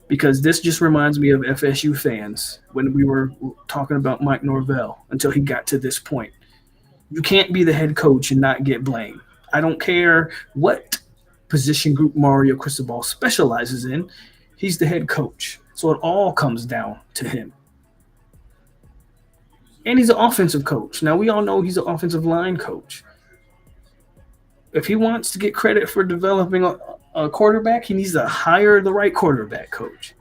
because this just reminds me of FSU fans when we were talking about Mike Norvell until he got to this point. You can't be the head coach and not get blamed. I don't care what position group Mario Cristobal specializes in. He's the head coach. So it all comes down to him. And he's an offensive coach. Now, we all know he's an offensive line coach. If he wants to get credit for developing a quarterback, he needs to hire the right quarterback coach.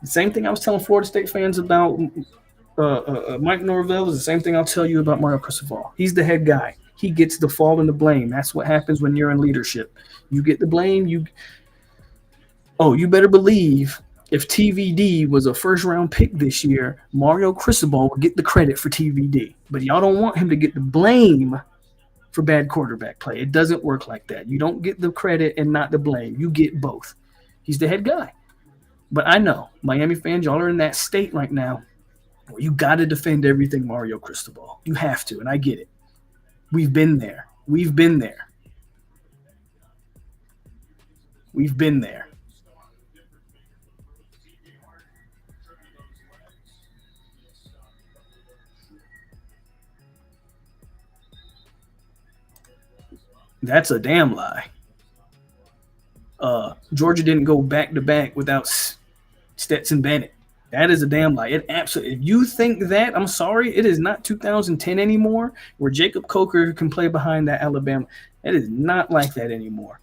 The same thing I was telling Florida State fans about Mike Norvell is the same thing I'll tell you about Mario Cristobal. He's the head guy. He gets the fault and the blame. That's what happens when you're in leadership. You get the blame. You better believe if TVD was a first-round pick this year, Mario Cristobal would get the credit for TVD. But y'all don't want him to get the blame for bad quarterback play. It doesn't work like that. You don't get the credit and not the blame. You get both. He's the head guy. But I know, Miami fans, y'all are in that state right now where you got to defend everything Mario Cristobal. You have to, and I get it. We've been there. We've been there. We've been there. That's a damn lie. Georgia didn't go back-to-back without Stetson Bennett. That is a damn lie. It absolutely. If you think that, I'm sorry, it is not 2010 anymore, where Jacob Coker can play behind that Alabama. It is not like that anymore.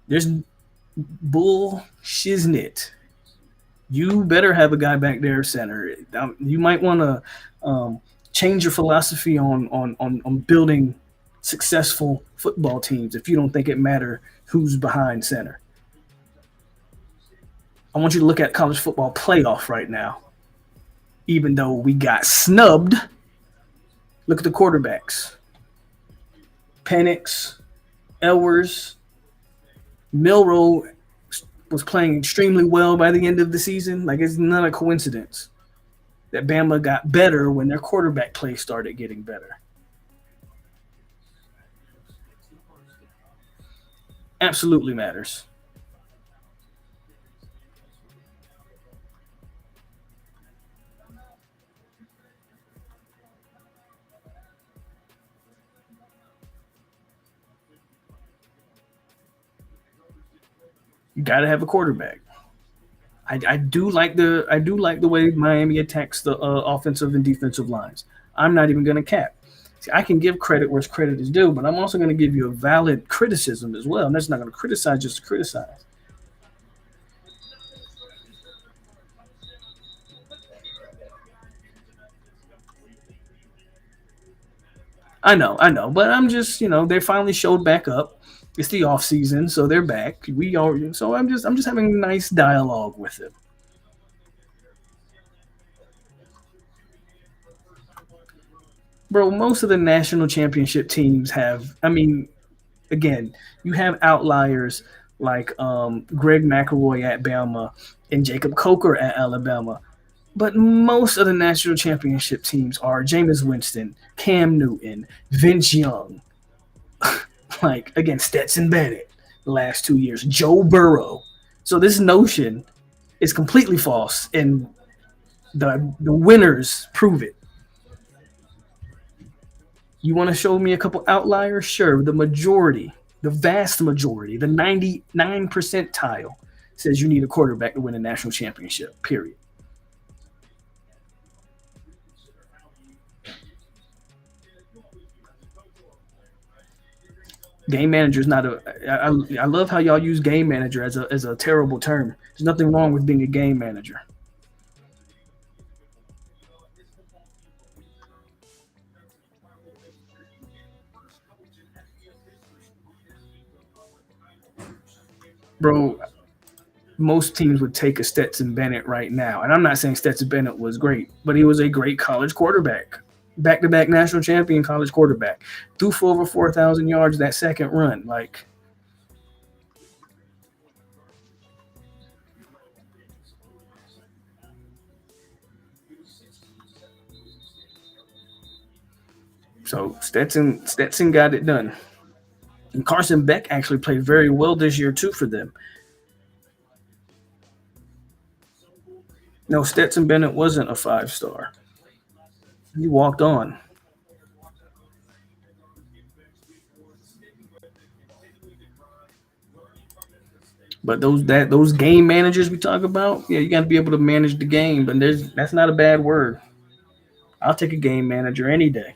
There's bull shiznit. You better have a guy back there center. You might want to change your philosophy on building successful football teams if you don't think it matters who's behind center. I want you to look at college football playoff right now. Even though we got snubbed, look at the quarterbacks. Penix, Ellers, Milroe was playing extremely well by the end of the season. Like, it's not a coincidence that Bama got better when their quarterback play started getting better. Absolutely matters. You got to have a quarterback. I do like the way Miami attacks the offensive and defensive lines. I'm not even going to cap. See, I can give credit where credit is due, but I'm also going to give you a valid criticism as well. I'm just not going to criticize just to criticize. I know, but I'm just they finally showed back up. It's the off season, so they're back. We are so I'm just having a nice dialogue with it, bro. Most of the national championship teams have. I mean, again, you have outliers like Greg McElroy at Bama and Jacob Coker at Alabama. But most of the national championship teams are Jameis Winston, Cam Newton, Vince Young, like again Stetson Bennett the last 2 years, Joe Burrow. So this notion is completely false, and the winners prove it. You want to show me a couple outliers? Sure. The majority, the vast majority, the 99 percentile says you need a quarterback to win a national championship. Period. Game manager is not a. I love how y'all use game manager as a terrible term. There's nothing wrong with being a game manager, bro. Most teams would take a Stetson Bennett right now, and I'm not saying Stetson Bennett was great, but he was a great college quarterback, back-to-back national champion college quarterback, threw for over 4,000 yards that second run. Like, so Stetson got it done. And Carson Beck actually played very well this year too for them. No, Stetson Bennett wasn't a 5 star. He walked on. But those game managers we talk about, yeah, you got to be able to manage the game. But that's not a bad word. I'll take a game manager any day.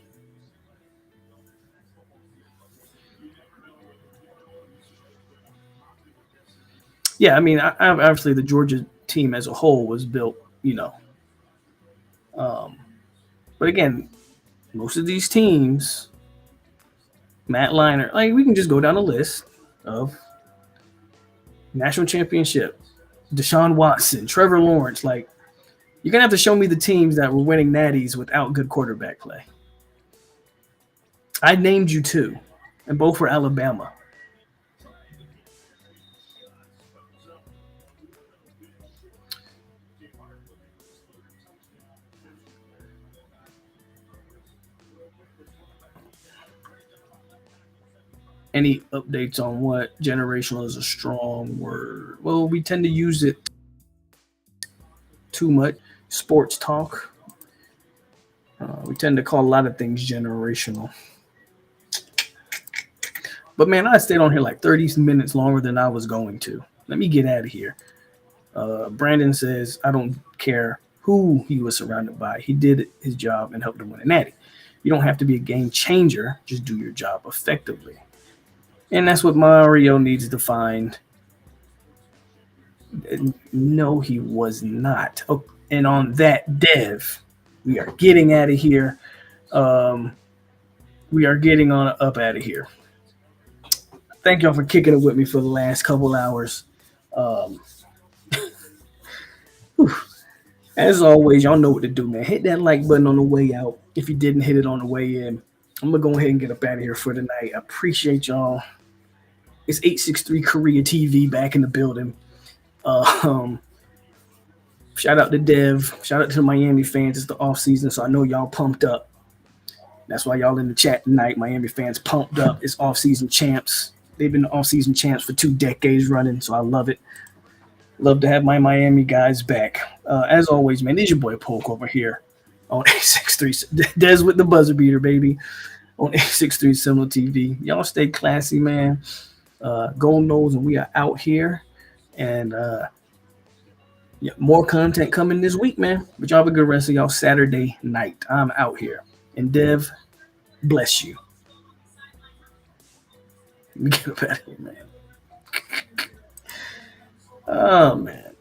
Yeah, I mean, obviously the Georgia team as a whole was built, Um, but again, most of these teams, Matt Leinart, like we can just go down a list of national championship, Deshaun Watson, Trevor Lawrence. Like you're gonna have to show me the teams that were winning natties without good quarterback play. I named you two, and both were Alabama. Any updates on what generational is a strong word? Well, we tend to use it too much. Sports talk. We tend to call a lot of things generational. But man, I stayed on here like 30 minutes longer than I was going to. Let me get out of here. Brandon says, I don't care who he was surrounded by. He did his job and helped him win a natty. You don't have to be a game changer, just do your job effectively. And that's what Mario needs to find. No, he was not. Oh, and on that, Dev, we are getting out of here. Um, we are getting on up out of here. Thank y'all for kicking it with me for the last couple hours. Um, as always, y'all know what to do, man. Hit that like button on the way out. If you didn't hit it on the way in, I'm gonna go ahead and get up out of here for tonight. I appreciate y'all. It's 863 Korea TV back in the building. Um, Shout out to Dev. Shout out to the Miami fans. It's the off season, so I know y'all pumped up. That's why y'all in the chat tonight. Miami fans pumped up. It's off season champs. They've been off season champs for 2 decades running, so I love it. Love to have my Miami guys back. As always, man, this your boy Polk over here on 863. Des with the buzzer beater, baby, on 863 Similar TV. Y'all stay classy, man. Gold nose, and we are out here. And yeah, more content coming this week, man. But y'all have a good rest of y'all Saturday night. I'm out here. And Dev, bless you. Get up out of here, man. Oh man.